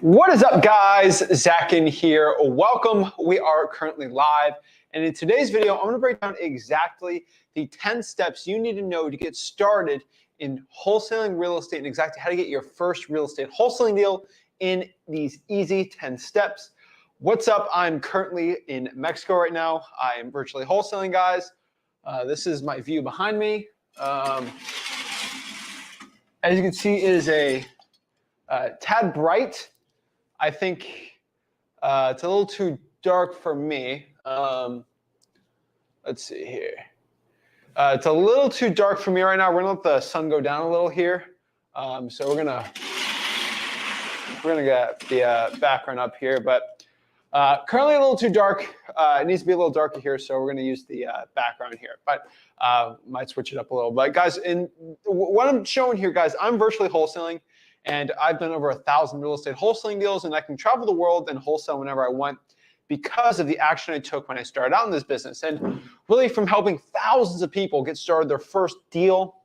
What is up, guys? Zach Ginn here. Welcome. We are currently live, and in today's video, I'm going to break down exactly the 10 steps you need to know to get started in wholesaling real estate and exactly how to get your first real estate wholesaling deal in these easy 10 steps. What's up? I'm currently in Mexico right now. I am virtually wholesaling, guys. This is my view behind me. As you can see, it is a tad bright. I think it's a little too dark for me. Let's see here. It's a little too dark for me right now. We're gonna let the sun go down a little here. So we're gonna get the background up here, but currently a little too dark. It needs to be a little darker here, so we're gonna use the background here. But might switch it up a little. But guys, what I'm showing here, guys, I'm virtually wholesaling. And I've done over 1,000 real estate wholesaling deals, and I can travel the world and wholesale whenever I want because of the action I took when I started out in this business. And really from helping thousands of people get started their first deal,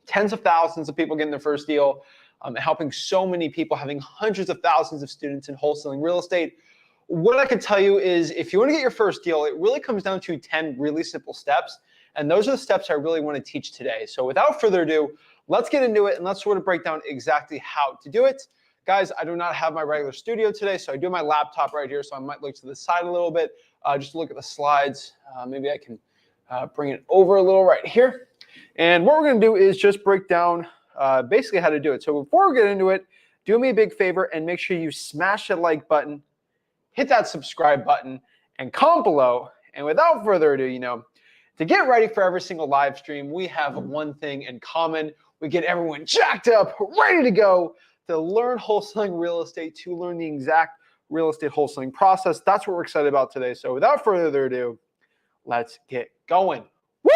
tens of thousands of people getting their first deal, helping so many people, having hundreds of thousands of students in wholesaling real estate. What I can tell you is if you want to get your first deal, it really comes down to 10 really simple steps. And those are the steps I really want to teach today. So without further ado, let's get into it and let's sort of break down exactly how to do it. Guys, I do not have my regular studio today, so I do have my laptop right here, so I might look to the side a little bit, just to look at the slides. Maybe I can bring it over a little right here. And what we're gonna do is just break down basically how to do it. So before we get into it, do me a big favor and make sure you smash that like button, hit that subscribe button, and comment below. And without further ado, to get ready for every single live stream, we have one thing in common. We get everyone jacked up, ready to go to learn wholesaling real estate, to learn the exact real estate wholesaling process. That's what we're excited about today. So without further ado, let's get going. Woo!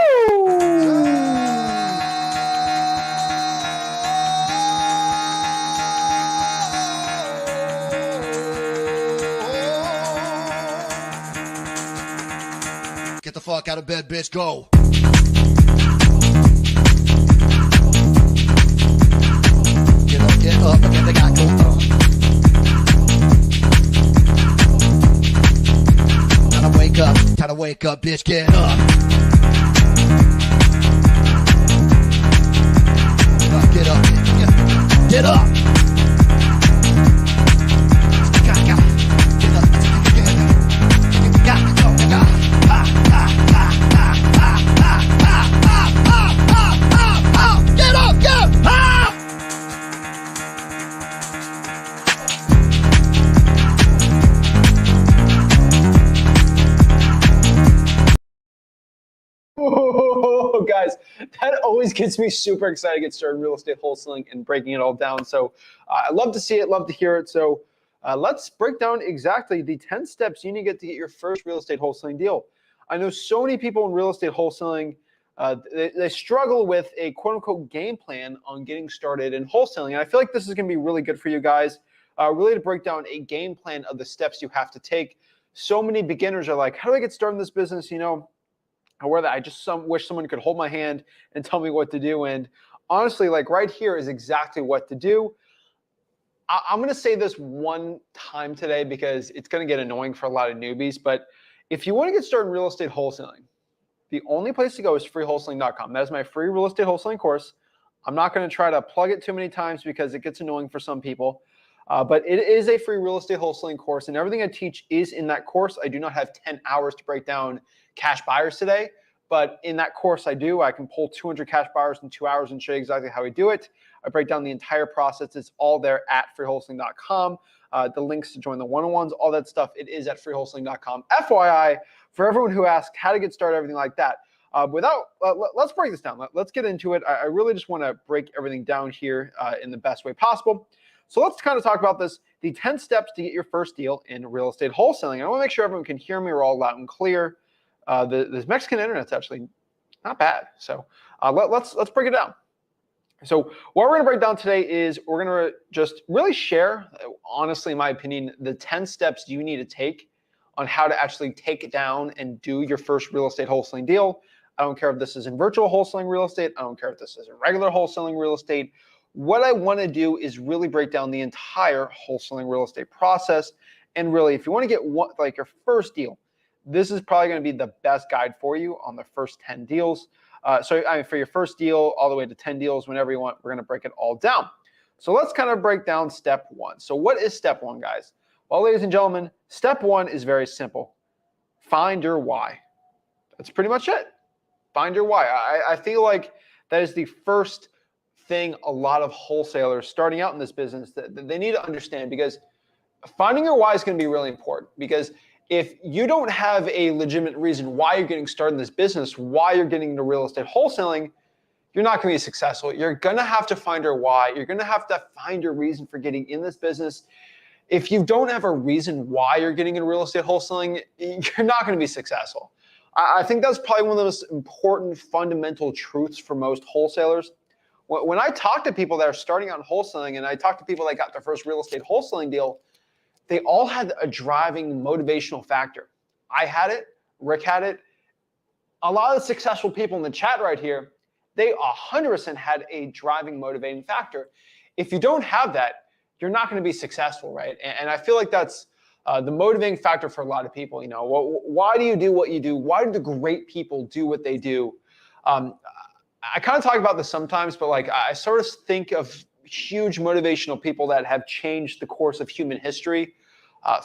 Get the fuck out of bed, bitch, go. Get up, and then they got go on. Time to wake up, bitch, get up. Get up, get up. Oh, guys, that always gets me super excited to get started in real estate wholesaling and breaking it all down. So I love to see it, love to hear it. So let's break down exactly the 10 steps you need to get your first real estate wholesaling deal. I know so many people in real estate wholesaling, they struggle with a quote unquote game plan on getting started in wholesaling. And I feel like this is going to be really good for you guys, really to break down a game plan of the steps you have to take. So many beginners are like, how do I get started in this business? Or I just wish someone could hold my hand and tell me what to do. And honestly, like right here is exactly what to do. I'm going to say this one time today because it's going to get annoying for a lot of newbies. But if you want to get started in real estate wholesaling, the only place to go is freewholesaling.com. That is my free real estate wholesaling course. I'm not going to try to plug it too many times because it gets annoying for some people. But it is a free real estate wholesaling course, and everything I teach is in that course. I do not have 10 hours to break down cash buyers today, but in that course I can pull 200 cash buyers in 2 hours and show you exactly how we do it. I break down the entire process. It's all there at freewholesaling.com. The links to join the one-on-ones, all that stuff, it is at freewholesaling.com. FYI, for everyone who asked how to get started, everything like that. Let's break this down. Let's get into it. I really just want to break everything down here in the best way possible. So let's kind of talk about this, the 10 steps to get your first deal in real estate wholesaling. I want to make sure everyone can hear me. We're all loud and clear. This Mexican internet's actually not bad. So let's break it down. So what we're going to break down today is we're going to just really share, honestly, in my opinion, the 10 steps you need to take on how to actually take it down and do your first real estate wholesaling deal. I don't care if this is in virtual wholesaling real estate. I don't care if this is in regular wholesaling real estate. what I want to do is really break down the entire wholesaling real estate process. And really, if you want to get like your first deal, this is probably going to be the best guide for you on the first 10 deals. For your first deal all the way to 10 deals, whenever you want, we're going to break it all down. So let's kind of break down step one. So what is step one, guys? Well, ladies and gentlemen, step one is very simple. Find your why. That's pretty much it. Find your why. I feel like that is the first thing a lot of wholesalers starting out in this business that they need to understand, because finding your why is going to be really important. Because if you don't have a legitimate reason why you're getting started in this business, why you're getting into real estate wholesaling, you're not going to be successful. You're going to have to find your why. You're going to have to find your reason for getting in this business. If you don't have a reason why you're getting into real estate wholesaling, you're not going to be successful. I think that's probably one of the most important fundamental truths for most wholesalers. When I talk to people that are starting out in wholesaling, and I talk to people that got their first real estate wholesaling deal, they all had a driving motivational factor. I had it, Rick had it. A lot of the successful people in the chat right here, they 100% had a driving motivating factor. If you don't have that, you're not going to be successful, right? And I feel like that's the motivating factor for a lot of people. You know, why do you do what you do? Why do the great people do what they do? I kind of talk about this sometimes, but like I sort of think of huge motivational people that have changed the course of human history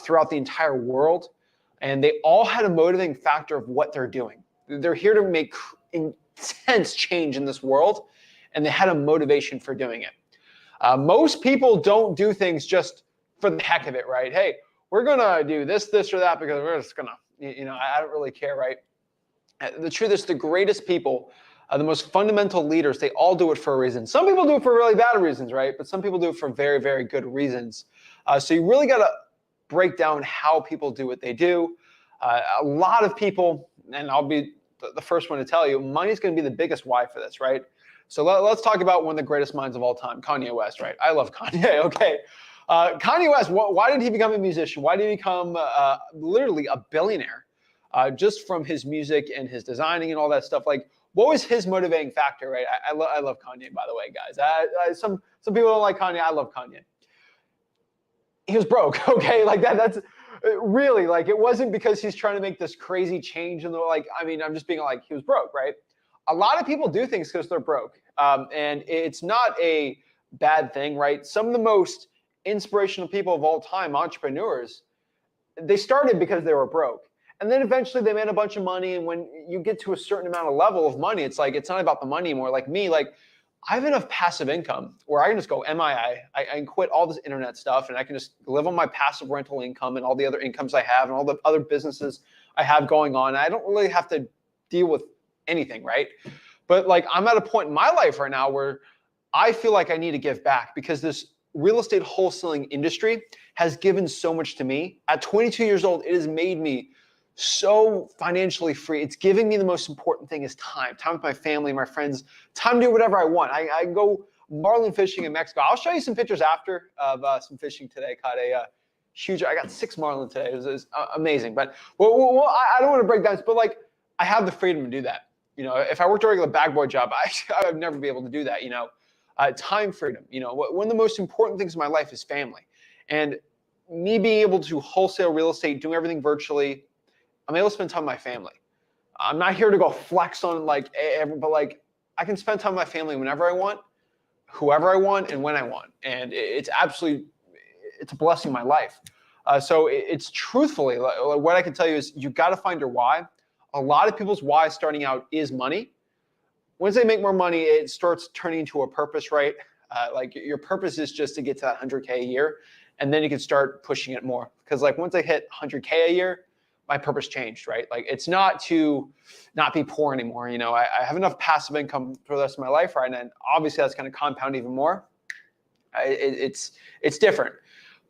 throughout the entire world. And they all had a motivating factor of what they're doing. They're here to make intense change in this world, and they had a motivation for doing it. Most people don't do things just for the heck of it, right? Hey, we're going to do this, or that because we're just going to, I don't really care, right? The truth is, the greatest people, the most fundamental leaders, they all do it for a reason. Some people do it for really bad reasons, right? But some people do it for very, very good reasons. So you really got to break down how people do what they do. A lot of people, and I'll be the first one to tell you, money is going to be the biggest why for this, right? So let's talk about one of the greatest minds of all time, Kanye West, right? I love Kanye, okay. Kanye West, why did he become a musician? Why did he become literally a billionaire just from his music and his designing and all that stuff? Like, what was his motivating factor, right? I love Kanye, by the way, guys. Some people don't like Kanye. I love Kanye. He was broke, okay? Like that's really, like, it wasn't because he's trying to make this crazy change in the, like, I mean, I'm just being like, he was broke, right? A lot of people do things because they're broke. And it's not a bad thing, right? Some of the most inspirational people of all time, entrepreneurs, they started because they were broke. And then eventually they made a bunch of money. And when you get to a certain amount of level of money, it's like, it's not about the money anymore. Like me, like I have enough passive income where I can just go MIA. I can quit all this internet stuff and I can just live on my passive rental income and all the other incomes I have and all the other businesses I have going on. I don't really have to deal with anything, right? But like, I'm at a point in my life right now where I feel like I need to give back because this real estate wholesaling industry has given so much to me. At 22 years old, it has made me so financially free. It's giving me the most important thing is time with my family, my friends, time to do whatever I want. I go marlin fishing in Mexico. I'll show you some pictures after of some fishing today. Caught a huge, I got 6 marlin today. It was amazing. But well, I don't want to break down, but like I have the freedom to do that. You know, if I worked a regular bag boy job, I would never be able to do that, you know. Time freedom, you know, one of the most important things in my life is family. And me being able to wholesale real estate, doing everything virtually, I'm able to spend time with my family. I'm not here to go flex on like, but like I can spend time with my family whenever I want, whoever I want, and when I want. And it's absolutely, it's a blessing in my life. So it's truthfully, what I can tell you is you got to find your why. A lot of people's why starting out is money. Once they make more money, it starts turning into a purpose, right? Like your purpose is just to get to that 100K a year, and then you can start pushing it more. Because like once I hit 100K a year, my purpose changed, right? Like it's not to not be poor anymore. You know, I have enough passive income for the rest of my life, right? And obviously that's going to compound even more. It's different,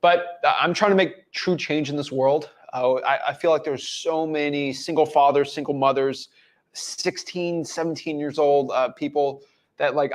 but I'm trying to make true change in this world. I feel like there's so many single fathers, single mothers, 16, 17 years old people that like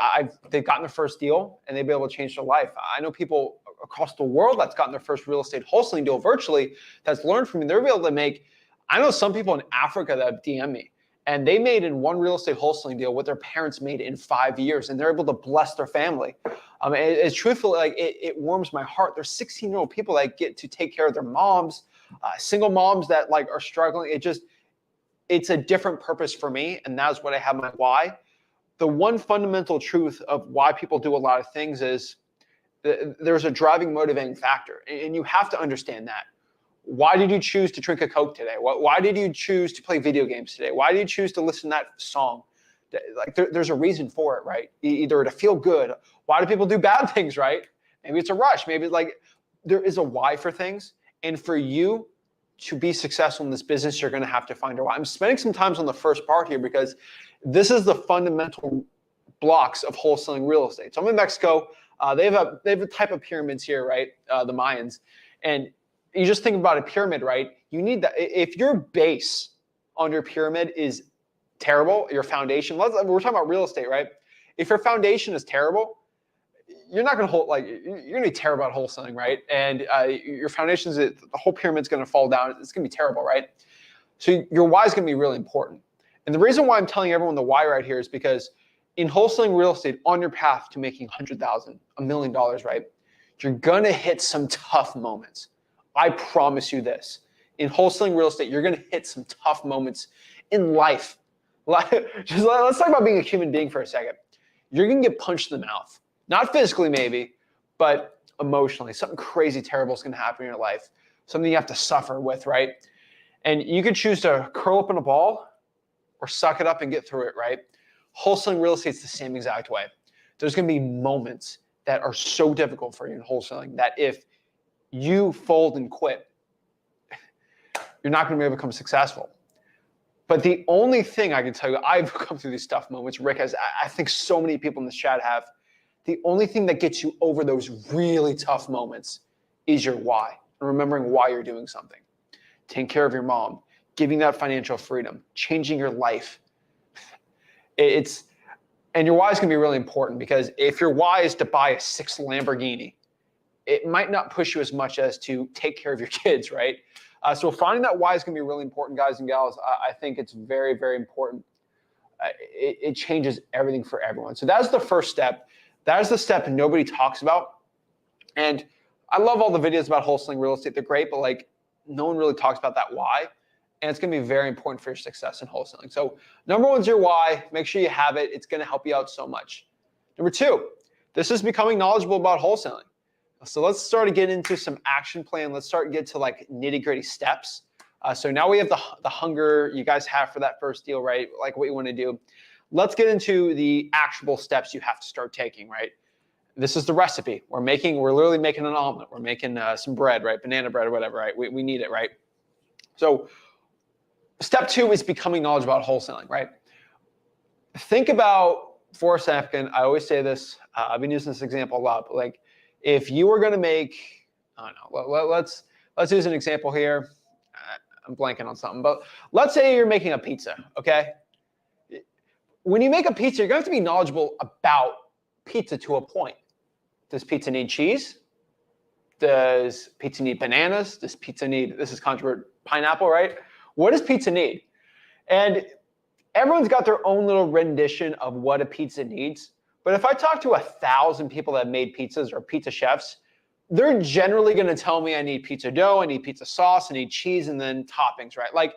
they've gotten their first deal and they've been able to change their life. I know people across the world that's gotten their first real estate wholesaling deal virtually that's learned from me. They're able to make, I know some people in Africa that DM me And they made in one real estate wholesaling deal what their parents made in 5 years, and they're able to bless their family. It's truthfully, like it warms my heart. There's 16-year-old people that get to take care of their moms, single moms that like are struggling. It's a different purpose for me, and that's what I have my why. The one fundamental truth of why people do a lot of things is there's a driving, motivating factor, and you have to understand that. Why did you choose to drink a Coke today? Why did you choose to play video games today? Why did you choose to listen to that song? Like there's a reason for it, right? Either to feel good. Why do people do bad things, right? Maybe it's a rush. Maybe it's like there is a why for things. And for you to be successful in this business, you're going to have to find a why. I'm spending some time on the first part here because this is the fundamental blocks of wholesaling real estate. So I'm in Mexico. They have a type of pyramids here, right? The Mayans. And you just think about a pyramid, right? You need that. If your base on your pyramid is terrible, your foundation, we're talking about real estate, right? If your foundation is terrible, you're not going to you're going to be terrible at wholesaling, right? And your foundation the whole pyramid's going to fall down. It's going to be terrible, right? So your why is going to be really important. And the reason why I'm telling everyone the why right here is because in wholesaling real estate, on your path to making $100,000, $1 million, right? You're going to hit some tough moments. I promise you this. In wholesaling real estate, you're going to hit some tough moments in life. Let's talk about being a human being for a second. You're going to get punched in the mouth. Not physically maybe, but emotionally. Something crazy terrible is going to happen in your life. Something you have to suffer with, right? And you could choose to curl up in a ball or suck it up and get through it, right? Wholesaling real estate is the same exact way. There's going to be moments that are so difficult for you in wholesaling that if you fold and quit, you're not going to be able to become successful. But the only thing I can tell you, I've come through these tough moments, Rick, as I think so many people in this chat have, the only thing that gets you over those really tough moments is your why, and remembering why you're doing something. Taking care of your mom, giving that financial freedom, changing your life. And your why is going to be really important because if your why is to buy a 6 Lamborghini, it might not push you as much as to take care of your kids, right? So finding that why is going to be really important, guys and gals. I think it's very, very important. It changes everything for everyone. So that's the first step. That is the step nobody talks about. And I love all the videos about wholesaling real estate. They're great, but like no one really talks about that why. And it's going to be very important for your success in wholesaling. So number one is your why. Make sure you have it. It's going to help you out so much. Number two, this is becoming knowledgeable about wholesaling. So let's start to get into some action plan. Let's start to get to like nitty-gritty steps. So now we have the hunger you guys have for that first deal, right? Like what you want to do. Let's get into the actionable steps you have to start taking, right? This is the recipe. We're literally making an omelet. We're making some bread, right? Banana bread or whatever, right? We need it, right? So step two is becoming knowledgeable about wholesaling, right? Think about, for a second, I always say this, I've been using this example a lot, but like if you were going to make, I don't know, let's use an example here. I'm blanking on something, but let's say you're making a pizza, okay? When you make a pizza, you're going to have to be knowledgeable about pizza to a point. Does pizza need cheese? Does pizza need bananas? Does pizza need, this is controversial, pineapple, right? What does pizza need? And everyone's got their own little rendition of what a pizza needs. But if I talk to 1,000 people that have made pizzas or pizza chefs, they're generally going to tell me I need pizza dough, I need pizza sauce, I need cheese, and then toppings, right? Like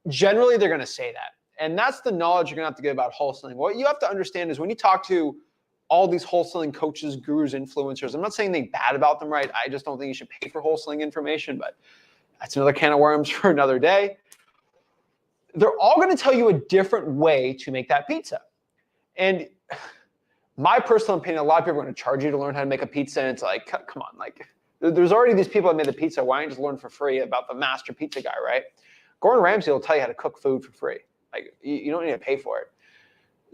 generally they're going to say that. And that's the knowledge you're going to have to get about wholesaling. What you have to understand is when you talk to all these wholesaling coaches, gurus, influencers, I'm not saying anything bad about them, right? I just don't think you should pay for wholesaling information, but that's another can of worms for another day. They're all going to tell you a different way to make that pizza. And my personal opinion, a lot of people are going to charge you to learn how to make a pizza, and it's like, come on, like there's already these people that made the pizza. Why don't you just learn for free about the master pizza guy, right? Gordon Ramsay will tell you how to cook food for free. Like you don't need to pay for it.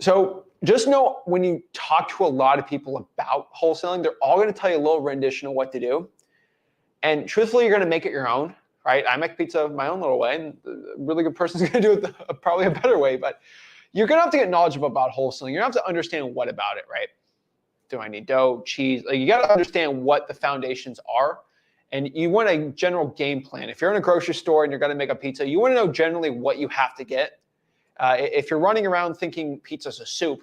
So just know when you talk to a lot of people about wholesaling, they're all going to tell you a little rendition of what to do. And truthfully, you're going to make it your own, right? I make pizza my own little way, and a really good person's going to do it probably a better way. But you're going to have to get knowledgeable about wholesaling. You're going to have to understand what about it, right? Do I need dough, cheese? Like you got to understand what the foundations are. And you want a general game plan. If you're in a grocery store and you're going to make a pizza, you want to know generally what you have to get. If you're running around thinking pizza's a soup,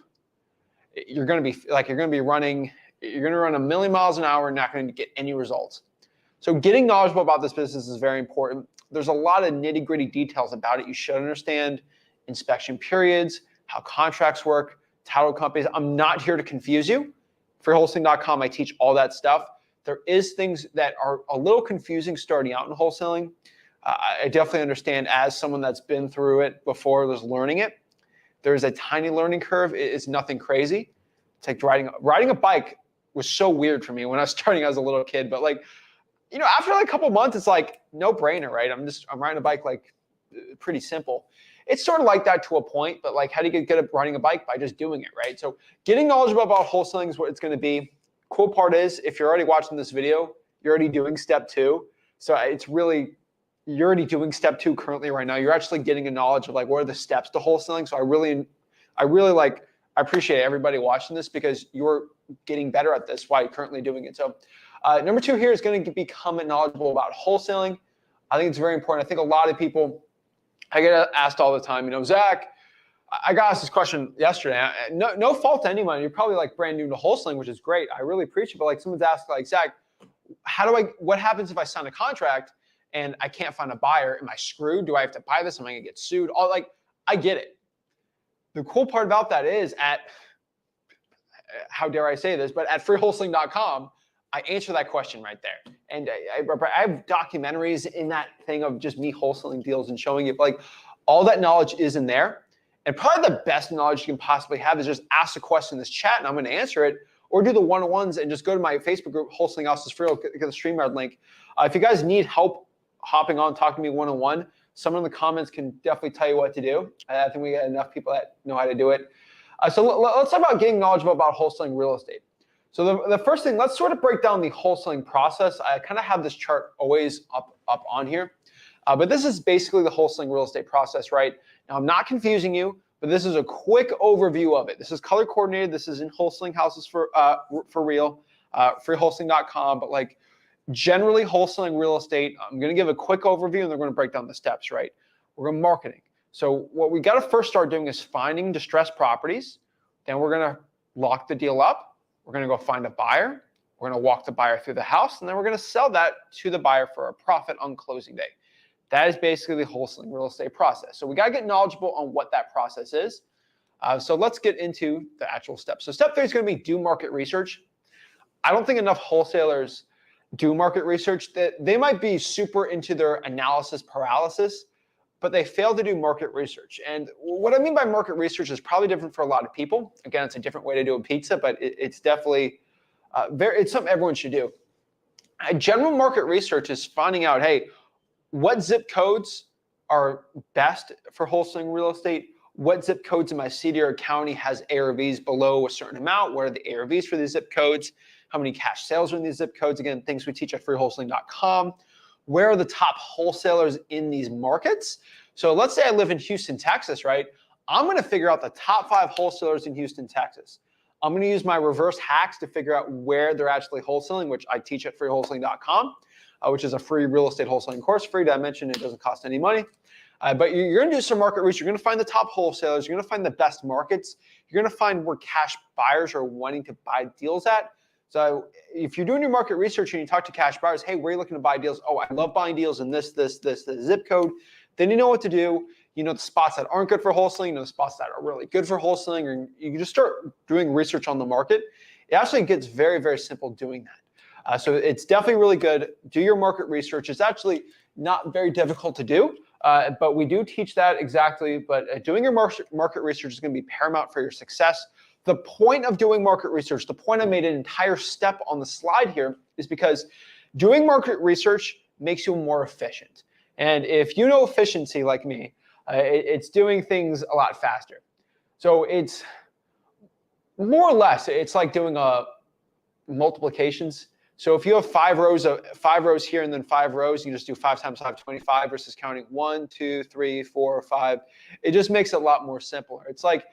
you're going to run a million miles an hour and not going to get any results. So getting knowledgeable about this business is very important. There's a lot of nitty-gritty details about it you should understand: inspection periods, how contracts work, title companies. I'm not here to confuse you. For wholesaling.com, I teach all that stuff. There is things that are a little confusing starting out in wholesaling. I definitely understand, as someone that's been through it before, there's learning it. There's a tiny learning curve. It's nothing crazy. It's like riding a bike was so weird for me when I was starting as a little kid, but like, you know, after like a couple months, it's like no brainer, right? I'm riding a bike, like pretty simple. It's sort of like that to a point, but like, how do you get good at riding a bike? By just doing it, right? So getting knowledgeable about wholesaling is what it's going to be. Cool part is, if you're already watching this video, you're already doing step 2. So you're already doing step 2 currently right now. You're actually getting a knowledge of like, what are the steps to wholesaling. So I appreciate everybody watching this, because you're getting better at this while you're currently doing it. So number 2 here is going to become knowledgeable about wholesaling. I think it's very important. I think a lot of people, I get asked all the time, you know, Zach, I got asked this question yesterday. No fault to anyone. You're probably like brand new to wholesaling, which is great. I really appreciate it. But like, someone's asked, like, Zach, what happens if I sign a contract and I can't find a buyer? Am I screwed? Do I have to buy this? Am I going to get sued? I get it. The cool part about that is, how dare I say this, but at freewholesaling.com, I answer that question right there. And I have documentaries in that thing of just me wholesaling deals and showing it. Like, all that knowledge is in there. And probably the best knowledge you can possibly have is just ask a question in this chat and I'm going to answer it, or do the one-on-ones and just go to my Facebook group, Wholesaling House is Free. Get the StreamYard link. If you guys need help hopping on, talking to me one-on-one, someone in the comments can definitely tell you what to do. I think we got enough people that know how to do it. So let's talk about getting knowledgeable about wholesaling real estate. So the first thing, let's sort of break down the wholesaling process. I kind of have this chart always up on here. But this is basically the wholesaling real estate process, right? Now, I'm not confusing you, but this is a quick overview of it. This is color coordinated. This is in Wholesaling Houses for Real, freewholesaling.com. But like, generally wholesaling real estate, I'm going to give a quick overview and they're going to break down the steps, right? We're going to marketing. So what we got to first start doing is finding distressed properties. Then we're going to lock the deal up. We're going to go find a buyer. We're going to walk the buyer through the house, and then we're going to sell that to the buyer for a profit on closing day. That is basically the wholesaling real estate process. So we got to get knowledgeable on what that process is. So let's get into the actual steps. So step 3 is going to be do market research. I don't think enough wholesalers do market research. That they might be super into their analysis paralysis, but they fail to do market research. And what I mean by market research is probably different for a lot of people. Again, it's a different way to do a pizza, but it's definitely it's something everyone should do. General market research is finding out, hey, what zip codes are best for wholesaling real estate? What zip codes in my city or county has ARVs below a certain amount? What are the ARVs for these zip codes? How many cash sales are in these zip codes? Again, things we teach at freewholesaling.com. Where are the top wholesalers in these markets? So let's say I live in Houston, Texas, right? I'm going to figure out the top 5 wholesalers in Houston, Texas. I'm going to use my reverse hacks to figure out where they're actually wholesaling, which I teach at freewholesaling.com, which is a free real estate wholesaling course. Free to mention, it doesn't cost any money. But you're going to do some market research. You're going to find the top wholesalers. You're going to find the best markets. You're going to find where cash buyers are wanting to buy deals at. So if you're doing your market research and you talk to cash buyers, hey, where are you looking to buy deals? Oh, I love buying deals in this zip code. Then you know what to do. You know the spots that aren't good for wholesaling, you know the spots that are really good for wholesaling, or you can just start doing research on the market. It actually gets very, very simple doing that. So it's definitely really good. Do your market research. It's actually not very difficult to do, but we do teach that exactly. But doing your market research is going to be paramount for your success. The point of doing market research, the point I made an entire step on the slide here, is because doing market research makes you more efficient. And if you know efficiency like me, it's doing things a lot faster. So it's more or less, it's like doing multiplications. So if you have 5 rows here and then 5 rows, you just do 5 times 5, 25 versus counting 1, 2, 3, 4, 5. It just makes it a lot more simpler. It's like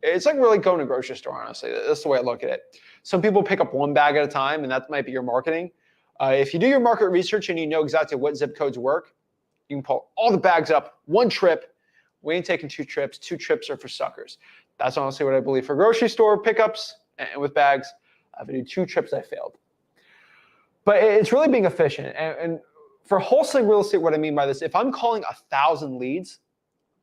it's like really going to a grocery store, honestly. That's the way I look at it. Some people pick up 1 bag at a time, and that might be your marketing. If you do your market research and you know exactly what zip codes work, you can pull all the bags up one trip, We ain't taking 2 trips. 2 trips are for suckers. That's honestly what I believe. For grocery store pickups and with bags, if I do 2 trips, I failed. But it's really being efficient. And for wholesaling real estate, what I mean by this, if I'm calling 1,000 leads,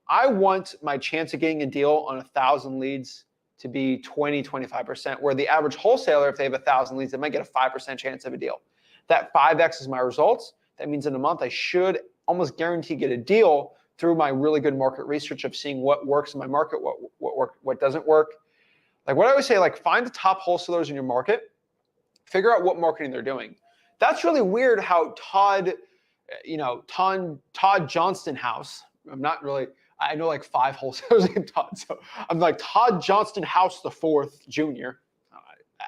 I want my chance of getting a deal on 1,000 leads to be 20, 25%, where the average wholesaler, if they have 1,000 leads, they might get a 5% chance of a deal. That 5x is my results. That means in a month, I should almost guarantee get a deal through my really good market research of seeing what works in my market, what doesn't work. Like what I always say, like find the top wholesalers in your market, figure out what marketing they're doing. That's really weird how Todd Johnston House, I know like 5 wholesalers named Todd. So I'm like Todd Johnston House the 4th Jr.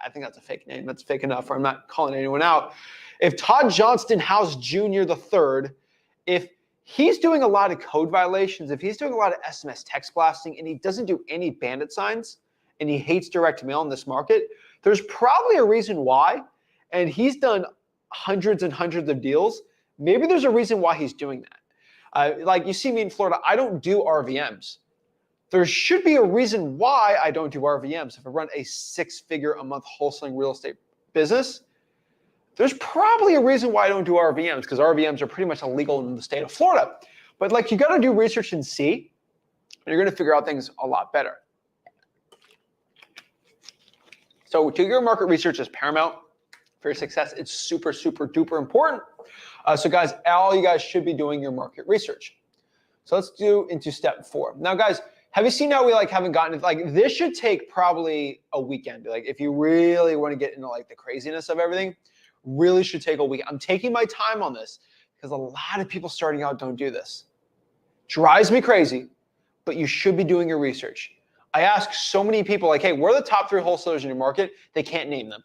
I think that's a fake name. That's fake enough, or I'm not calling anyone out. If Todd Johnston House Jr. the 3rd, if he's doing a lot of code violations, if he's doing a lot of SMS text blasting and he doesn't do any bandit signs and he hates direct mail in this market, there's probably a reason why. And he's done hundreds and hundreds of deals. Maybe there's a reason why he's doing that. Like you see me in Florida, I don't do RVMs. There should be a reason why I don't do RVMs. If I run a 6-figure a month wholesaling real estate business, there's probably a reason why I don't do RVMs, because RVMs are pretty much illegal in the state of Florida. But like you got to do research and see, and you're going to figure out things a lot better. So do your market research is paramount for your success. It's super, super duper important. So guys, all you guys should be doing your market research. So let's do into step 4. Now guys, have you seen how we haven't gotten, this should take probably a weekend. Like if you really want to get into the craziness of everything, really should take a week. I'm taking my time on this because a lot of people starting out don't do this. Drives me crazy, but you should be doing your research. I ask so many people hey, what are the top 3 wholesalers in your market? They can't name them.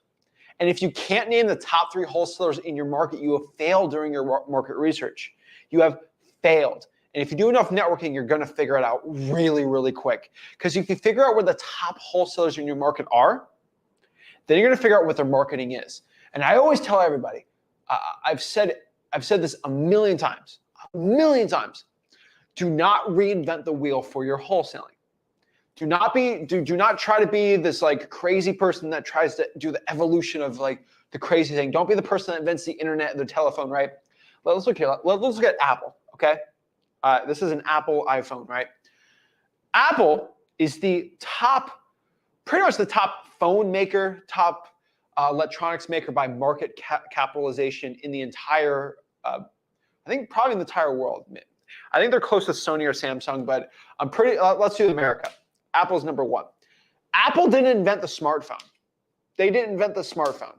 And if you can't name the top 3 wholesalers in your market, you have failed during your market research. You have failed. And if you do enough networking, you're going to figure it out really, really quick. Because if you figure out where the top wholesalers in your market are, then you're going to figure out what their marketing is. And I always tell everybody, I've said this a million times. Do not reinvent the wheel for your wholesaling. Do not try to be this crazy person that tries to do the evolution of the crazy thing. Don't be the person that invents the internet and the telephone, right? Let's look here. Let's look at Apple, okay? This is an Apple iPhone, right? Apple is pretty much the top phone maker, top electronics maker by market capitalization in the entire, I think probably in the entire world. I think they're close to Sony or Samsung, but let's do America. Apple's number 1. Apple didn't invent the smartphone. They didn't invent the smartphone.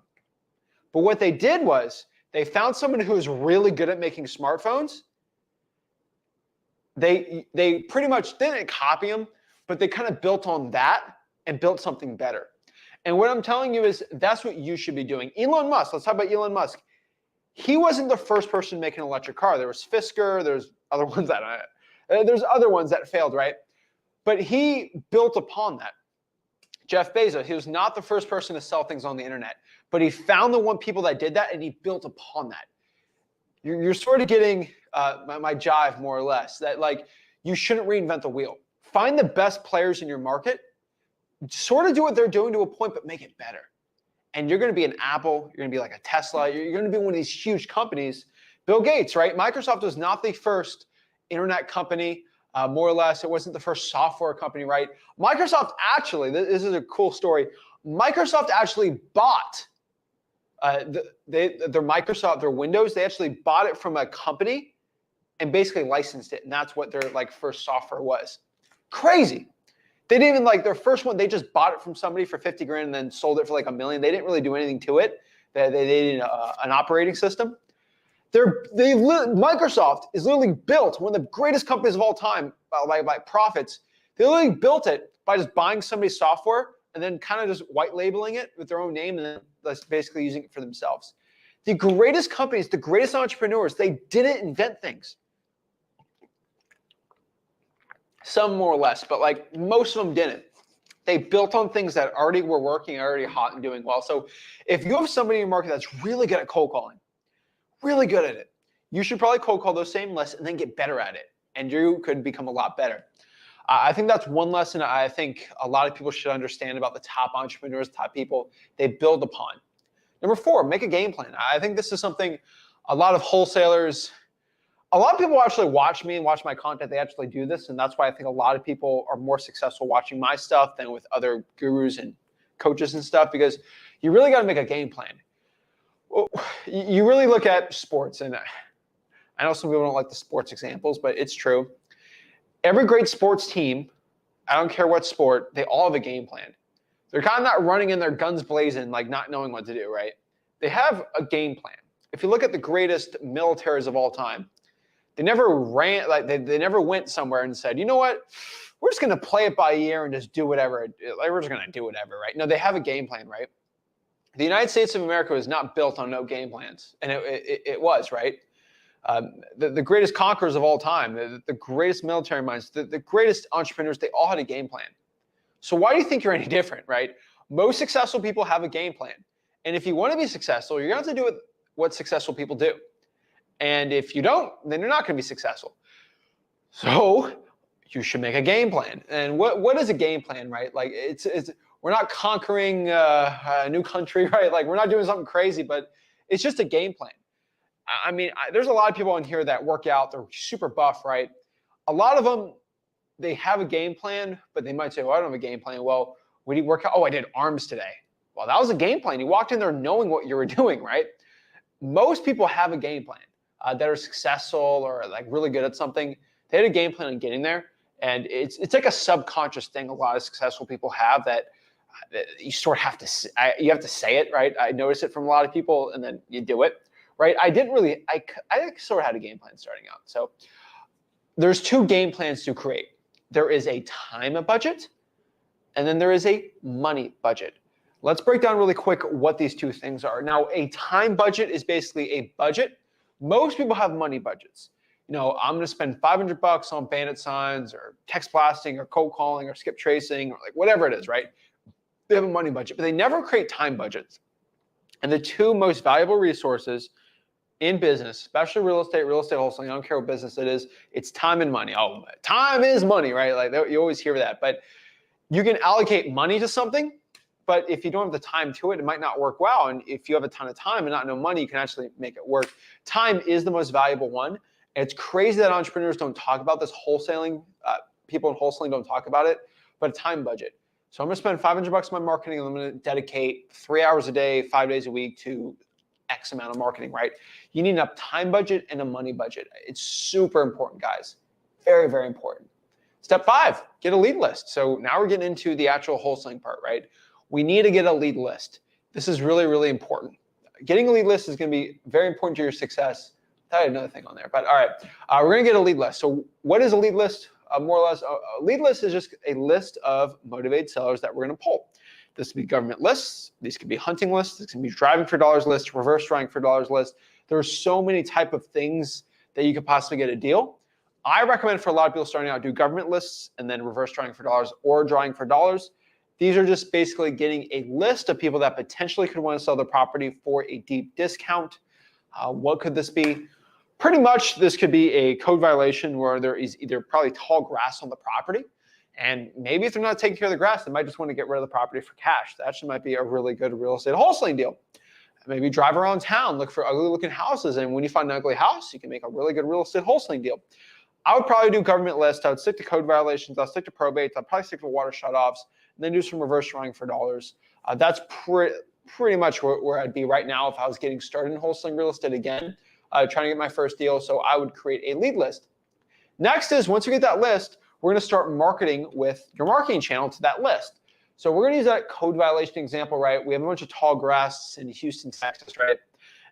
But what they did was they found someone who was really good at making smartphones. They pretty much didn't copy them, but they kind of built on that and built something better. And what I'm telling you is that's what you should be doing. Elon Musk, let's talk about Elon Musk. He wasn't the first person to make an electric car. There was Fisker, there's other ones that failed, right? But he built upon that. Jeff Bezos, he was not the first person to sell things on the internet, but he found the people that did that and he built upon that. You're sort of getting my jive more or less, that you shouldn't reinvent the wheel. Find the best players in your market, sort of do what they're doing to a point, but make it better. And you're going to be an Apple, you're going to be like a Tesla, you're going to be one of these huge companies. Bill Gates, right? Microsoft was not the first internet company, more or less. It wasn't the first software company, right? Microsoft actually, this is a cool story. Microsoft actually bought their Windows. They actually bought it from a company and basically licensed it. And that's what their first software was. Crazy. They didn't even their first one. They just bought it from somebody for 50 grand and then sold it for $1 million. They didn't really do anything to it. They did an operating system. Microsoft is literally built, one of the greatest companies of all time by profits. They literally built it by just buying somebody's software and then kind of just white labeling it with their own name and then basically using it for themselves. The greatest companies, the greatest entrepreneurs, they didn't invent things. Some more or less, but most of them didn't. They built on things that already were working, already hot and doing well. So if you have somebody in your market that's really good at cold calling, really good at it, you should probably cold call those same lists and then get better at it. and you could become a lot better. I think that's one lesson I think a lot of people should understand about the top entrepreneurs, top people they build upon. Number 4, make a game plan. I think this is something a lot of wholesalers, a lot of people actually watch me and watch my content. They actually do this, and that's why I think a lot of people are more successful watching my stuff than with other gurus and coaches and stuff, because you really got to make a game plan. Well, you really look at sports, and I know some people don't like the sports examples, but it's true. Every great sports team, I don't care what sport, they all have a game plan. They're kind of not running in their guns blazing, like not knowing what to do, right? They have a game plan. If you look at the greatest militaries of all time, they never ran, like they never went somewhere and said, you know what, we're just going to play it by ear and just do whatever. Like, we're just going to do whatever, right? No, they have a game plan, right? The United States of America was not built on no game plans, and it was, right? The greatest conquerors of all time, the greatest military minds, the greatest entrepreneurs, they all had a game plan. So why do you think you're any different, right? Most successful people have a game plan. And if you want to be successful, you're going to have to do what successful people do. And if you don't, then you're not going to be successful. So you should make a game plan. And what is a game plan, right? Like we're not conquering a new country, right? Like we're not doing something crazy, but it's just a game plan. I mean, there's a lot of people in here that work out. They're super buff, right? A lot of them, they have a game plan, but they might say, well, I don't have a game plan. Well, what did you work out? Oh, I did arms today. Well, that was a game plan. You walked in there knowing what you were doing, right? Most people have a game plan that are successful or like really good at something. They had a game plan on getting there. And it's like a subconscious thing a lot of successful people have that you sort of have to say it, right? I notice it from a lot of people, and then you do it. Right? I sort of had a game plan starting out. So there's 2 game plans to create. There is a time budget, and then there is a money budget. Let's break down really quick what these 2 things are. Now, a time budget is basically a budget. Most people have money budgets. You know, I'm going to spend $500 on bandit signs or text blasting or cold calling or skip tracing or like whatever it is, right? They have a money budget, but they never create time budgets. And the 2 most valuable resources in business, especially real estate wholesaling, I don't care what business it is, it's time and money. Oh, time is money, right? Like you always hear that. But you can allocate money to something, but if you don't have the time to it, it might not work well. And if you have a ton of time and not no money, you can actually make it work. Time is the most valuable one. And it's crazy that entrepreneurs don't talk about this. Wholesaling, people in wholesaling don't talk about it, but a time budget. So I'm going to spend $500 on my marketing, and I'm going to dedicate 3 hours a day, 5 days a week to X amount of marketing, right? You need enough time budget and a money budget. It's super important, guys. Very, very important. Step 5, get a lead list. So now we're getting into the actual wholesaling part, right? We need to get a lead list. This is really, really important. Getting a lead list is going to be very important to your success. I had another thing on there, but all right. We're going to get a lead list. So what is a lead list? More or less, a lead list is just a list of motivated sellers that we're going to pull. This could be government lists. These could be hunting lists. This can be driving for dollars lists, reverse driving for dollars lists. There are so many type of things that you could possibly get a deal. I recommend for a lot of people starting out, do government lists and then reverse driving for dollars or drawing for dollars. These are just basically getting a list of people that potentially could want to sell their property for a deep discount. What could this be? Pretty much this could be a code violation where there is either probably tall grass on the property, and maybe if they're not taking care of the grass, they might just want to get rid of the property for cash. That actually might be a really good real estate wholesaling deal. Maybe drive around town, look for ugly looking houses, and when you find an ugly house, you can make a really good real estate wholesaling deal. I would probably do government list. I would stick to code violations. I'll stick to probates. I'll probably stick to water shutoffs, and then do some reverse drawing for dollars. That's pretty much where I'd be right now if I was getting started in wholesaling real estate again, trying to get my first deal. So I would create a lead list. Next is once you get that list, we're going to start marketing with your marketing channel to that list. So we're going to use that code violation example, right? We have a bunch of tall grass in Houston, Texas, right?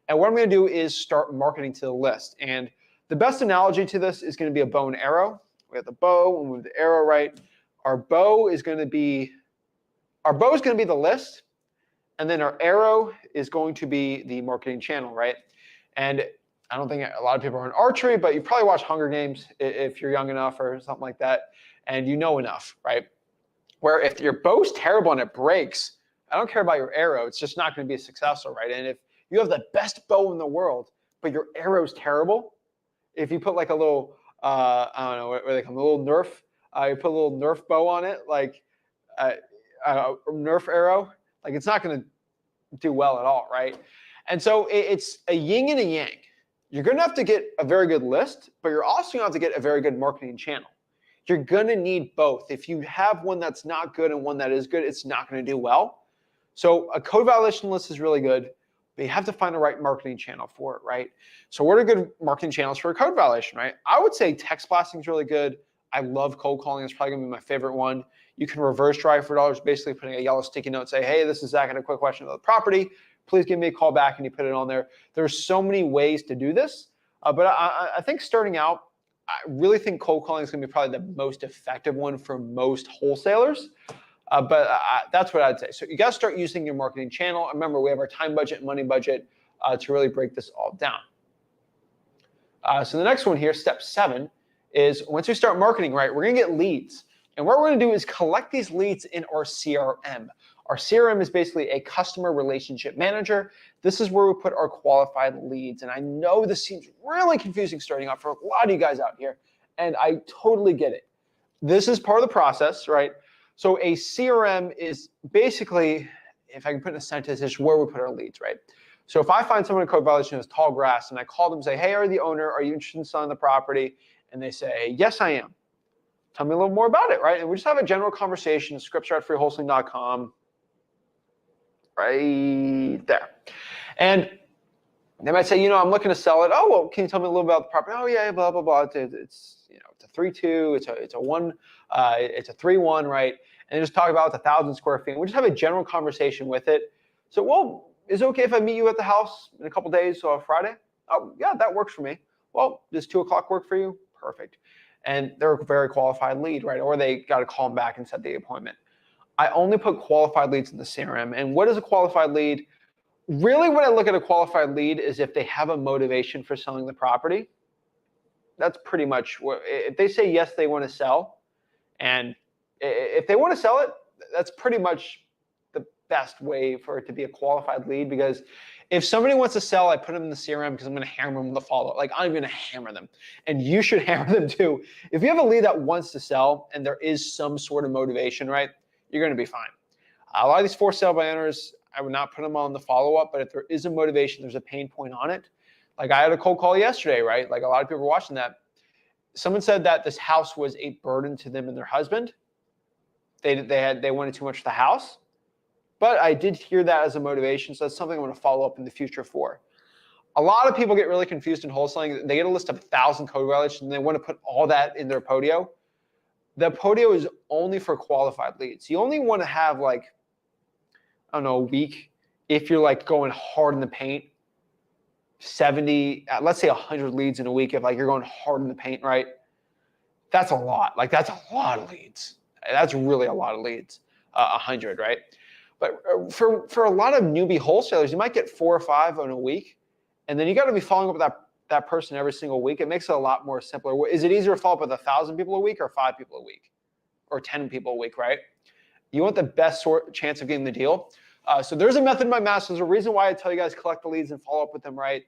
And what I'm going to do is start marketing to the list. And the best analogy to this is going to be a bow and arrow. We have the bow, we'll move the arrow, right? Our bow is going to be the list, and then our arrow is going to be the marketing channel, right? And I don't think a lot of people are in archery, but you probably watch Hunger Games if you're young enough or something like that, and you know enough, right? Where if your bow's terrible and it breaks, I don't care about your arrow, it's just not going to be successful, right? And if you have the best bow in the world, but your arrow's terrible, if you put like a little I don't know where they come, a little Nerf. You put a little Nerf bow on it, like Nerf arrow. Like it's not going to do well at all, right? And so it's a yin and a yang. You're going to have to get a very good list, but you're also going to have to get a very good marketing channel. You're going to need both. If you have one that's not good and one that is good, it's not going to do well. So a code violation list is really good, but you have to find the right marketing channel for it, right? So what are good marketing channels for a code violation, right? I would say text blasting is really good. I love cold calling. It's probably going to be my favorite one. You can reverse drive for dollars, basically putting a yellow sticky note, say, hey, this is Zach, I got a quick question about the property. Please give me a call back, and you put it on there. There's so many ways to do this, but I think starting out, I really think cold calling is going to be probably the most effective one for most wholesalers. That's what I'd say. So you got to start using your marketing channel. Remember, we have our time budget and money budget to really break this all down. So the next one here, step 7, is once we start marketing, right, we're going to get leads. And what we're going to do is collect these leads in our CRM. Our CRM is basically a customer relationship manager. This is where we put our qualified leads. And I know this seems really confusing starting out for a lot of you guys out here, and I totally get it. This is part of the process, right? So a CRM is basically, if I can put in a sentence, is where we put our leads, right? So if I find someone in code violation who has tall grass and I call them and say, hey, are you the owner? Are you interested in selling the property? And they say, yes, I am. Tell me a little more about it, right? And we just have a general conversation. Scripts are at freewholesaling.com. Right there. And they might say, I'm looking to sell it. Oh, well, can you tell me a little about the property? Oh, yeah, blah, blah, blah. It's a 3-2, it's a 1, it's a 3-1, right? And they just talk about it's 1,000 square feet. We just have a general conversation with it. So, well, is it okay if I meet you at the house in a couple days, so Friday? Oh, yeah, that works for me. Well, does 2 o'clock work for you? Perfect. And they're a very qualified lead, right? Or they got to call them back and set the appointment. I only put qualified leads in the CRM. And what is a qualified lead? Really, when I look at a qualified lead is if they have a motivation for selling the property. That's pretty much what, if they say yes, they want to sell. And if they want to sell it, that's pretty much the best way for it to be a qualified lead, because if somebody wants to sell, I put them in the CRM because I'm going to hammer them with the follow-up. Like, I'm going to hammer them, and you should hammer them too. If you have a lead that wants to sell and there is some sort of motivation, right, you're going to be fine. A lot of these for sale by owners, I would not put them on the follow-up, but if there is a motivation, there's a pain point on it. Like I had a cold call yesterday, right? Like a lot of people were watching that. Someone said that this house was a burden to them and their husband. They wanted too much for the house. But I did hear that as a motivation, so that's something I'm going to follow up in the future for. A lot of people get really confused in wholesaling. They get a list of 1,000 code violations, and they want to put all that in their Podio. The Podio is only for qualified leads. You only want to have, like, I don't know, a week if you're like going hard in the paint. 70, let's say 100 leads in a week if like you're going hard in the paint, right? That's a lot. Like that's a lot of leads. That's really a lot of leads, 100, right? But for a lot of newbie wholesalers, you might get 4 or 5 in a week, and then you got to be following up with that person every single week. It makes it a lot more simpler. Is it easier to follow up with 1,000 people a week or 5 people a week or 10 people a week, right? You want the best chance of getting the deal. So there's a method in my master. There's a reason why I tell you guys collect the leads and follow up with them, right?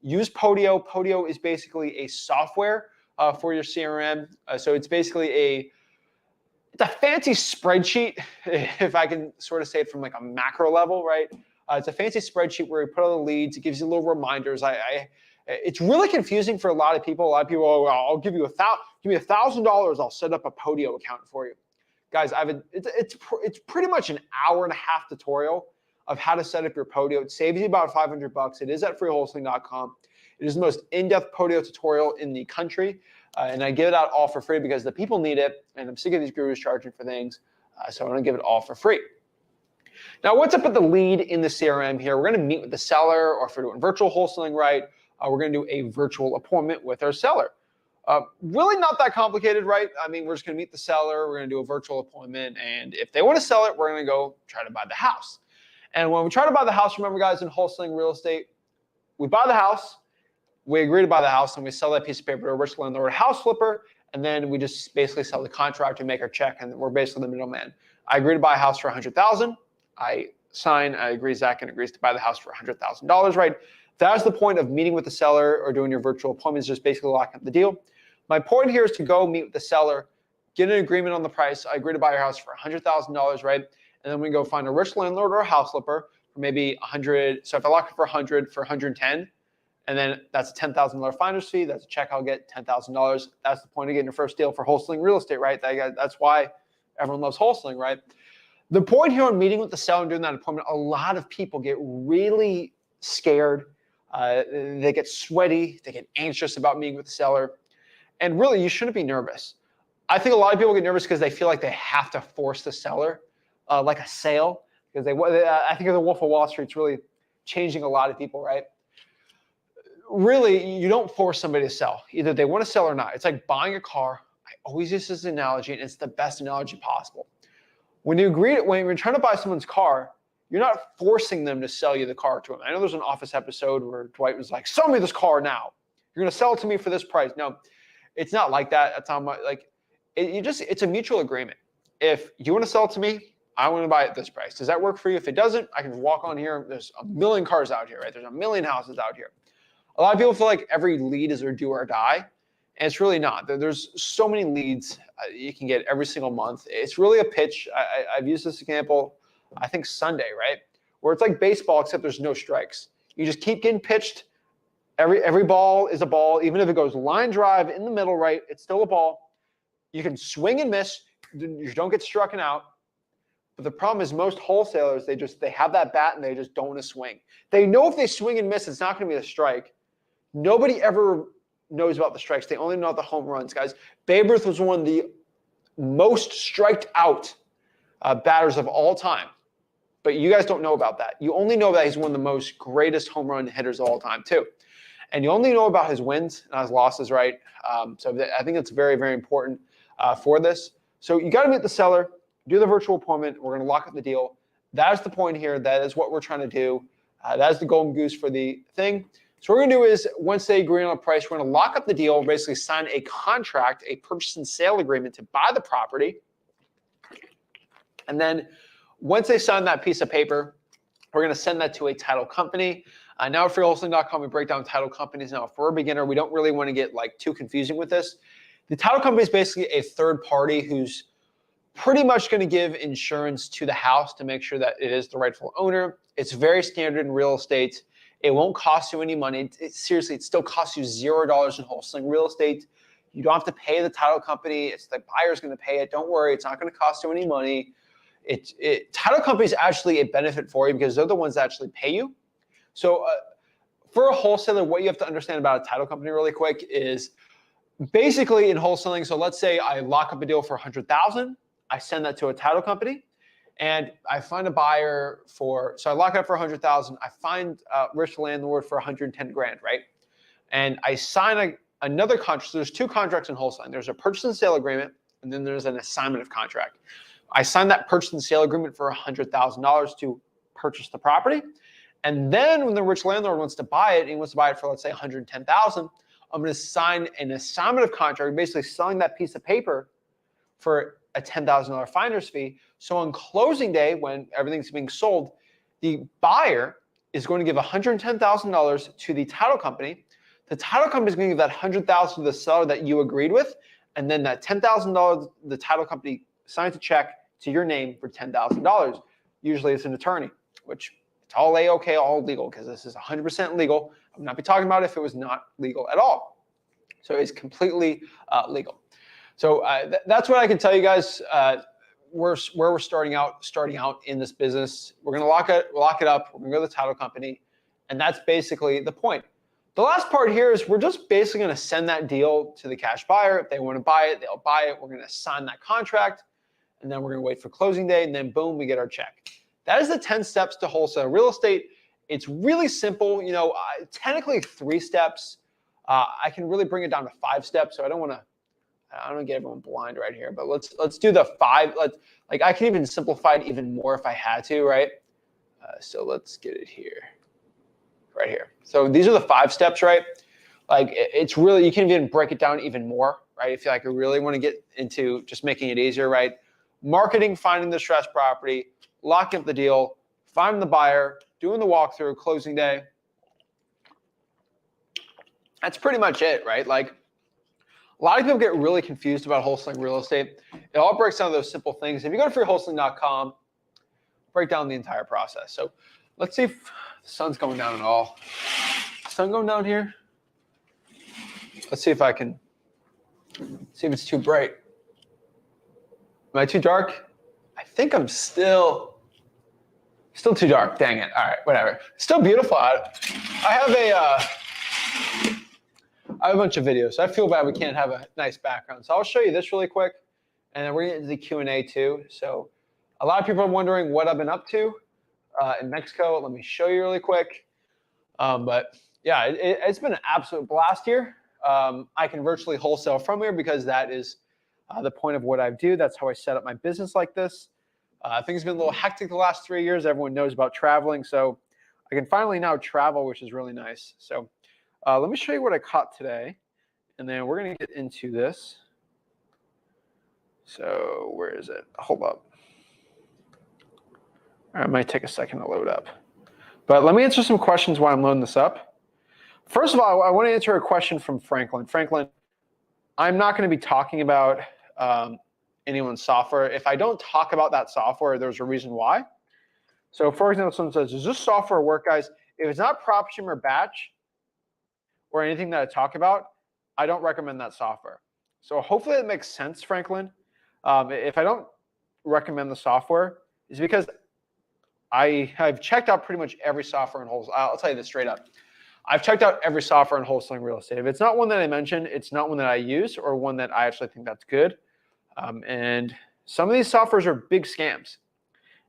Use Podio. Podio is basically a software for your CRM. So it's basically it's a fancy spreadsheet, if I can sort of say it from like a macro level, right? It's a fancy spreadsheet where you put all the leads. It gives you little reminders. It's really confusing for a lot of people. A lot of people, oh, I'll give you $1,000. I'll set up a Podio account for you. Guys, it's pretty much an hour-and-a-half tutorial of how to set up your Podio. It saves you about $500. It is at freewholesaling.com. It is the most in-depth Podio tutorial in the country. And I give it out all for free because the people need it, and I'm sick of these gurus charging for things, so I'm going to give it all for free. Now, what's up with the lead in the CRM here? We're going to meet with the seller, or if we're doing virtual wholesaling, right, we're going to do a virtual appointment with our seller. Really not that complicated, right? I mean, we're just going to meet the seller, we're going to do a virtual appointment, and if they want to sell it, we're going to go try to buy the house. And when we try to buy the house, remember guys, in wholesaling real estate, we buy the house, we agree to buy the house, and we sell that piece of paper to a rich landlord or house flipper, and then we just basically sell the contract and make our check, and we're basically the middleman. I agree to buy a house for $100,000. I sign, I agree, Zach Ginn agrees to buy the house for $100,000, right? That's the point of meeting with the seller or doing your virtual appointments, just basically locking up the deal. My point here is to go meet with the seller, get an agreement on the price. I agree to buy your house for $100,000, right? And then we go find a rich landlord or a house flipper for maybe 100. So if I lock it for 100 for 110, and then that's a $10,000 finder's fee. That's a check I'll get, $10,000. That's the point of getting your first deal for wholesaling real estate, right? That's why everyone loves wholesaling, right? The point here on meeting with the seller and doing that appointment, a lot of people get really scared. They get sweaty. They get anxious about meeting with the seller. And really, you shouldn't be nervous. I think a lot of people get nervous because they feel like they have to force the seller, like a sale, because I think the Wolf of Wall Street's really changing a lot of people, right? Really, you don't force somebody to sell. Either they want to sell or not. It's like buying a car. I always use this analogy, and it's the best analogy possible. When you're trying to buy someone's car, you're not forcing them to sell you the car to them. I know there's an Office episode where Dwight was like, "Sell me this car now. You're going to sell it to me for this price." No, it's not like that. That's how much, like, it's a mutual agreement. If you want to sell it to me, I want to buy it at this price. Does that work for you? If it doesn't, I can walk on here. There's a million cars out here, right? There's a million houses out here. A lot of people feel like every lead is their do or die, and it's really not. There's so many leads you can get every single month. It's really a pitch. I've used this example, I think Sunday, right? Where it's like baseball, except there's no strikes. You just keep getting pitched. Every ball is a ball. Even if it goes line drive in the middle, right, it's still a ball. You can swing and miss. You don't get struck out. But the problem is most wholesalers, they have that bat and they just don't want to swing. They know if they swing and miss, it's not going to be a strike. Nobody ever knows about the strikes. They only know about the home runs, guys. Babe Ruth was one of the most striked out batters of all time. But you guys don't know about that. You only know that he's one of the most greatest home run hitters of all time, too. And you only know about his wins and his losses, right? So I think it's very, very important for this. So you got to meet the seller, do the virtual appointment. We're going to lock up the deal. That is the point here. That is what we're trying to do. That is the golden goose for the thing. So what we're going to do is, once they agree on a price, we're going to lock up the deal, basically sign a contract, a purchase and sale agreement to buy the property. And then once they sign that piece of paper, we're going to send that to a title company. Now at freewholesaling.com, we break down title companies. Now, if we're a beginner, we don't really want to get like too confusing with this. The title company is basically a third party who's pretty much going to give insurance to the house to make sure that it is the rightful owner. It's very standard in real estate. It won't cost you any money. Seriously, it still costs you $0 in wholesaling real estate. You don't have to pay the title company. It's the buyer's going to pay it. Don't worry. It's not going to cost you any money. Title company is actually a benefit for you because they're the ones that actually pay you. So for a wholesaler, what you have to understand about a title company really quick is basically in wholesaling. So let's say I lock up a deal for $100,000. I send that to a title company. And I find a buyer so I lock it up for $100,000. I find a rich landlord for $110,000, right? And I sign another contract. So there's two contracts in wholesaling. There's a purchase and sale agreement, and then there's an assignment of contract. I sign that purchase and sale agreement for $100,000 to purchase the property. And then when the rich landlord wants to buy it, and he wants to buy it for, let's say, $110,000, I'm going to sign an assignment of contract, basically selling that piece of paper for a $10,000 finder's fee. So on closing day, when everything's being sold, the buyer is going to give $110,000 to the title company. The title company is going to give that $100,000 to the seller that you agreed with, and then that $10,000, the title company signs a check to your name for $10,000. Usually it's an attorney, which it's all A-OK, all legal, because this is 100% legal. I'm not be talking about it if it was not legal at all. So it's completely legal. So that's what I can tell you guys. Where we're starting out in this business. We're going to lock it up. We're going to go to the title company, and that's basically the point. The last part here is we're just basically going to send that deal to the cash buyer. If they want to buy it, they'll buy it. We're going to sign that contract, and then we're going to wait for closing day, and then boom, we get our check. That is the 10 steps to wholesale real estate. It's really simple. You know, technically 3 steps. I can really bring it down to 5 steps, so I don't want to get everyone blind right here, but let's do the 5. I can even simplify it even more if I had to, right? So let's get it here, right here. So these are the 5 steps, right? Like it's really, you can even break it down even more, right? If you really want to get into just making it easier, right? Marketing, finding the stressed property, locking up the deal, finding the buyer, doing the walkthrough, closing day. That's pretty much it, right? Like, A lot of people get really confused about wholesaling real estate. It all breaks down to those simple things. If you go to freewholesaling.com, break down the entire process. So let's see if the sun's going down at all. Sun going down here? Let's see if I can see if it's too bright. Am I too dark? I think I'm still too dark. Dang it. All right, whatever. Still beautiful out. I have a bunch of videos. So I feel bad we can't have a nice background. So I'll show you this really quick, and then we're going to get into the Q&A too. So a lot of people are wondering what I've been up to in Mexico. Let me show you really quick. But yeah, it's been an absolute blast here. I can virtually wholesale from here because that is the point of what I do. That's how I set up my business like this. Things have been a little hectic the last 3 years. Everyone knows about traveling. So I can finally now travel, which is really nice. So let me show you what I caught today. And then we're going to get into this. So where is it? Hold up. It might take a second to load up. But let me answer some questions while I'm loading this up. First of all, I want to answer a question from Franklin. Franklin, I'm not going to be talking about anyone's software. If I don't talk about that software, there's a reason why. So for example, someone says, does this software work, guys? If it's not PropStream or Batch or anything that I talk about, I don't recommend that software. So hopefully it makes sense, Franklin. If I don't recommend the software, it's because I've checked out pretty much every software in wholesale. I'll tell you this straight up. I've checked out every software in wholesaling real estate. If it's not one that I mentioned, it's not one that I use or one that I actually think that's good. And some of these softwares are big scams.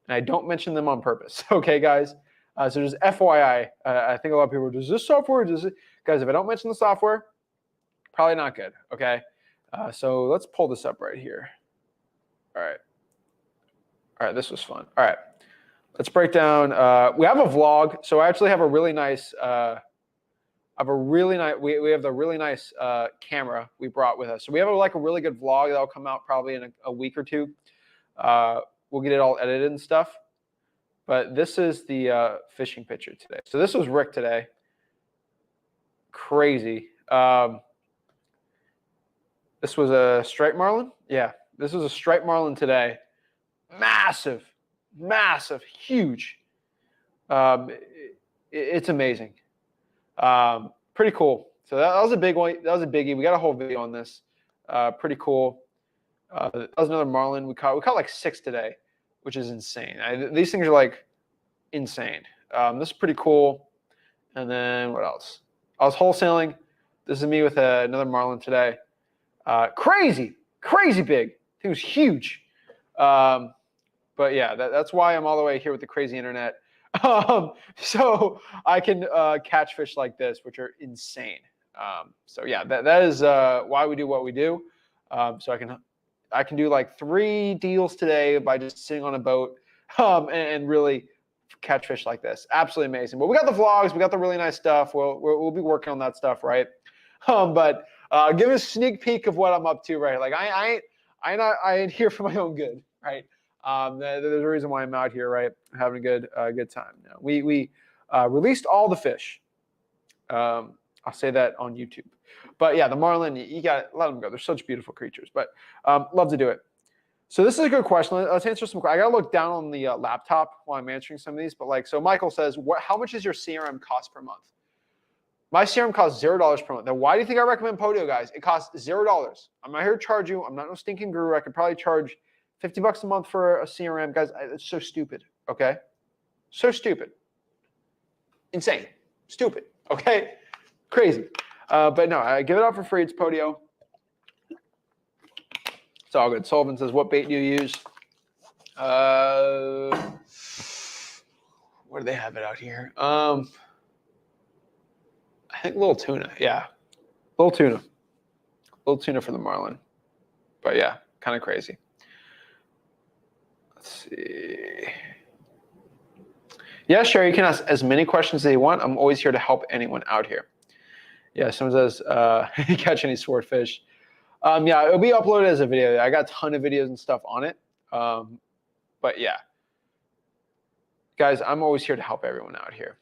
And I don't mention them on purpose. Okay, guys? So just FYI, I think a lot of people are, does this software, does it? Guys, if I don't mention the software, probably not good, okay? So let's pull this up right here. All right. All right, this was fun. All right. Let's break down. We have a vlog. So I actually have a really nice, we have the really nice camera we brought with us. So we have like a really good vlog that'll come out probably in a week or two. We'll get it all edited and stuff. But this is the fishing picture today. So this was Rick today. Crazy. This was a striped marlin. Yeah, this was a striped marlin today. Massive, massive, huge. It's amazing. Pretty cool. So that was a big one. That was a biggie. We got a whole video on this. Pretty cool. That was another marlin. We caught like 6 today, which is insane. These things are like insane. This is pretty cool. And then what else? I was wholesaling. This is me with another marlin today. Crazy big. It was huge. But yeah, that's why I'm all the way here with the crazy internet. So I can catch fish like this, which are insane. So yeah, that is why we do what we do. So I can do like 3 deals today by just sitting on a boat and really catch fish like this. Absolutely amazing. But we got the vlogs, we got the really nice stuff. We'll be working on that stuff, right? But give a sneak peek of what I'm up to, right? Like I ain't here for my own good, right? There's a reason why I'm out here, right? Having a good time. Now, we released all the fish. I'll say that on YouTube. But yeah, the marlin, you got to let them go. They're such beautiful creatures. But love to do it. So this is a good question. Let's answer some. I got to look down on the laptop while I'm answering some of these. But like, so Michael says, how much is your CRM cost per month? My CRM costs $0 per month. Now, why do you think I recommend Podio, guys? It costs $0. I'm not here to charge you. I'm not no stinking guru. I could probably charge $50 a month for a CRM. Guys, it's so stupid, okay? So stupid. Insane. Stupid, okay? Crazy. But no, I give it out for free. It's Podio. It's all good. Sullivan says, what bait do you use? Where do they have it out here? I think little tuna. Yeah, little tuna. Little tuna for the marlin. But yeah, kind of crazy. Let's see. Yeah, sure. You can ask as many questions as you want. I'm always here to help anyone out here. Yeah, someone says, catch any swordfish. Yeah, it'll be uploaded as a video. I got a ton of videos and stuff on it. But yeah. Guys, I'm always here to help everyone out here.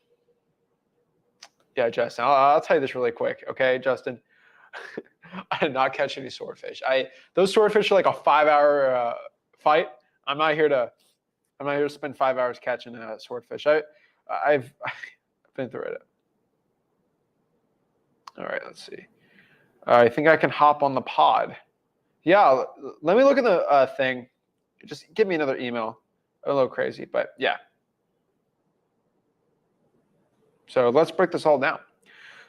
Yeah, Justin, I'll tell you this really quick, okay, Justin? I did not catch any swordfish. Those swordfish are like a 5-hour fight. I'm not here to spend 5 hours catching a swordfish. I've been through it. All right, let's see. I think I can hop on the pod. Yeah, let me look at the thing. Just give me another email. A little crazy, but yeah. So let's break this all down.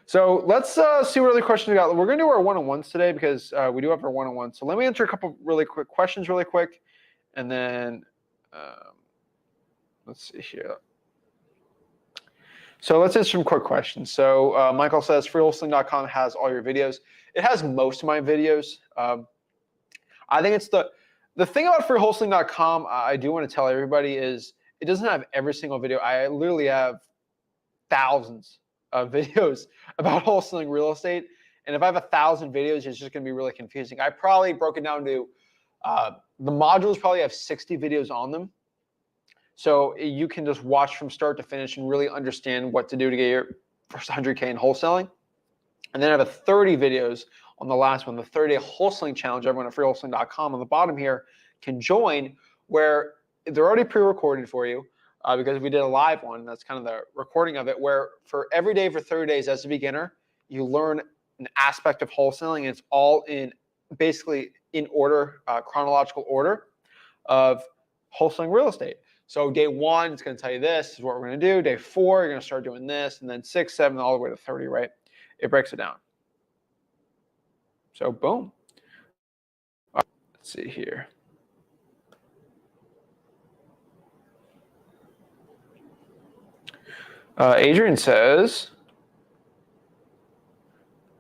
So let's see what other questions we got. We're going to do our one-on-ones today because we do have our one-on-ones. So let me answer a couple really quick questions really quick. And then let's see here. So let's answer some quick questions. So Michael says, freewholesaling.com has all your videos. It has most of my videos. I think it's the thing about freewholesaling.com I do want to tell everybody is it doesn't have every single video. I literally have thousands of videos about wholesaling real estate. And if I have 1,000 videos, it's just going to be really confusing. I probably broke it down to the modules probably have 60 videos on them. So you can just watch from start to finish and really understand what to do to get your first 100K in wholesaling. And then I have 30 videos on the last one, the 30-day wholesaling challenge. Everyone at freewholesaling.com on the bottom here can join, where they're already pre-recorded for you because we did a live one. That's kind of the recording of it, where for every day for 30 days as a beginner, you learn an aspect of wholesaling, and it's all in basically in order, chronological order of wholesaling real estate. So day 1, it's going to tell you this is what we're going to do. Day 4, you're going to start doing this, and then 6, 7, all the way to 30, right? It breaks it down. So boom. Let's see here. Adrian says,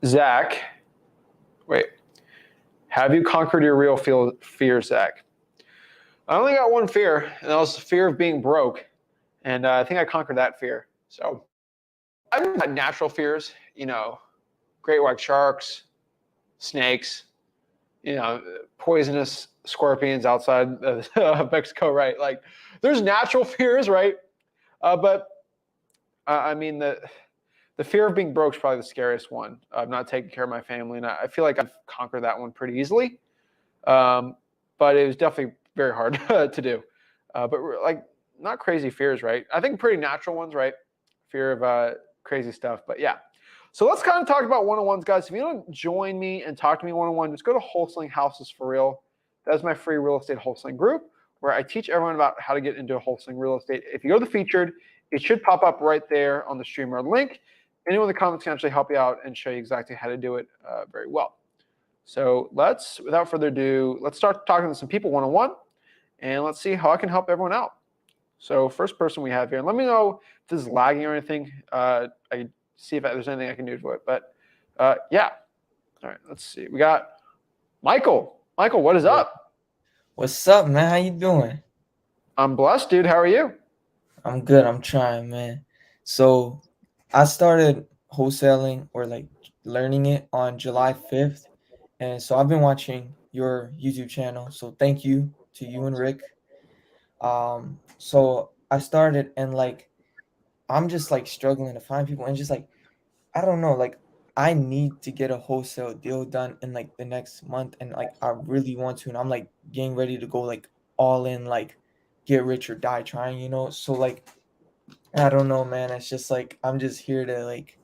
Zach, wait, have you conquered your real fear, Zach? I only got one fear, and that was the fear of being broke. And I think I conquered that fear. So I've got natural fears, great white sharks, snakes, poisonous scorpions outside of Mexico, right? Like there's natural fears, right? But I mean, the fear of being broke is probably the scariest one, of not taking care of my family. And I feel like I've conquered that one pretty easily. But it was definitely very hard to do. But like not crazy fears, right? I think pretty natural ones, right? Fear of crazy stuff. But yeah. So let's kind of talk about one-on-ones, guys. If you don't join me and talk to me one-on-one, just go to Wholesaling Houses for Real. That's my free real estate wholesaling group where I teach everyone about how to get into wholesaling real estate. If you go to the featured, it should pop up right there on the StreamYard link. Anyone in the comments can actually help you out and show you exactly how to do it very well. So without further ado, let's start talking to some people one-on-one, and let's see how I can help everyone out. So first person we have here, and let me know if this is lagging or anything. I see if there's anything I can do to it. But yeah. All right, let's see. We got Michael. Michael, what is up? What's up, man? How you doing? I'm blessed, dude. How are you? I'm good. I'm trying, man. So I started wholesaling or like learning it on July 5th. And so I've been watching your YouTube channel. So thank you to you and Rick. So I started and like I'm just like struggling to find people and just like I don't know, like I need to get a wholesale deal done in like the next month, and like I really want to, and I'm like getting ready to go like all in, like get rich or die trying, So like I don't know, man. It's just like I'm just here to like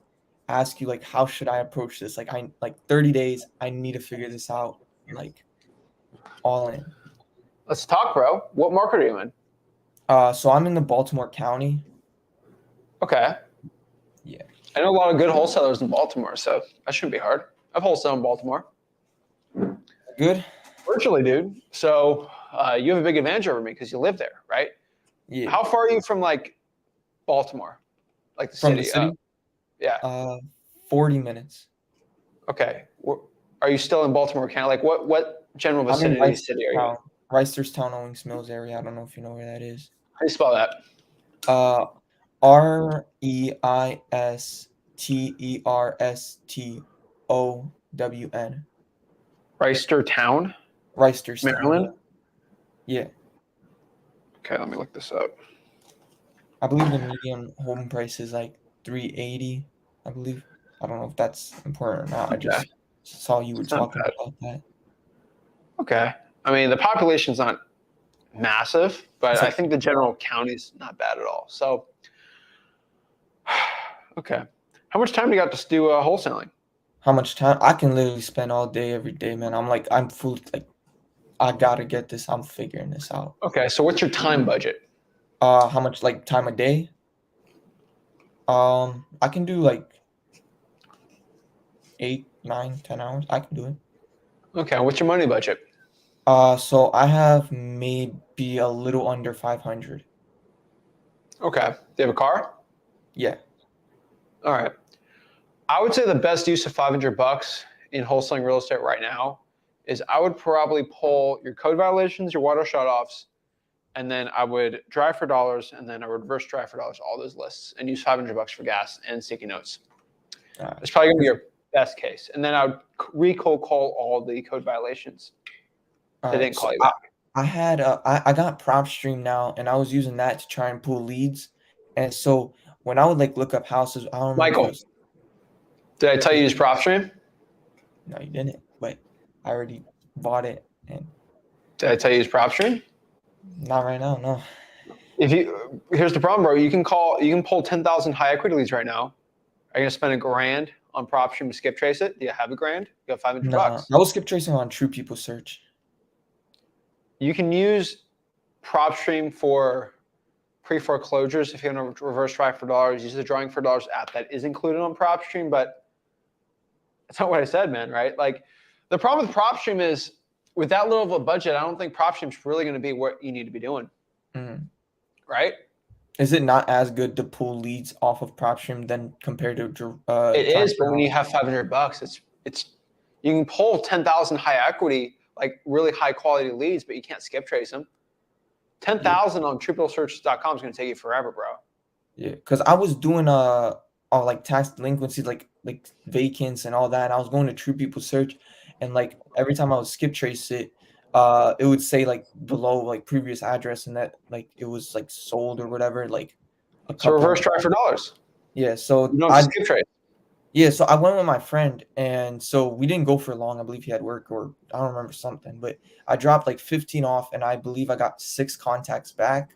ask you like how should I approach this? Like I like 30 days, I need to figure this out, like all in. Let's talk, bro. What market are you in? So I'm in the Baltimore County. Okay. Yeah. I know a lot of good wholesalers in Baltimore, so that shouldn't be hard. I've wholesaled in Baltimore. Good. Virtually, dude. So you have a big advantage over me because you live there, right? Yeah. How far are you from like Baltimore, like the From city? the city? Yeah. 40 minutes. Okay. Are you still in Baltimore County? Like what general vicinity city are you in? Reisterstown, Owings Mills area. I don't know if you know where that is. How do you spell that? Reisterstown. Reisterstown? Reisterstown. Maryland? Yeah. Okay, let me look this up. I believe the median home price is like $380, I believe. I don't know if that's important or not. I just Saw you were It's not talking bad. about that. Okay. I mean, the population's not massive, but It's I like think the general county's not bad at all. So, okay. How much time do you got to do wholesaling? how much time I can literally spend all day, every day, man. I'm full. Like, I gotta get this. I'm figuring this out. Okay. So, what's your time budget? How much like time a day? I can do like 8, 9, 10 hours. I can do it. Okay. What's your money budget? So I have maybe a little under 500. Okay. Do you have a car? Yeah. All right. I would say the best use of $500 in wholesaling real estate right now is I would probably pull your code violations, your water shutoffs, and then I would drive for dollars, and then I would reverse drive for dollars, all those lists, and use $500 for gas and sticky notes. It's probably gonna be your best case. And then I would cold call all the code violations. They didn't call you back. I got PropStream now, and I was using that to try and pull leads. And so when I would like look up houses, I don't remember if it Michael, was, did I tell you to use PropStream? no, you didn't, but I already bought it, and Did I tell you to use PropStream? not right now, no. Here's the problem, bro. You can pull 10,000 high equity leads right now. Are you gonna spend $1,000 on PropStream to skip trace it? Do you have $1,000? You got $500 No, bucks. I was skip tracing on True People Search. You can use PropStream for pre-foreclosures if you want to reverse drive for dollars. Use the drawing for dollars app that is included on PropStream, but that's not what I said, man. Right? Like the problem with PropStream is with that little of a budget, I don't think PropStream's really going to be what you need to be doing. Mhm. Right? Is it not as good to pull leads off of PropStream than compared to It is, but when you have $500, it's you can pull 10,000 high equity, like really high quality leads, but you can't skip trace them. 10,000 on triplesearch.com is going to take you forever, bro. Yeah, because I was doing like tax delinquency, like vacants and all that. And I was going to True People Search, and like every time I would skip trace it, it would say like below like previous address, and that like it was like sold or whatever. Like a So couple. reverse drive for dollars. Yeah, so You don't have to skip trace. yeah, so I went with my friend, and so we didn't go for long. I believe he had work, or I don't remember something, but I dropped like 15 off, and I believe I got 6 contacts back.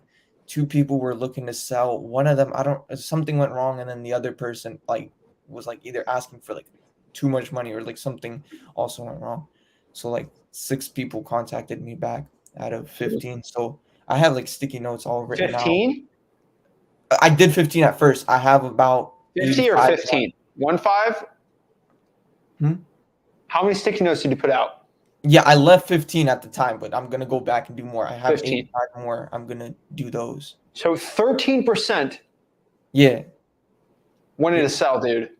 2 people were looking to sell. One of them, something went wrong, and then the other person like was like either asking for like too much money or like something also went wrong. So like 6 people contacted me back out of 15. So I have like sticky notes all written out. 15? I did 15 at first. I have about 50 or 85 15? 1-5? Hmm? How many sticky notes did you put out? Yeah, I left 15 at the time, but I'm gonna go back and do more. I have 15. 85 more. I'm gonna do those. So 13% Yeah, wanted to sell, dude.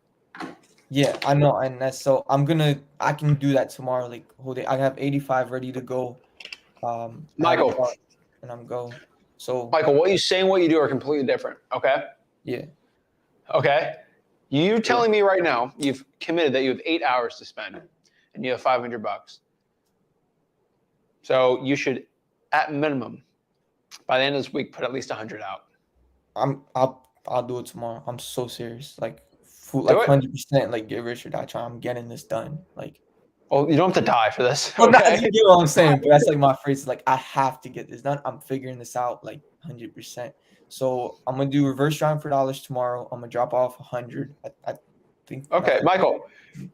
yeah, I know, and that's so I can do that tomorrow. Like whole day, I have 85 ready to go. Michael. And I'm go. So Michael, what you say and what you do are completely different. Okay. yeah, Okay. You telling me right now you've committed that you have 8 hours to spend, and you have $500. So you should, at minimum, by the end of this week, put at least 100 out. I'll do it tomorrow. I'm so serious. Like full, Do like it. 100%. Like get rich or die trying. I'm getting this done. Like. Well, you don't have to die for this. Well, Okay. you get what I'm saying, but that's like my phrase. Like I have to get this done. I'm figuring this out like 100%. So I'm gonna do reverse driving for dollars tomorrow. I'm gonna drop off 100. I think. Okay, Michael.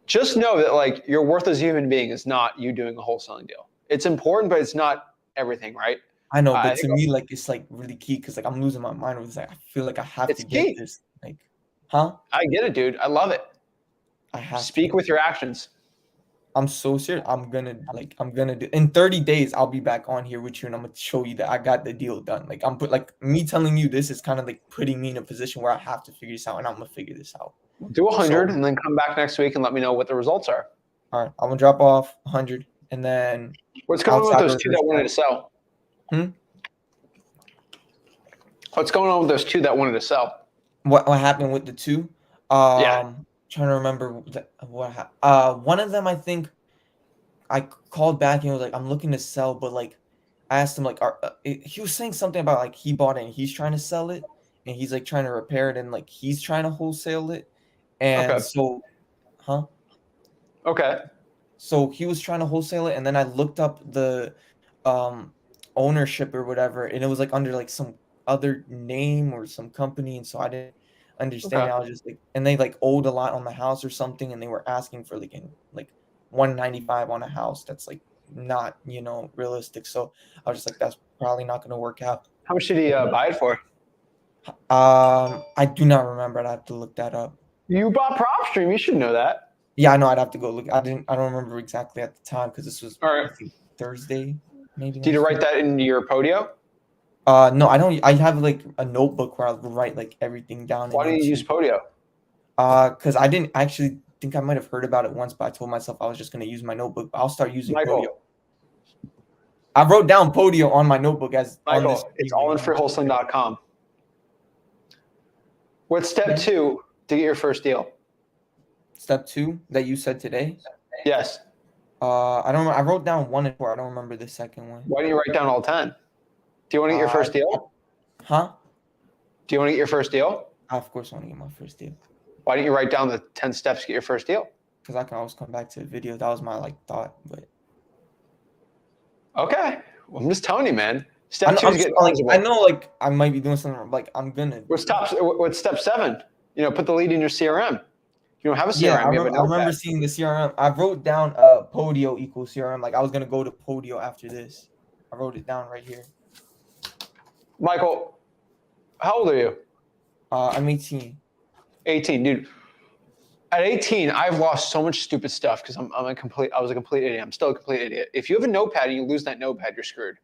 Just know that like your worth as a human being is not you doing a wholesaling deal. It's important, but it's not everything, right? I know, but to me, like it's like really key because like I'm losing my mind with this. Like I feel like I have to get key. this. Like, huh? I get it, dude. I love it. I have Speak with your actions. I'm so serious. I'm gonna do in 30 days. I'll be back on here with you, and I'm gonna show you that I got the deal done. Like like me telling you this is kind of like putting me in a position where I have to figure this out, and I'm gonna figure this out. Do 100 and then come back next week and let me know what the results are. All right, I'm gonna drop off 100, and then what's going on with those 2 that wanted to sell? Hmm? What's going on with those 2 that wanted to sell? What happened with the 2? Yeah. Trying to remember what happened. One of them, I think I called back and was like, I'm looking to sell, but like I asked him like he was saying something about like he bought it and he's trying to sell it, and he's like trying to repair it, and like he's trying to wholesale it. And Okay. so, huh? Okay. So he was trying to wholesale it, and then I looked up the um ownership or whatever, and it was like under like some other name or some company, and so I didn't understand Okay. it. I was just like, and they like owed a lot on the house or something, and they were asking for like 195 on a house that's like not realistic. So I was just like, that's probably not going to work out. How much did he buy it for? I do not remember. I'd have to look that up. You bought PropStream. You should know that. Yeah, I know. I'd have to go look. I don't remember exactly at the time because this was All I right. think Thursday, maybe. Did you last write week. that into your Podio? No, I don't. I have like a notebook where I'll write like everything down. Why do you use Podio? Because I didn't actually think I might have heard about it once, but I told myself I was just gonna use my notebook. But I'll start using Michael. Podio. I wrote down Podio on my notebook as on this. Michael, it's all in freewholesaling.com. What's step 2 to get your first deal? Step 2 that you said today. Yes. I don't. I wrote down 1 and 4. I don't remember the second one. Why don't you write down all 10? Do you want to get your first deal? Huh? Do you want to get your first deal? I, of course, want to get my first deal. Why don't you write down the 10 steps to get your first deal? Because I can always come back to the video. That was my thought, but okay. Well, I'm just telling you, man. Step 2 I'm is get like, knowledgeable. I know I might be doing something like I'm gonna. What's step 7? Put the lead in your CRM. You don't have a CRM. Yeah, You have a I remember notepad. seeing the CRM. I wrote down Podio equals CRM. Like I was gonna go to Podio after this. I wrote it down right here. Michael, how old are you? I'm 18. 18, dude. At 18, I've lost so much stupid stuff because I was a complete idiot. I'm still a complete idiot. If you have a notepad and you lose that notepad, you're screwed.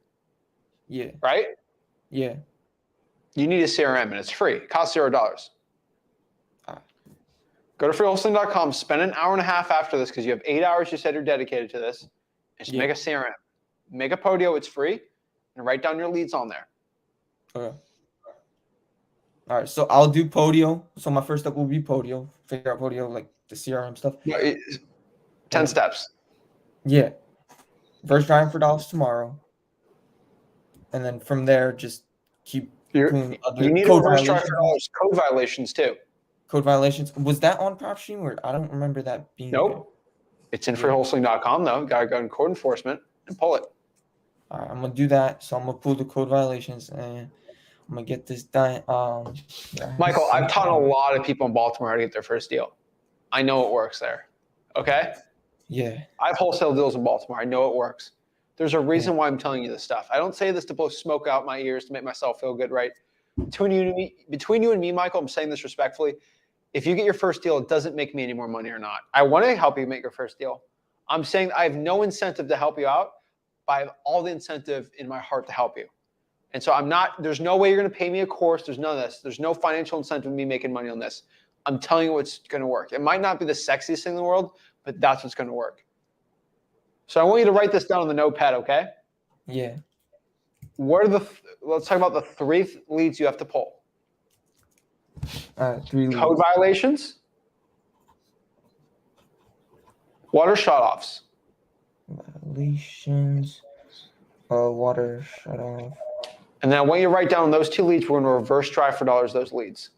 Yeah. Right? Yeah. You need a CRM and it's free. It costs $0. Go to freewholesaling.com, spend an hour and a half after this because you have 8 hours you said you're dedicated to this, and just make a CRM. Make a Podio, it's free, and write down your leads on there. Okay. All right, so I'll do Podio. So my first step will be Podio. Figure out Podio, like the CRM stuff. 10 steps. Yeah. First driving for dollars tomorrow. And then from there, just keep doing other You need code to reverse drive violations. for code violations too. Code violations. Was that on PropStream or I don't remember that being Nope. It's in freewholesaling.com though. Gotta go in code enforcement and pull it. All right, I'm gonna do that. So I'm gonna pull the code violations and I'm gonna get this done. Michael, I've taught a lot of people in Baltimore how to get their first deal. I know it works there. Okay? Yeah. I've wholesale deals in Baltimore. I know it works. There's a reason why I'm telling you this stuff. I don't say this to blow smoke out my ears to make myself feel good, right? Between you and me, Michael, I'm saying this respectfully. If you get your first deal, it doesn't make me any more money or not. I want to help you make your first deal. I'm saying I have no incentive to help you out, but I have all the incentive in my heart to help you. And so there's no way you're going to pay me a course. There's none of this. There's no financial incentive in me making money on this. I'm telling you what's going to work. It might not be the sexiest thing in the world, but that's what's going to work. So I want you to write this down on the notepad, okay? Yeah. Let's talk about the 3 leads you have to pull. 3 leads. Code violations, water shutoffs. Violations, water shut off. And then I want you to write down those 2 leads. We're going to reverse drive for dollars those leads.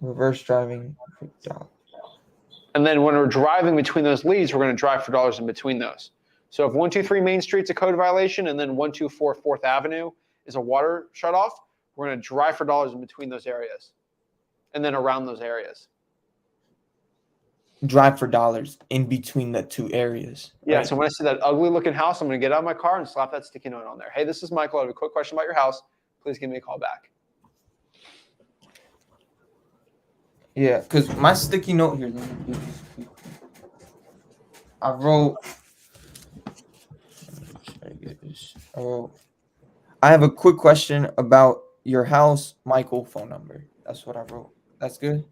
Reverse driving for dollars. And then when we're driving between those leads, we're going to drive for dollars in between those. So if 123 Main Street's a code violation and then 124 4th Avenue is a water shutoff, we're going to drive for dollars in between those areas and then around those areas. Drive for dollars in between the 2 areas. Yeah, right? so when I see that ugly looking house, I'm going to get out of my car and slap that sticky note on there. Hey, this is Michael. I have a quick question about your house. Please give me a call back. Yeah, because my sticky note here, I wrote, I have a quick question about your house, Michael, phone number. That's what I wrote. That's good?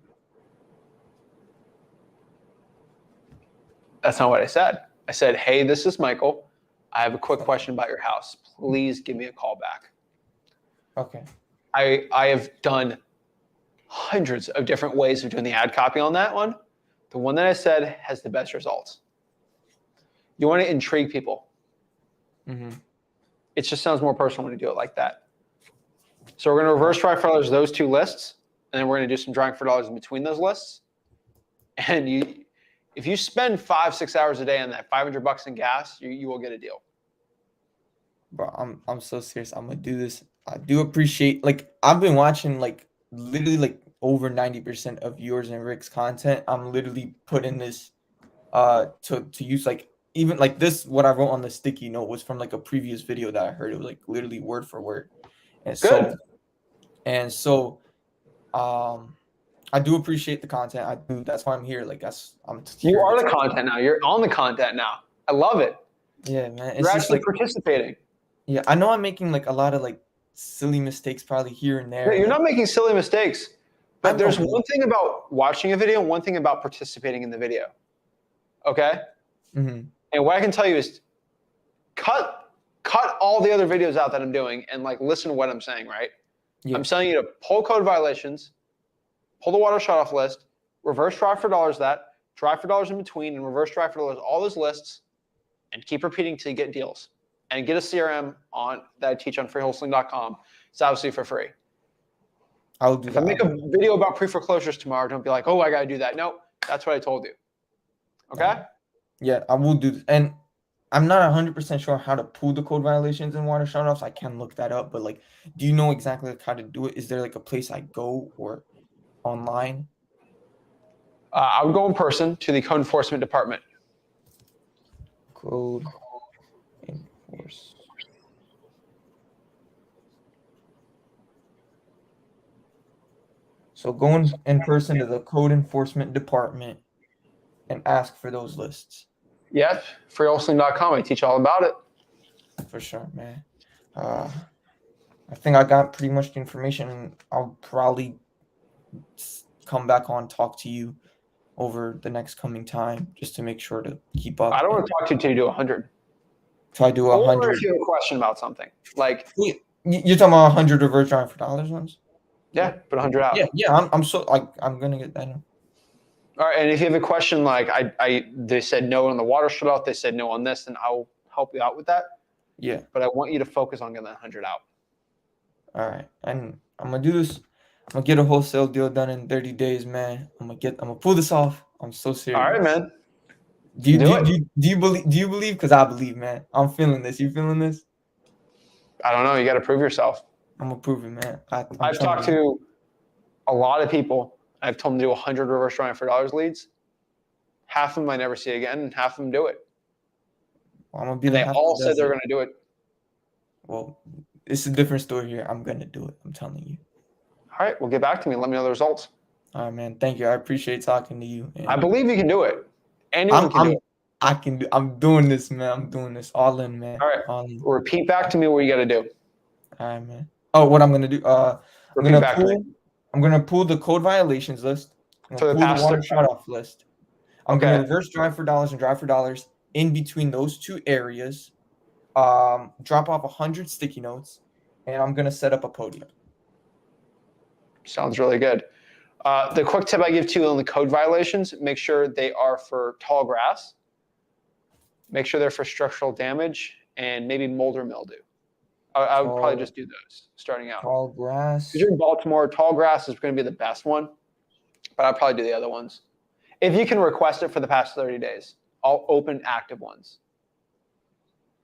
That's not what I said. I said, hey, this is Michael. I have a quick question about your house. Please give me a call back. Okay. I have done hundreds of different ways of doing the ad copy on that one. The one that I said has the best results. You want to intrigue people. Mm-hmm. It just sounds more personal when you do it like that. So we're going to reverse drive for dollars those 2 lists, and then we're going to do some driving for dollars in between those lists. And If you spend 5-6 hours a day on that, $500 in gas, you will get a deal. Bro, I'm so serious. I'm gonna do this. I do appreciate, like, I've been watching like literally like over 90% of yours and Rick's content. I'm literally putting this to use, like, even like this, what I wrote on the sticky note was from like a previous video that I heard. It was like literally word for word. And Good. so I do appreciate the content. I do. That's why I'm here. Like, I'm You here are to the content now. You're on the content now. I love it. Yeah, man. It's You're just actually like, participating. yeah, I know I'm making like a lot of like silly mistakes probably here and there. You're like, not making silly mistakes. I But there's know. one thing about watching a video and one thing about participating in the video. Okay? Mhm. And what I can tell you is cut all the other videos out that I'm doing and like listen to what I'm saying, right? Yeah. I'm telling you to pull code violations, pull the water shut off list, reverse drive for dollars that, drive for dollars in between, and reverse drive for dollars all those lists, and keep repeating till you get deals. And get a CRM on that I teach on freewholesaling.com. It's obviously for free. I'll do If that. I make a video about pre-foreclosures tomorrow, don't be like, oh, I got to do that. No, that's what I told you. Okay? Yeah, I will do this. And I'm not 100% sure how to pull the code violations and water shut offs. I can look that up, but like, do you know exactly like how to do it? Is there like a place I go or online? I would go in person to the code enforcement department. Code enforce. So go in person to the code enforcement department and ask for those lists. Yes, freewholesaling.com. I teach all about it. For sure, man. I think I got pretty much the information, and I'll probably come back on, talk to you over the next coming time just to make sure to keep up. I don't want to talk to you until you do 100. So I do Or 100. if you have a question about something. Like, You're talking about 100 reverse drive for dollars ones? yeah, put 100 out. Yeah. I'm so like I'm gonna get that. All right, and if you have a question like they said no on the water shut off, they said no on this, then I'll help you out with that. Yeah. But I want you to focus on getting that 100 out. All right, and I'm gonna do this. I'm gonna get a wholesale deal done in 30 days, man. I'm gonna pull this off. I'm so serious. All right, man. Do you believe? Do you believe? Because I believe, man. I'm feeling this. You feeling this? I don't know. You got to prove yourself. I'm gonna prove it, man. I've talked to a lot of people. I've told them to do 100 reverse drive for dollars leads. Half of them I never see again, and half of them do it. Well, I'm gonna be And they all said they're going to do it. Well, it's a different story here. I'm gonna do it. I'm telling you. All right, well, get back to me and let me know the results. All right, man. Thank you. I appreciate talking to you. I believe you can do it. Anyone can do it. I can do. I'm doing this, man. I'm doing this all in, man. All right. All in. Repeat back to me what you got to do. All right, man. Oh, what I'm gonna do? Repeat back to me. I'm gonna pull the code violations list. I'm For gonna the pull past the water shut off list. I'm Okay. gonna reverse drive for dollars and drive for dollars in between those two areas. Drop off 100 sticky notes, and I'm gonna set up a podium. Sounds really good. The quick tip I give to you on the code violations, make sure they are for tall grass. Make sure they're for structural damage and maybe mold or mildew. I would probably just do those starting out. Tall grass. Because you're in Baltimore, tall grass is going to be the best one, but I'd probably do the other ones. If you can request it for the past 30 days, all open active ones.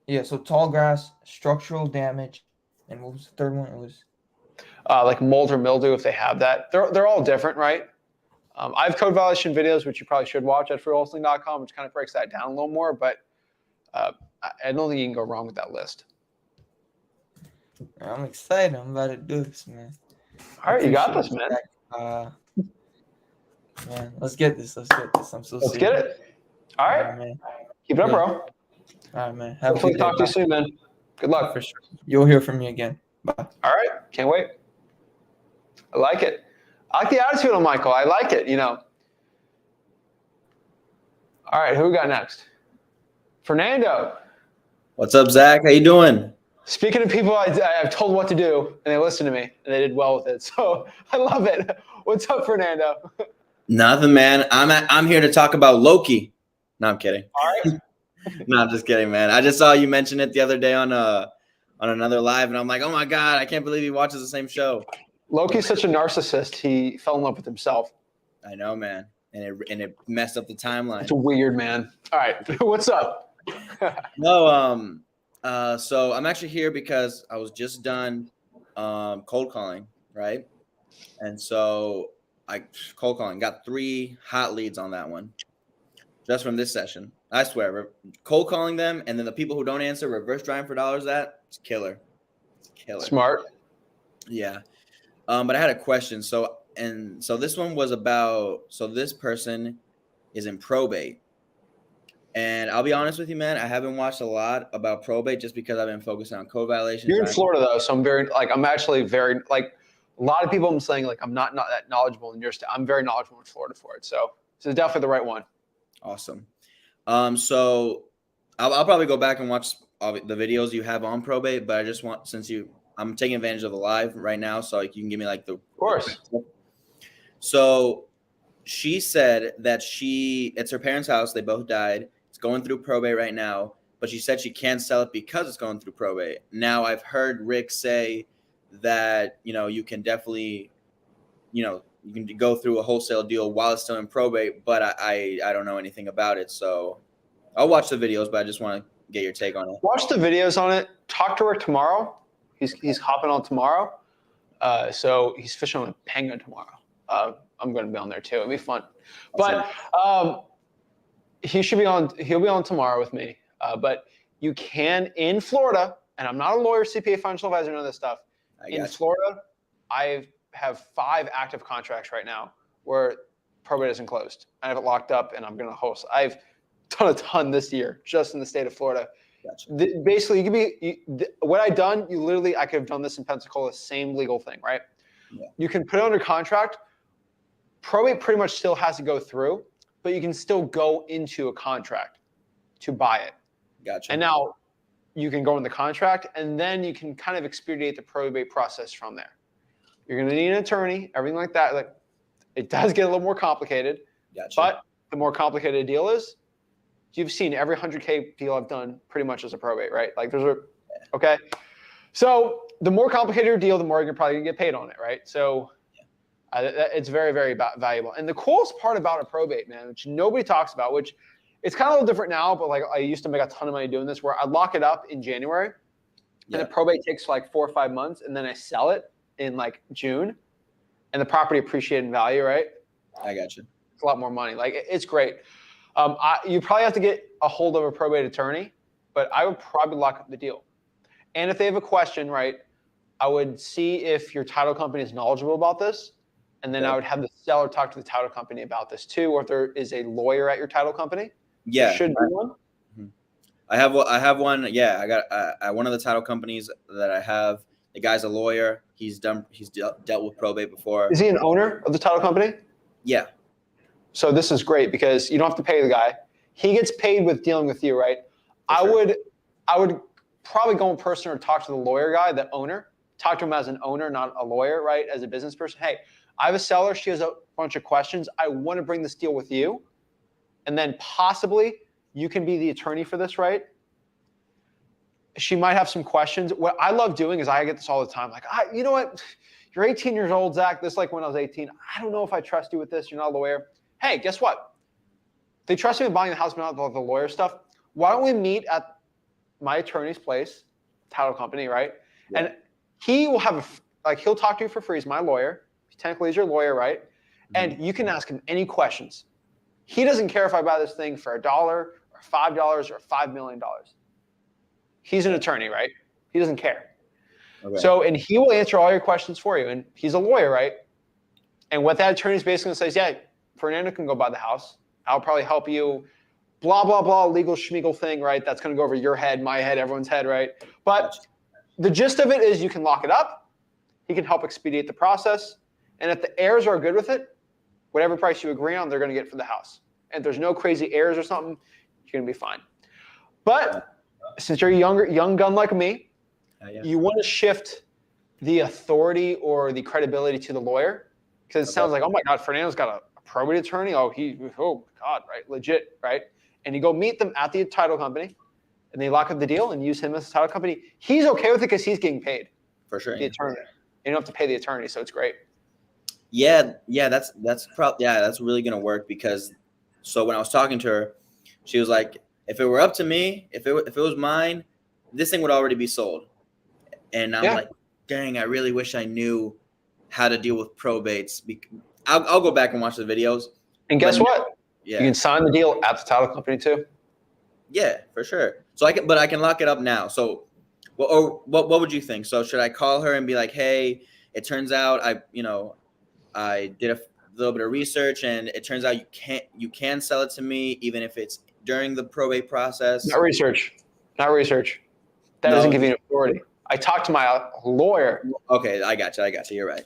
Yeah, so tall grass, structural damage, and what was the third one? It was like mold or mildew if they have that. They're all different, right? I have code violation videos, which you probably should watch at freewholesaling.com, which kind of breaks that down a little more, but I don't think you can go wrong with that list. I'm excited. I'm about to do this, man. All right, you got this, man. Man, let's get this. I'm so Let's serious. get it. All right, man. Keep it up, bro. All right, man. Have a Hopefully good day. talk to you soon, man. Good luck. For sure. You'll hear from me again. Bye. All right, can't wait. I like it. I like the attitude of Michael. I like it, you know. All right, who we got next? Fernando. What's up, Zach? How you doing? Speaking of people I've told what to do, and they listened to me, and they did well with it. So I love it. What's up, Fernando? Nothing, man. I'm here to talk about Loki. No, I'm kidding. All right. No, I'm just kidding, man. I just saw you mention it the other day on another live, and I'm like, oh my god, I can't believe he watches the same show. Loki's such a narcissist. He fell in love with himself. I know, man. and it messed up the timeline. It's weird, man. All right, what's up? No, so I'm actually here because I was just done cold calling, right? And so I cold calling, got 3 hot leads on that one just from this session. I swear, cold calling them, and then the people who don't answer, reverse driving for dollars. It's killer. It's killer. Smart. Yeah. But I had a question. So this one was about, so this person is in probate. And I'll be honest with you, man, I haven't watched a lot about probate just because I've been focusing on code violations. You're in Florida though, so I'm actually very like a lot of people I'm saying like I'm not that knowledgeable in your state. I'm very knowledgeable in Florida for it. So it's definitely the right one. Awesome. So I'll probably go back and watch all the videos you have on probate, but I just want, I'm taking advantage of the live right now, so like you can give me like the. Of course. So she said that it's her parents' house. They both died. It's going through probate right now, but she said she can't sell it because it's going through probate. Now I've heard Rick say that, you can definitely, you can go through a wholesale deal while it's still in probate, but I don't know anything about it. So I'll watch the videos, but I just want to get your take on it. Watch the videos on it. Talk to her tomorrow. He's hopping on tomorrow. So he's fishing on a penguin tomorrow. I'm going to be on there too. It'll be fun. But he'll be on tomorrow with me. But you can in Florida, and I'm not a lawyer, CPA, financial advisor, none of this stuff. In Florida, I have 5 active contracts right now where probate isn't closed. I have it locked up, and I'm going to host. I've done a ton this year just in the state of Florida. Gotcha. Basically, what I've done, I could have done this in Pensacola, same legal thing, right? Yeah. You can put it under contract. Probate pretty much still has to go through, but you can still go into a contract to buy it. Gotcha. And now you can go in the contract, and then you can kind of expedite the probate process from there. You're going to need an attorney, everything like that. Like, it does get a little more complicated. Gotcha. But the more complicated a deal is, you've seen every 100K deal I've done pretty much as a probate, right? Like okay. So the more complicated your deal, the more you're probably gonna get paid on it, right? So it's very, very valuable. And the coolest part about a probate, man, which nobody talks about, which it's kind of a little different now, but like I used to make a ton of money doing this, where I lock it up in January, and the probate takes like 4 or 5 months, and then I sell it in like June, and the property appreciated in value, right? I got you. It's a lot more money. Like, it's great. You probably have to get a hold of a probate attorney, but I would probably lock up the deal. And if they have a question, right, I would see if your title company is knowledgeable about this, and then I would have the seller talk to the title company about this too, or if there is a lawyer at your title company. Yeah, there should be one. I have one. Yeah, I got one of the title companies that I have. The guy's a lawyer. He's dealt with probate before. Is he an owner of the title company? Yeah. So this is great because you don't have to pay the guy. He gets paid with dealing with you, right? I would probably go in person or talk to the lawyer guy, the owner. Talk to him as an owner, not a lawyer, right? As a business person. Hey, I have a seller. She has a bunch of questions. I want to bring this deal with you. And then possibly you can be the attorney for this, right? She might have some questions. What I love doing is I get this all the time. Like, you know what? You're 18 years old, Zach. This is like when I was 18. I don't know if I trust you with this. You're not a lawyer. Hey, guess what? They trust me with buying the house, but not the lawyer stuff. Why don't we meet at my attorney's place, title company, right? Yeah. And he will have he'll talk to you for free. He's my lawyer. Technically, he's your lawyer, right? Mm-hmm. And you can ask him any questions. He doesn't care if I buy this thing for $1 or $5 or $5 million. He's an attorney, right? He doesn't care. Okay. So, and he will answer all your questions for you. And he's a lawyer, right? And what that attorney is basically going to say is, yeah, Fernando can go buy the house. I'll probably help you, blah, blah, blah, legal schmeagle thing, right? That's going to go over your head, my head, everyone's head, right? But the gist of it is you can lock it up. He can help expedite the process. And if the heirs are good with it, whatever price you agree on, they're going to get for the house. And if there's no crazy heirs or something, you're going to be fine. But since you're a young gun like me, you want to shift the authority or the credibility to the lawyer, because it sounds like, oh my God, Fernando's got a probate attorney. Oh God, right, legit, right? And you go meet them at the title company, and they lock up the deal and use him as a title company. He's okay with it because he's getting paid. For sure. The attorney. You don't have to pay the attorney, so it's great. Yeah, that's that's really gonna work because so when I was talking to her, she was like, if it were up to me, if it was mine, this thing would already be sold. And I'm Yeah. like, dang, I really wish I knew how to deal with probates. I'll go back and watch the videos. And guess But what? Yeah, You can sign the deal at the title company too. yeah, for sure. So I can lock it up now. So, what would you think? So should I call her and be like, hey, it turns out I did a little bit of research and it turns out you can sell it to me even if it's during the probate process. Not research. Not research. That No. doesn't give you an authority. I talked to my lawyer. Okay, I got you. You're right.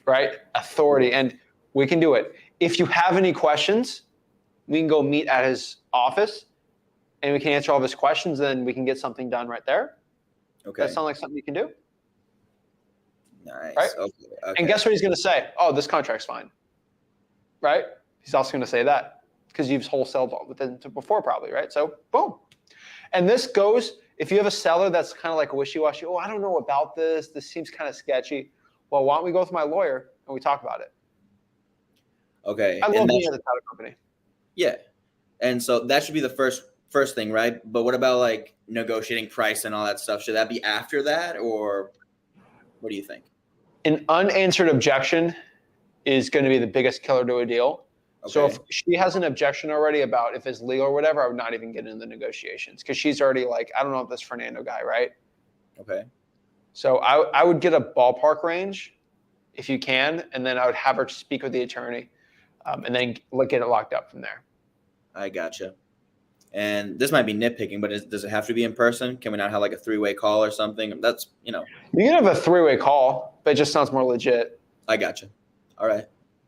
Right? Authority. And we can do it. If you have any questions, we can go meet at his office and we can answer all of his questions. Then we can get something done right there. Okay. That sound like something you can do? Nice. Right? Okay. And guess what he's going to say? Oh, this contract's fine. Right? He's also going to say that because you've wholesaled with them before probably, right? So boom. And this goes, if you have a seller that's kind of like wishy-washy, oh, I don't know about this. This seems kind of sketchy. Well, why don't we go with my lawyer and we talk about it? Okay. I love being at the title company. Yeah. And so that should be the first thing, right? But what about like negotiating price and all that stuff? Should that be after that, or what do you think? An unanswered objection is going to be the biggest killer to a deal. Okay. So if she has an objection already about if it's legal or whatever, I would not even get into the negotiations because she's already like, I don't know if this Fernando guy, right? Okay. So I would get a ballpark range if you can, and then I would have her speak with the attorney and then get it locked up from there. I gotcha. And this might be nitpicking, but does it have to be in person? Can we not have like a 3-way call or something? That's, You can have a 3-way call, but it just sounds more legit. I gotcha. All right.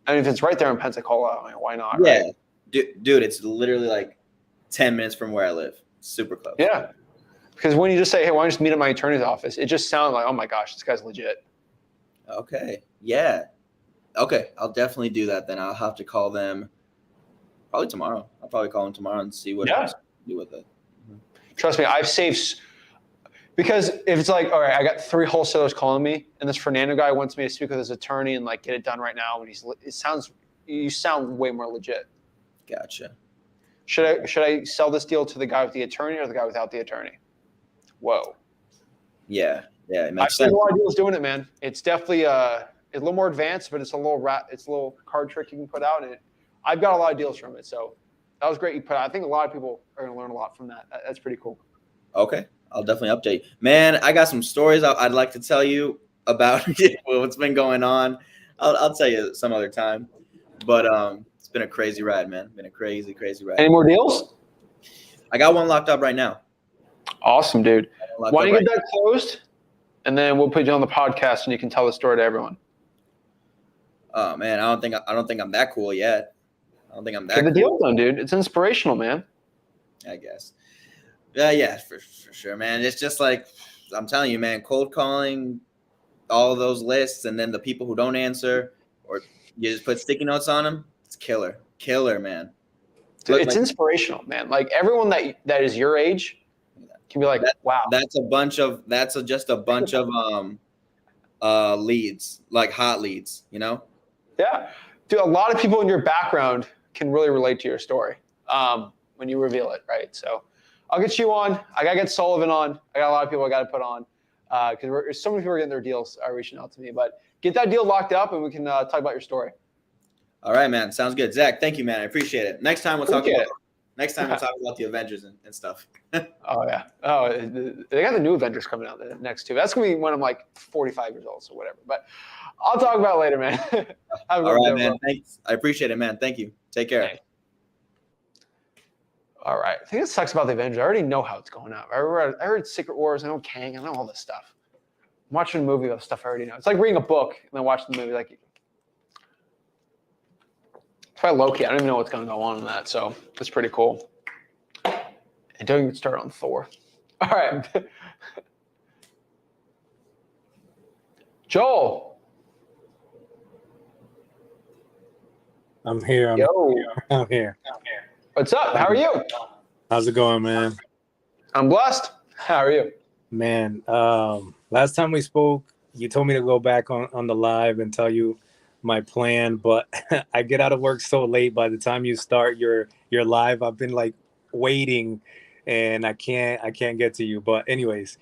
I mean, if it's right there in Pensacola, I mean, why not? Yeah. Right? Dude, it's literally like 10 minutes from where I live. Super close. Yeah. Because when you just say, hey, why don't you just meet at my attorney's office? It just sounds like, oh my gosh, this guy's legit. Okay. Yeah. Okay. I'll definitely do that then. I'll have to call them probably tomorrow. I'll probably call them tomorrow and see what else to do with it. Trust me, I've saved, because if it's like, all right, I got 3 wholesalers calling me, and this Fernando guy wants me to speak with his attorney and like get it done right now, and you sound way more legit. Gotcha. Should I sell this deal to the guy with the attorney or the guy without the attorney? Whoa. Yeah. It I've makes seen sense. a lot of deals doing it, man. It's definitely a little more advanced, but it's a little card trick you can put out, and I've got a lot of deals from it. So that was great you put out. I think a lot of people are going to learn a lot from that. That's pretty cool. Okay. I'll definitely update. Man, I got some stories I'd like to tell you about what's been going on. I'll tell you some other time. But it's been a crazy ride, man. Been a crazy ride. Any more deals? I got one locked up right now. Awesome, dude. Locked Why up don't you right get that closed, and then we'll put you on the podcast, and you can tell the story to everyone. Oh man, I don't think I'm that cool yet. I don't think I'm that Get the cool, deal done, dude. It's inspirational, man. I guess. Yeah, for sure, man. It's just like I'm telling you, man, cold calling all of those lists and then the people who don't answer or you just put sticky notes on them. It's killer, man. Dude, it's inspirational, man. Like everyone that is your age can be like, wow. That's just a bunch of leads, like hot leads, Yeah. Dude, a lot of people in your background can really relate to your story when you reveal it, right? So I'll get you on. I got to get Sullivan on. I got a lot of people I got to put on because so many people are getting their deals reaching out to me. But get that deal locked up and we can talk about your story. All right, man. Sounds good. Zach, thank you, man. I appreciate it. Next time we'll talk about the Avengers and stuff. Oh, yeah. Oh, they got the new Avengers coming out the next 2. That's going to be when I'm like 45 years old, so whatever. But I'll talk about it later, man. All right, man. Thanks. I appreciate it, man. Thank you. Take care. Hey. All right. I think it sucks about the Avengers. I already know how it's going out. I heard Secret Wars. I know Kang. I know all this stuff. I'm watching a movie about stuff I already know. It's like reading a book and then watching the movie. Like, it's probably low-key. I don't even know what's going to go on in that. So it's pretty cool. And don't even start on Thor. All right. Joel. I'm here. I'm here. What's up? How are you? How's it going, man? I'm blessed. How are you? Man, last time we spoke, you told me to go back on the live and tell you my plan, but I get out of work so late. By the time you start your live, I've been like waiting, and I can't get to you. But anyways,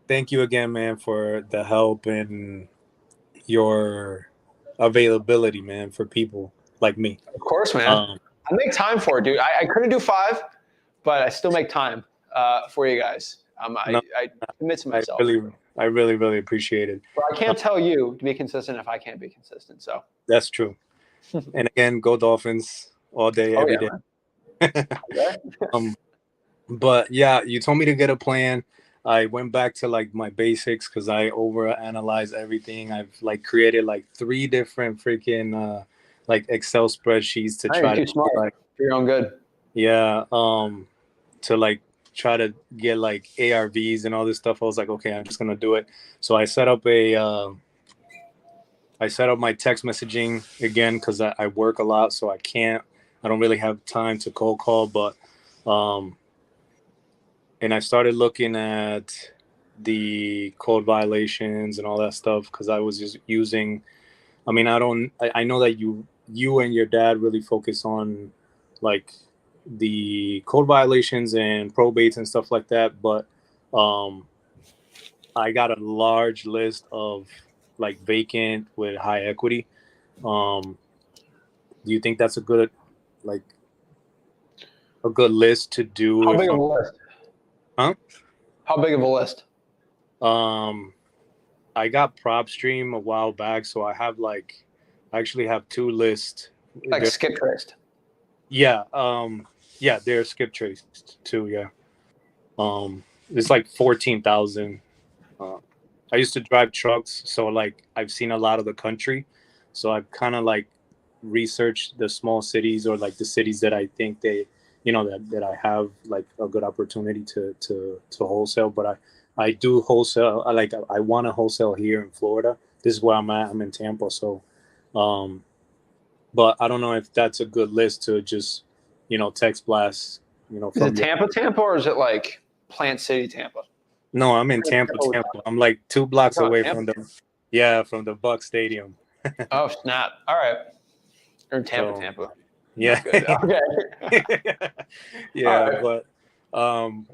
thank you again, man, for the help and your availability, man, for people like me. Of course, man. I make time for it, dude. I couldn't do 5, but I still make time for you guys. No, I commit to myself. I really appreciate it. But I can't tell you to be consistent if I can't be consistent. So That's true. And again, go Dolphins all day, every day. Okay. But yeah, you told me to get a plan. I went back to like my basics because I overanalyze everything. I've like created like 3 different freaking like Excel spreadsheets to try too to smart. like, For your own good. yeah, to like try to get like ARVs and all this stuff. I was like, okay, I'm just gonna do it. So I set up my text messaging again because I work a lot, so I don't really have time to cold call, but and I started looking at the code violations and all that stuff because I was just using, I mean, I know that you and your dad really focus on like the code violations and probates and stuff like that, but I got a large list of like vacant with high equity. Do you think that's a good list to do? How big of a list? Huh? How big of a list? I got PropStream a while back, so I actually have 2 lists. Like skip traced. Yeah, yeah, they're skip traced too. Yeah, it's like 14,000. I used to drive trucks, so like I've seen a lot of the country, so I've kind of like researched the small cities or like the cities that I think that I have like a good opportunity to wholesale. But I do wholesale. I want to wholesale here in Florida. This is where I'm at. I'm in Tampa, so but I don't know if that's a good list to just text blast. Is it Tampa, or is it like Plant City, Tampa? No, I'm in Tampa. I'm like 2 blocks away from the Buck Stadium. Oh snap! All right, you're in Tampa. Yeah. Okay. Yeah, right. but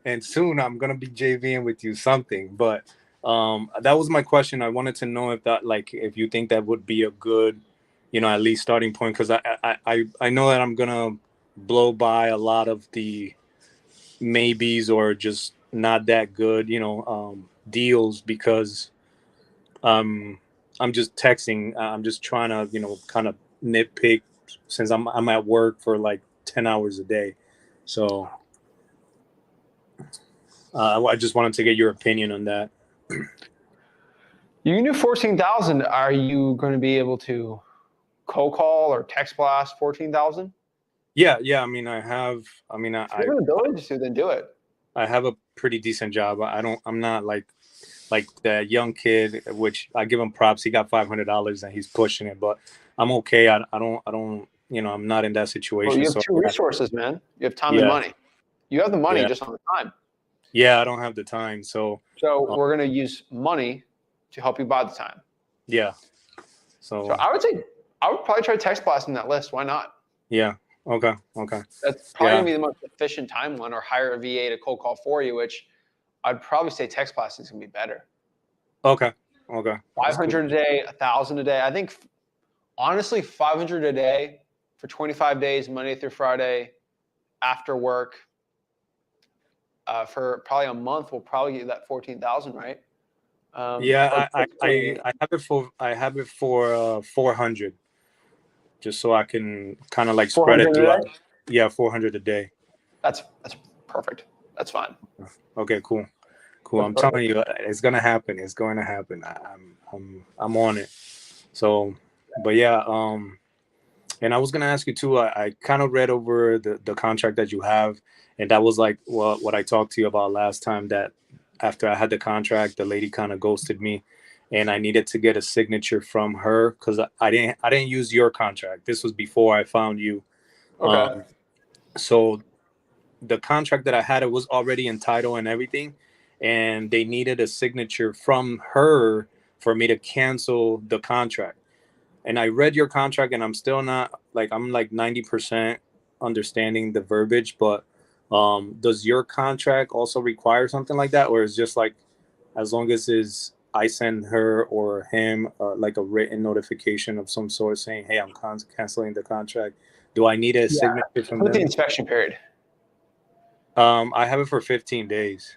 and soon I'm gonna be JVing with you something. But that was my question. I wanted to know if you think that would be a good, at least starting point, because I know that I'm gonna blow by a lot of the maybes or just not that good, deals because I'm just texting. I'm just trying to, kind of nitpick since I'm at work for like 10 hours a day. So I just wanted to get your opinion on that. You can do 14,000. Are you going to be able to cold call or text blast 14,000? Yeah. I mean, I have an ability to, then do it. I have a pretty decent job. I'm not like that young kid, which I give him props. He got $500 and he's pushing it, but I'm okay. I don't, I'm not in that situation. Well, you have 2 resources, man. You have time and money. You have the money, just on the time. Yeah, I don't have the time. So we're going to use money to help you buy the time. Yeah. So I would probably try text blasting that list. Why not? Yeah. Okay. That's probably going to be the most efficient time one, or hire a VA to cold call for you, which I'd probably say text blasting is going to be better. Okay. 500 a day, 1,000 a day. I think, honestly, 500 a day for 25 days, Monday through Friday, after work, for probably a month, we'll probably get that 14,000, right? Yeah, I have it for 400, just so I can kind of like spread it throughout. Yeah, 400 a day. That's perfect. That's fine. Okay, cool. I'm telling you, it's gonna happen. It's going to happen. I'm on it. So, but yeah, and I was gonna ask you too. I kind of read over the contract that you have, and that was like what I talked to you about last time. That after I had the contract, the lady kind of ghosted me, and I needed to get a signature from her because I didn't use your contract. This was before I found you. Okay. So the contract that I had, it was already in title and everything, and they needed a signature from her for me to cancel the contract. and I read your contract, and I'm still not like, I'm like 90% understanding the verbiage, but does your contract also require something like that, or is just like as long as is I send her or him like a written notification of some sort saying, hey, I'm canceling the contract? Do I need a signature from With the them? inspection period. I have it for 15 days.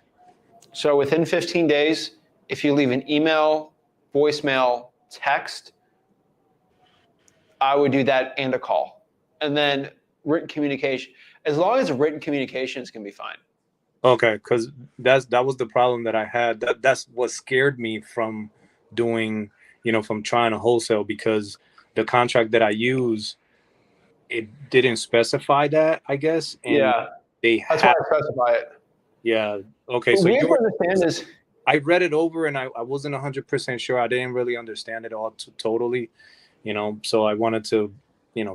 So within 15 days, if you leave an email, voicemail, text, I would do that and a call. And then written communication. As long as written communications can be fine. Okay, because that was the problem that I had. That's what scared me from doing, from trying to wholesale, because the contract that I use, it didn't specify that, I guess, and Yeah, they that's why have. I specify it. Yeah. Okay. What So we have to understand is, I read it over, and I wasn't 100% sure. I didn't really understand it all totally, So I wanted to,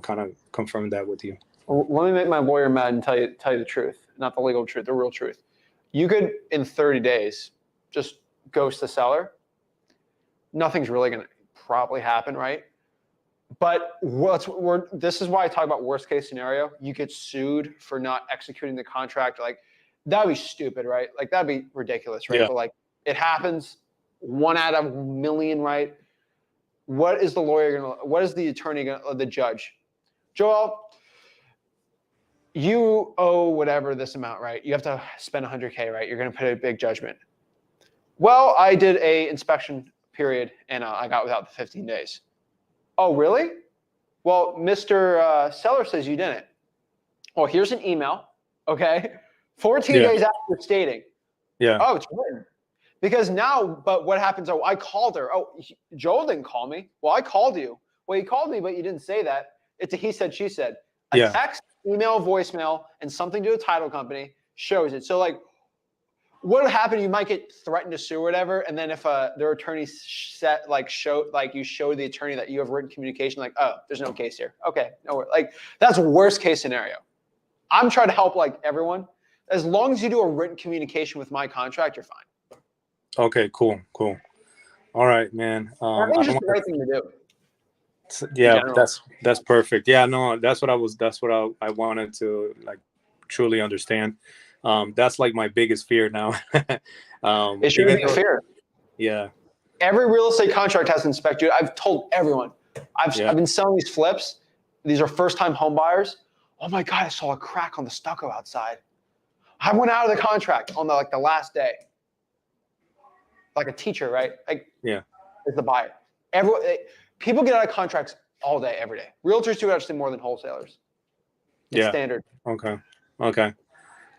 kind of confirm that with you. let me make my lawyer mad and tell you the truth, not the legal truth, the real truth. You could, in 30 days, just ghost the seller. Nothing's really going to probably happen, right? But this is why I talk about worst case scenario. You get sued for not executing the contract. Like, that'd be stupid, right? Like, that'd be ridiculous, right? Yeah. But like, it happens 1 out of a million, right? What is the lawyer going to, what is the attorney going to, the judge? Joel, you owe whatever this amount, right? You have to spend 100K, right? You're going to put a big judgment. Well, I did a inspection period and I got without the 15 days. Oh, really? Well, Mr. Seller says you didn't. Well, here's an email, okay? 14 days after stating. Yeah. Oh, it's written. Because now, but what happens? Oh, I called her. Oh, Joel didn't call me. Well, I called you. Well, you called me, but you didn't say that. It's a he said, she said. A text, email, voicemail, and something to a title company shows it. So, like, what would happen? You might get threatened to sue or whatever, and then if their attorney show the attorney that you have written communication, like, oh, there's no case here. Okay, no, like that's worst case scenario. I'm trying to help like everyone. As long as you do a written communication with my contract, you're fine. Okay, cool. All right, man. I think it's just the right thing to do. Yeah, that's perfect. Yeah, no, that's what I wanted to like truly understand. That's like my biggest fear now. It shouldn't be a fear. Yeah. Every real estate contract has to inspect you. I've told everyone. I've been selling these flips. These are first-time home buyers. Oh my God, I saw a crack on the stucco outside. I went out of the contract on the last day. Like a teacher, right? Like, yeah, is the buyer. People get out of contracts all day, every day. Realtors do actually more than wholesalers. It's standard. Okay.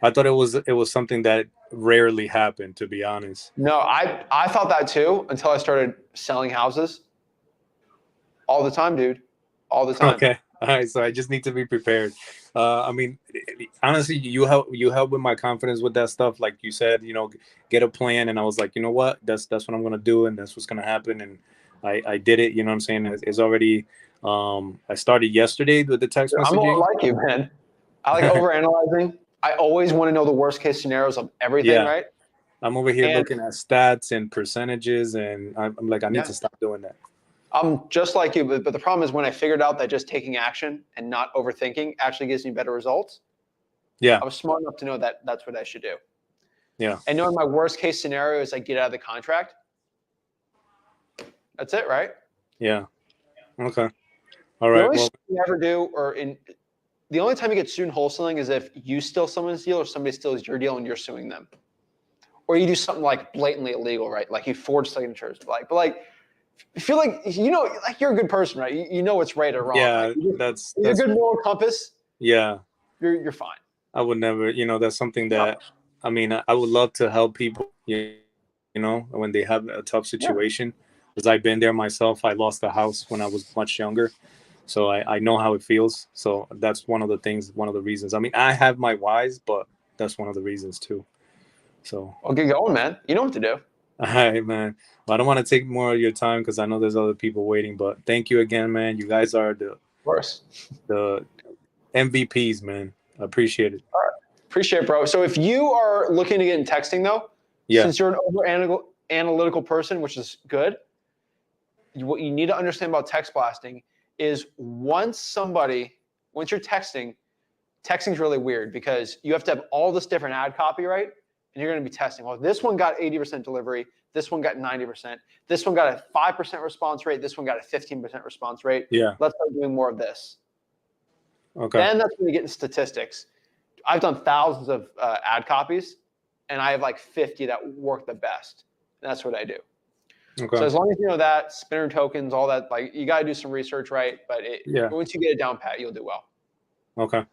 I thought it was something that rarely happened, to be honest. No, I thought that too until I started selling houses. All the time, dude. All the time. Okay. All right. So I just need to be prepared. I mean, honestly, you help with my confidence with that stuff. Like you said, get a plan. And I was like, you know what? That's what I'm going to do. And that's what's going to happen. And I did it. You know what I'm saying? It's already, I started yesterday with the text messaging. I'm a lot like you, man. I like overanalyzing. I always want to know the worst case scenarios of everything, right? I'm over here looking at stats and percentages. And I'm like, I need to stop doing that. I'm just like you, but the problem is when I figured out that just taking action and not overthinking actually gives me better results. Yeah. I was smart enough to know that that's what I should do. Yeah. And knowing my worst case scenario is I get out of the contract. That's it, right? Yeah. Okay. All right. The only thing you ever do, the only time you get sued in wholesaling is if you steal someone's deal or somebody steals your deal and you're suing them. Or you do something like blatantly illegal, right? Like you forge signatures. But like, I feel like, like you're a good person, right? You know what's right or wrong. Yeah, right? that's a good moral compass. Yeah. You're fine. I would never, that's something that, I mean, I would love to help people, when they have a tough situation. Because I've been there myself. I lost a house when I was much younger. So I know how it feels. So that's one of the reasons. I mean, I have my whys, but that's one of the reasons too. So I'll get going, man. You know what to do. All right, man. Well, I don't want to take more of your time because I know there's other people waiting, but thank you again, man. You guys are the MVPs, man. I appreciate it. All right. Appreciate it, bro. So if you are looking to get in texting though, since you're an over analytical person, which is good, what you need to understand about text blasting is once you're texting is really weird because you have to have all this different ad copy, right? And you're going to be testing. Well, this one got 80% delivery. This one got 90%. This one got a 5% response rate. This one got a 15% response rate. Yeah. Let's start doing more of this. Okay. Then that's when you get into statistics. I've done thousands of ad copies, and I have like 50 that work the best. And that's what I do. Okay. So as long as you know that, spinner tokens, all that, like you got to do some research, right? But once you get it down pat, you'll do well. Okay.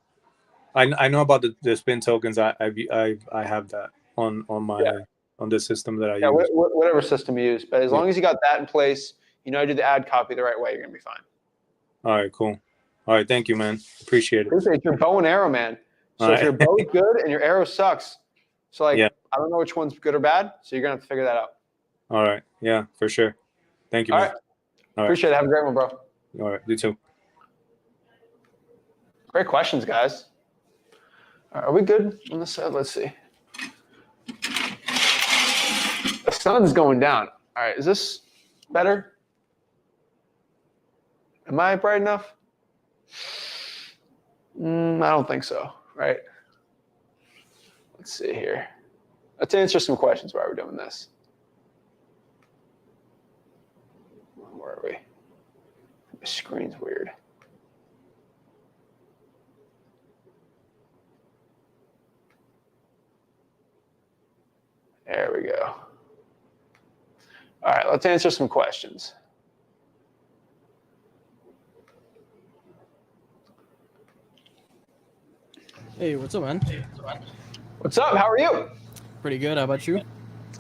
I know about the spin tokens. I have that on my on the system that I use. Whatever system you use. But as long as you got that in place, you know how to do the ad copy the right way, you're gonna be fine. All right, cool. All right, thank you, man. Appreciate it. Appreciate your bow and arrow, man. So if your bow is good and your arrow sucks, so like I don't know which one's good or bad, so you're gonna have to figure that out. All right. Yeah, for sure. Thank you, man. All right. Appreciate it. Have a great one, bro. All right, you too. Great questions, guys. Are we good on this side? Let's see. The sun's going down. All right, is this better? Am I bright enough? I don't think so, right? Let's see here. Let's answer some questions while we're doing this. Where are we? My screen's weird. There we go. All right, let's answer some questions. Hey, what's up, man? What's up? How are you? Pretty good. How about you?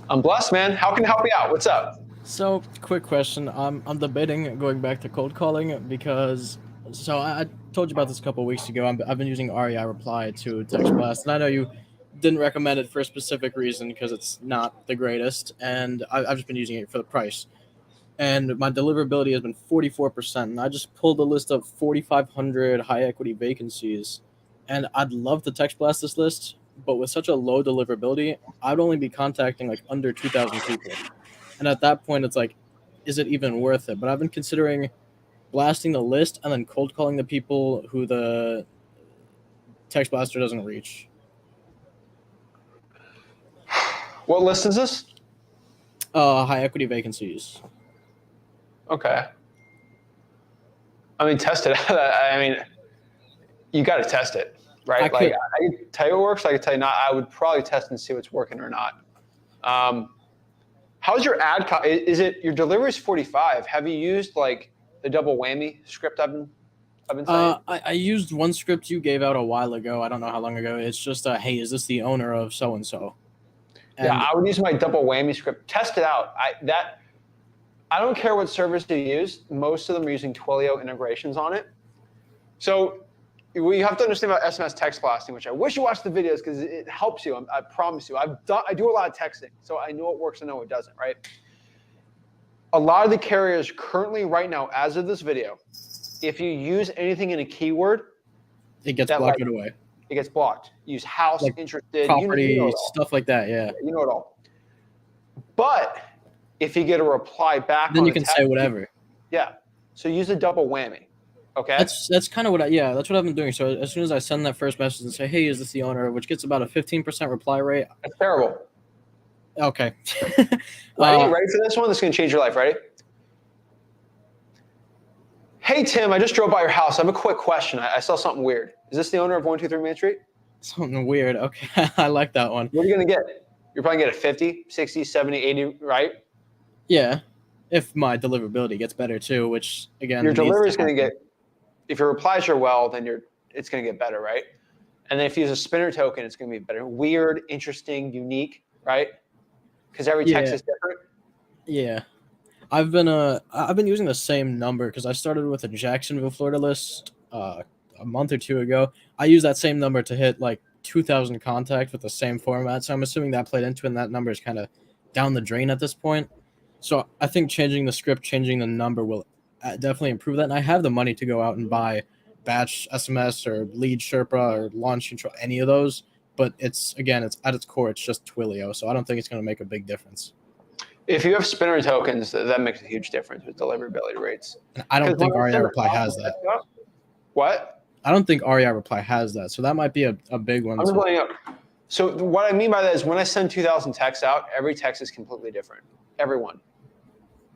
I'm blessed, man. How can I help you out? What's up? So, quick question. I'm debating going back to cold calling because, I told you about this a couple of weeks ago. I've been using REI Reply to text blast, and I know you didn't recommend it for a specific reason because it's not the greatest, and I've just been using it for the price. And my deliverability has been 44%, and I just pulled a list of 4,500 high equity vacancies, and I'd love to text blast this list, but with such a low deliverability, I'd only be contacting like under 2,000 people. And at that point, it's like, is it even worth it? But I've been considering blasting the list and then cold calling the people who the text blaster doesn't reach. What list is this? High equity vacancies. Okay. I mean, test it. I mean, you got to test it, right? I can tell you what works. I can tell you not. I would probably test and see what's working or not. How's your ad? Is it your delivery is 45? Have you used like the double whammy script I've been saying? I used one script you gave out a while ago. I don't know how long ago. It's just hey, is this the owner of so and so? Yeah, I would use my double whammy script. Test it out. I don't care what service you use. Most of them are using Twilio integrations on it. So what you have to understand about SMS text blasting, which I wish you watched the videos because it helps you. I promise you. I do a lot of texting, so I know what works and know what doesn't, right? A lot of the carriers currently right now, as of this video, if you use anything in a keyword, it gets blocked right away. It gets blocked. Use house, like interested, property, stuff like that. Yeah, you know it all. But if you get a reply back, then you can say whatever. Yeah. So use a double whammy. Okay. That's kind of what that's what I've been doing. So as soon as I send that first message and say, "Hey, is this the owner?" which gets about a 15% reply rate. That's terrible. Okay. Ready for this one? This is gonna change your life. Ready? Hey Tim, I just drove by your house. I have a quick question. I saw something weird. Is this the owner of 123 Main Street? Something weird. Okay. I like that one. What are you gonna get? You're probably gonna get a 50, 60, 70, 80, right? Yeah. If my deliverability gets better too, which again, your delivery is going to get, if your replies are well, then it's going to get better, right? And then if you use a spinner token, it's going to be better. Weird, interesting, unique, right? Because every text is different. Yeah. I've been using the same number because I started with a Jacksonville, Florida list a month or two ago. I use that same number to hit like 2,000 contacts with the same format. So I'm assuming that played into it, and that number is kind of down the drain at this point. So I think changing the script, changing the number will definitely improve that. And I have the money to go out and buy batch SMS or lead Sherpa or launch control, any of those. But it's at its core, it's just Twilio. So I don't think it's going to make a big difference. If you have spinner tokens, that makes a huge difference with deliverability rates. And I don't 'Cause think when I REI send reply has that. What? I don't think REI reply has that. So that might be a big one. I'm just To, letting you know. So what I mean by that is when I send 2,000 texts out, every text is completely different. Everyone.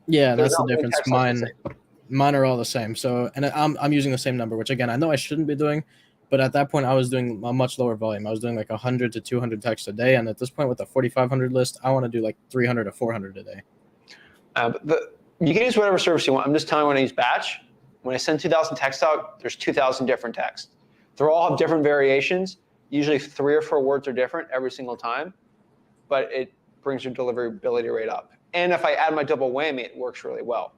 yeah, There's that's the not one difference. text that's the Mine are all the same. So, and I'm using the same number, which again I know I shouldn't be doing, but at that point I was doing a much lower volume. I was doing like 100 to 200 texts a day, and at this point with the 4,500 list, I want to do like 300 to 400 a day. You can use whatever service you want. I'm just telling you when I use batch. When I send 2,000 texts out, there's 2,000 different texts. They all have different variations. Usually 3 or 4 words are different every single time, but it brings your deliverability rate up. And if I add my double whammy, it works really well.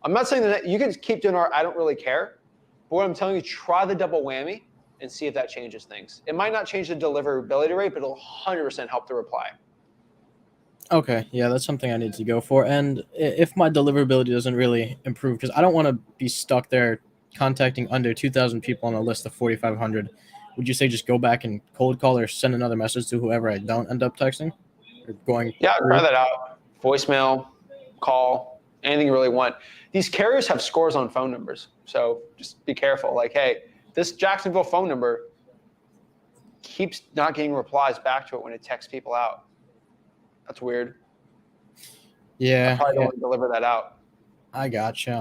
I'm not saying that you can keep doing I don't really care, but what I'm telling you, try the double whammy and see if that changes things. It might not change the deliverability rate, but it'll 100% help the reply. Okay, yeah, that's something I need to go for. And if my deliverability doesn't really improve, because I don't want to be stuck there contacting under 2,000 people on a list of 4,500, would you say just go back and cold call or send another message to whoever I don't end up texting or going? Yeah, through? try that out. Voicemail, call, anything you really want. These carriers have scores on phone numbers, so just be careful. Like, hey, this Jacksonville phone number keeps not getting replies back to it when it texts people out. That's weird. Yeah, I probably don't want to deliver that out. I gotcha.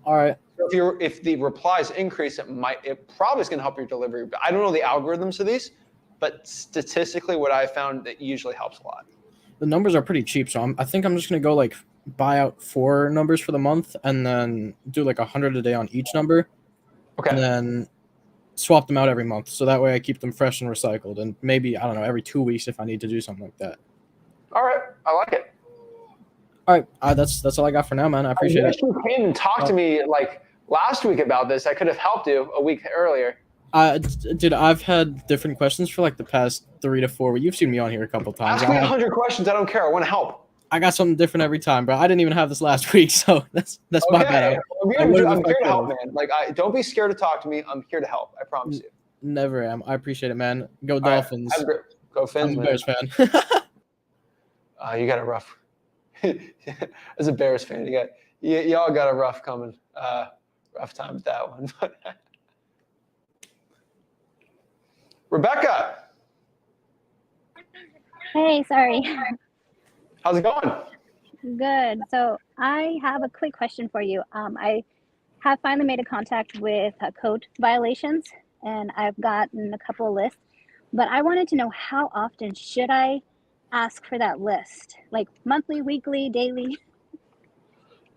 All right. So if the replies increase, it probably is going to help your delivery. I don't know the algorithms of these, but statistically, what I found that usually helps a lot. The numbers are pretty cheap, so I think I'm just gonna go like buy out 4 numbers for the month and then do like 100 a day on each number, Okay. and then swap them out every month. So that way I keep them fresh and recycled, and maybe I don't know every 2 weeks if I need to do something like that. All right. I like it. All right, that's all I got for now, man. I appreciate it. You came and talked to me like last week about this. I could have helped you a week earlier. Dude, I've had different questions for like the past 3 to 4 weeks. You've seen me on here a couple times. Ask me 100 questions. I don't care. I want to help. I got something different every time, bro. I didn't even have this last week, so that's my bad. I'm here to help, man. Like, don't be scared to talk to me. I'm here to help. I promise you. Never am. I apprate it, man. Go Dolphins. Right. Go Fins, I'm a man. Bears fan. You got a rough. As a Bears fan, y'all got a rough coming. Rough time with that one. Rebecca. Hey, sorry. How's it going? Good. So I have a quick question for you. I have finally made a contact with code violations, and I've gotten a couple of lists, but I wanted to know how often should I ask for that list? Like monthly, weekly, daily?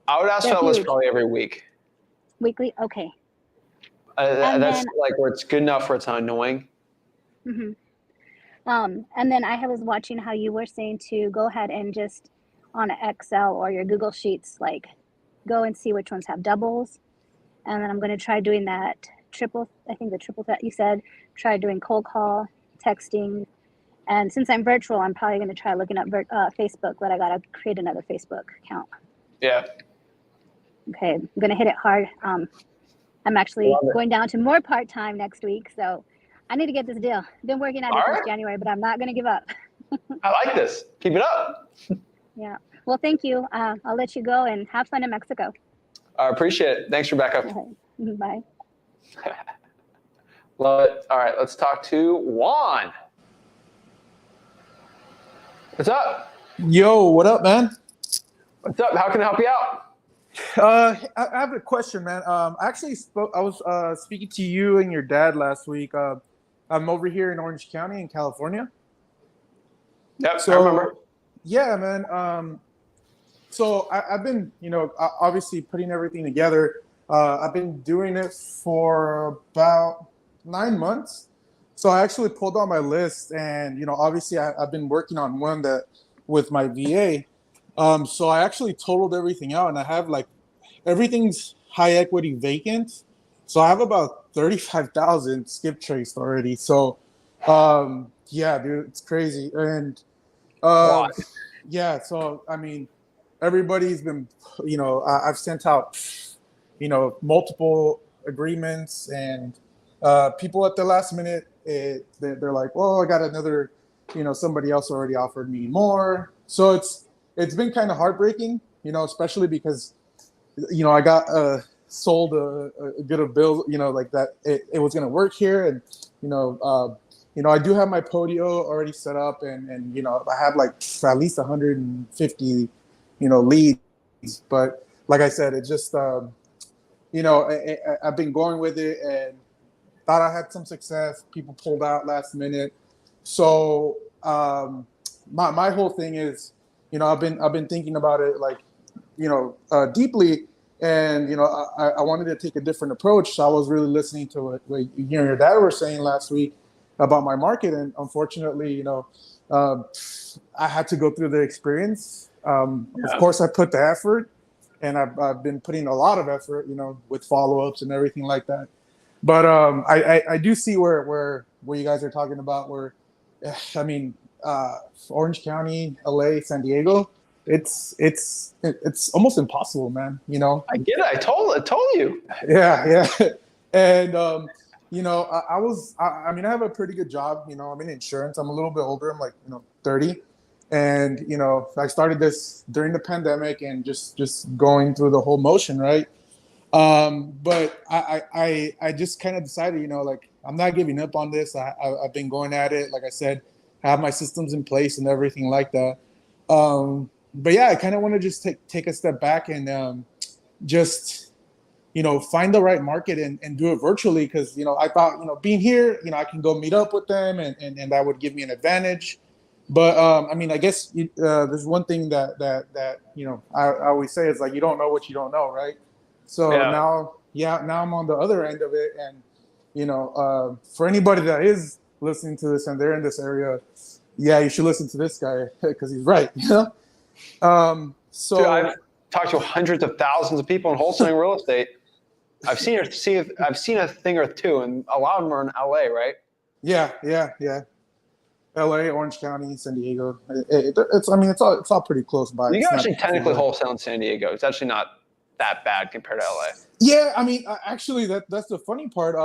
I would ask for that list probably every week. Weekly? Okay. That's like where it's good enough where it's not annoying. Mm-hmm. And then I was watching how you were saying to go ahead and just on Excel or your Google Sheets, like go and see which ones have doubles. And then I'm going to try doing that triple that you said, try doing cold call, texting. And since I'm virtual, I'm probably going to try looking up Facebook, but I got to create another Facebook account. Yeah. Okay. I'm going to hit it hard. I'm actually going down to more part-time next week. So I need to get this deal. Been working at it since January, but I'm not going to give up. I like this. Keep it up. Yeah. Well, thank you. I'll let you go and have fun in Mexico. I appreciate it. Thanks, Rebecca. Okay. Bye. Love it. All right, let's talk to Juan. What's up? Yo, what up, man? What's up? How can I help you out? I have a question, man. I was speaking to you and your dad last week. I'm over here in Orange County in California. Yep, I remember. Yeah, man. So I've been, obviously putting everything together. I've been doing it for about 9 months. So I actually pulled out my list, and obviously I've been working on one that with my VA. So I actually totaled everything out, and I have like everything's high equity vacant. So I have about 35,000 skip traced already. So yeah, dude, it's crazy. And yeah, so I mean, everybody's been, I've sent out, multiple agreements, and people at the last minute, they're like, well, I got another, somebody else already offered me more. So it's been kind of heartbreaking, especially because, I got sold a good of bills, like that it was going to work here. And, I do have my podio already set up and I have like at least 150, leads. But like I said, it just, I've been going with it and thought I had some success. People pulled out last minute. So my whole thing is, I've been thinking about it like, deeply, and I wanted to take a different approach. So I was really listening to what your dad were saying last week about my market, and unfortunately, I had to go through the experience. Of course, I put the effort, and I've been putting a lot of effort, with follow-ups and everything like that. But I do see where you guys are talking about. Where, I mean, Orange County, LA, San Diego, it's almost impossible, man. I get it. I told you. Yeah. And I mean, I have a pretty good job. I'm in insurance. I'm a little bit older. I'm like 30, and I started this during the pandemic and just going through the whole motion, right? But I just kind of decided, like, I'm not giving up on this. I've been going at it. Like I said, I have my systems in place and everything like that. But yeah, I kind of want to just take a step back and just, find the right market and do it virtually. Because, I thought, being here, I can go meet up with them and that would give me an advantage. But I mean, I guess there's one thing that I always say is like, you don't know what you don't know, right? So now I'm on the other end of it, and for anybody that is listening to this and they're in this area, you should listen to this guy because he's right. So dude, I've talked to hundreds of thousands of people in wholesaling real estate. I've seen a thing or two, and a lot of them are in LA, right? Yeah. LA, Orange County, San Diego. It's all pretty close by. You can actually technically wholesale in San Diego. It's actually not that bad compared to LA. Yeah, I mean, actually, that's the funny part.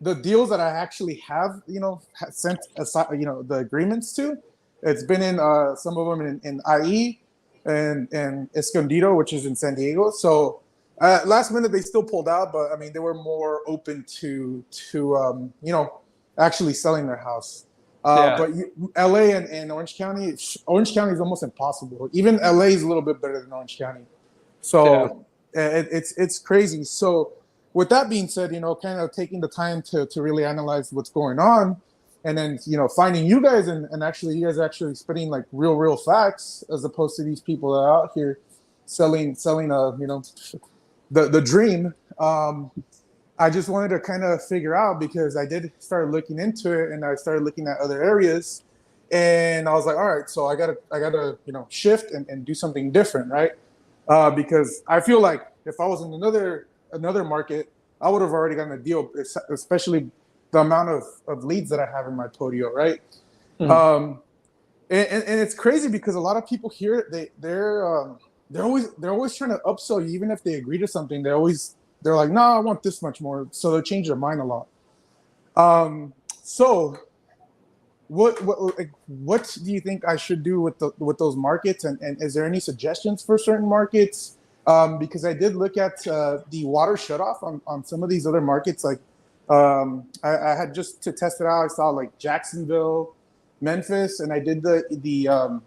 The deals that I actually have, sent aside, the agreements to, it's been in some of them in IE and Escondido, which is in San Diego. So last minute they still pulled out, but I mean they were more open to actually selling their house. But LA and Orange County is almost impossible. Even LA is a little bit better than Orange County. So it's crazy. So with that being said, kind of taking the time to really analyze what's going on, and then finding you guys and actually you guys are actually spitting like real facts as opposed to these people that are out here selling the dream. I just wanted to kind of figure out, because I did start looking into it and I started looking at other areas, and I was like, all right, so I gotta shift and do something different, right? Because I feel like if I was in another market, I would have already gotten a deal, especially the amount of leads that I have in my podio, right? Mm-hmm. And it's crazy because a lot of people here, they're always trying to upsell you, even if they agree to something. They're like, no, I want this much more. So they change their mind a lot. So what do you think I should do with those markets? And is there any suggestions for certain markets? Because I did look at the water shutoff on some of these other markets. Like I had just to test it out. I saw like Jacksonville, Memphis, and I did the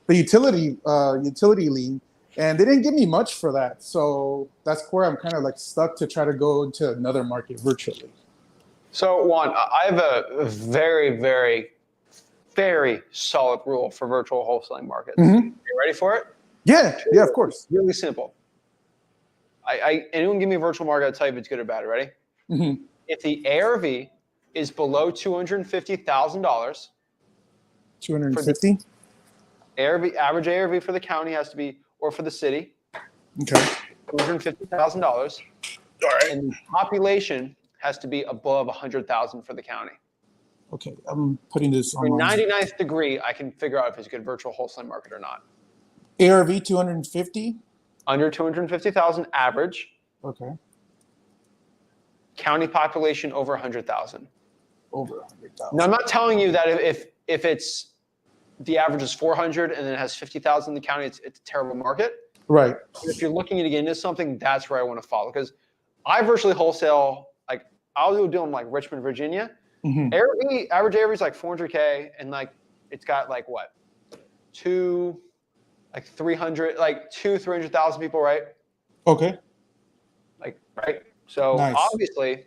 utility lien, and they didn't give me much for that. So that's where I'm kind of like stuck to try to go into another market virtually. So Juan, I have a very, very, very solid rule for virtual wholesaling markets. Mm-hmm. You ready for it? Yeah, of course. Really simple. Anyone give me a virtual market, I'll tell you if it's good or bad. Ready? Mm-hmm. If the ARV is below $250,000, 250. ARV, average ARV for the county has to be, or for the city. Okay. $250,000. All right. And the population has to be above 100,000 for the county. Okay, I'm putting this on. For 99th degree, I can figure out if it's a good virtual wholesaling market or not. ARV 250. Under 250,000 average. Okay. County population over 100,000. Over 100,000. Now, I'm not telling you that if it's the average is 400 and then it has 50,000 in the county, it's a terrible market. Right. If you're looking to get into something, that's where I want to follow, because I virtually wholesale. Like I'll do a deal in like Richmond, Virginia. Mhm. Average area is like 400K, and like it's got like what, 300,000 people, right? Okay. Like, right. So Nice. obviously,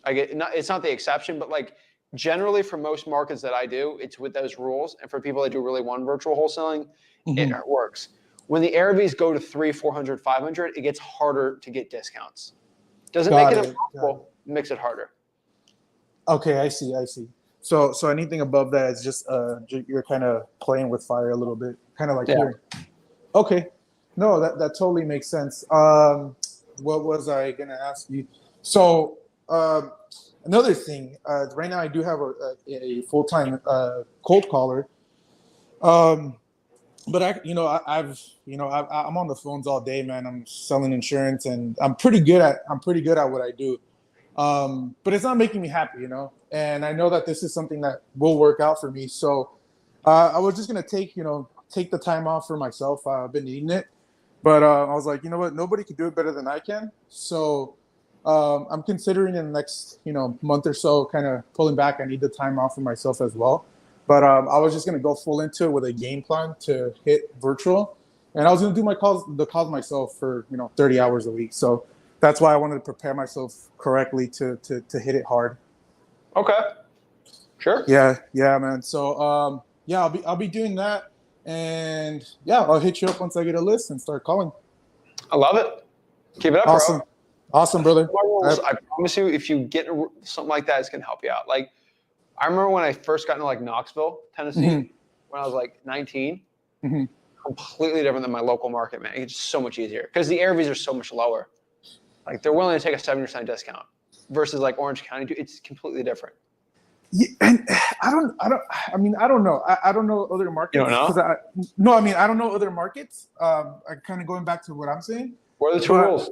it's not the exception, but like generally for most markets that I do, it's with those rules. And for people that do really want virtual wholesaling, it works. When the Airbnbs go to 300, 400, 500, it gets harder to get discounts. Doesn't Got make it it. impossible, makes it harder. Okay, I see. So anything above that is just you're kind of playing with fire a little bit, kind of like here. Okay, no, that totally makes sense. What was I gonna ask you? So another thing, right now I do have a full-time cold caller, but I'm on the phones all day, man. I'm selling insurance, and I'm pretty good at what I do. But it's not making me happy, and I know that this is something that will work out for me. So I was just going to take the time off for myself. I've been needing it, but I was like, you know what, nobody can do it better than I can. So I'm considering in the next, month or so, kind of pulling back. I need the time off for myself as well. But I was just going to go full into it with a game plan to hit virtual. And I was going to do the calls myself for, 30 hours a week. So that's why I wanted to prepare myself correctly to hit it hard. Okay. Sure. Yeah, man. So I'll be doing that, and I'll hit you up once I get a list and start calling. I love it. Keep it up, Awesome. bro. Awesome, brother. I promise you, if you get something like that, it's gonna help you out. Like I remember when I first got into like Knoxville, Tennessee, when I was like 19. Completely different than my local market, man. It's just so much easier because the Airbnbs are so much lower. Like they're willing to take a 70% discount versus like Orange County. It's completely different. Yeah, and I don't know. I don't know other markets. You don't know? I don't know other markets. I kind of going back to what I'm saying. What are the two rules?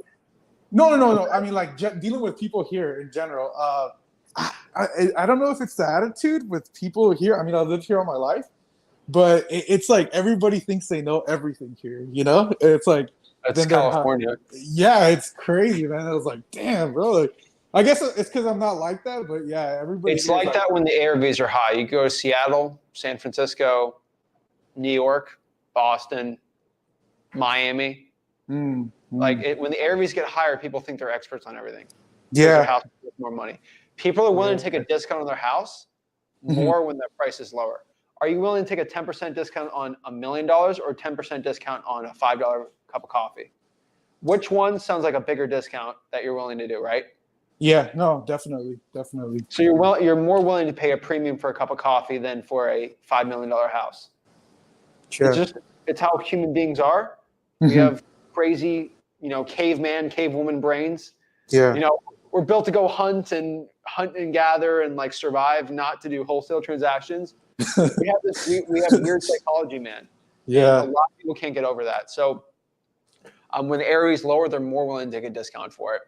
No. I mean, like dealing with people here in general. I don't know if it's the attitude with people here. I mean, I've lived here all my life, but it's like everybody thinks they know everything here. It's like That's California. Yeah, it's crazy, man. I was like, damn, bro. Like, I guess it's because I'm not like that, but yeah, everybody. It's like that when the Airbnbs are high. You go to Seattle, San Francisco, New York, Boston, Miami. When the Airbnbs get higher, people think they're experts on everything. Yeah. Their house with more money. People are willing to take a discount on their house more when their price is lower. Are you willing to take a 10% discount on $1 million or 10% discount on a $5 cup of coffee? Which one sounds like a bigger discount that you're willing to do, right? Yeah, no, definitely. So you're more willing to pay a premium for a cup of coffee than for a $5 million house. Sure. It's how human beings are. We have crazy, caveman, cavewoman brains. Yeah. We're built to go hunt and gather and like survive, not to do wholesale transactions. we have weird psychology, man. Yeah. And a lot of people can't get over that. So when the area is lower, they're more willing to take a discount for it.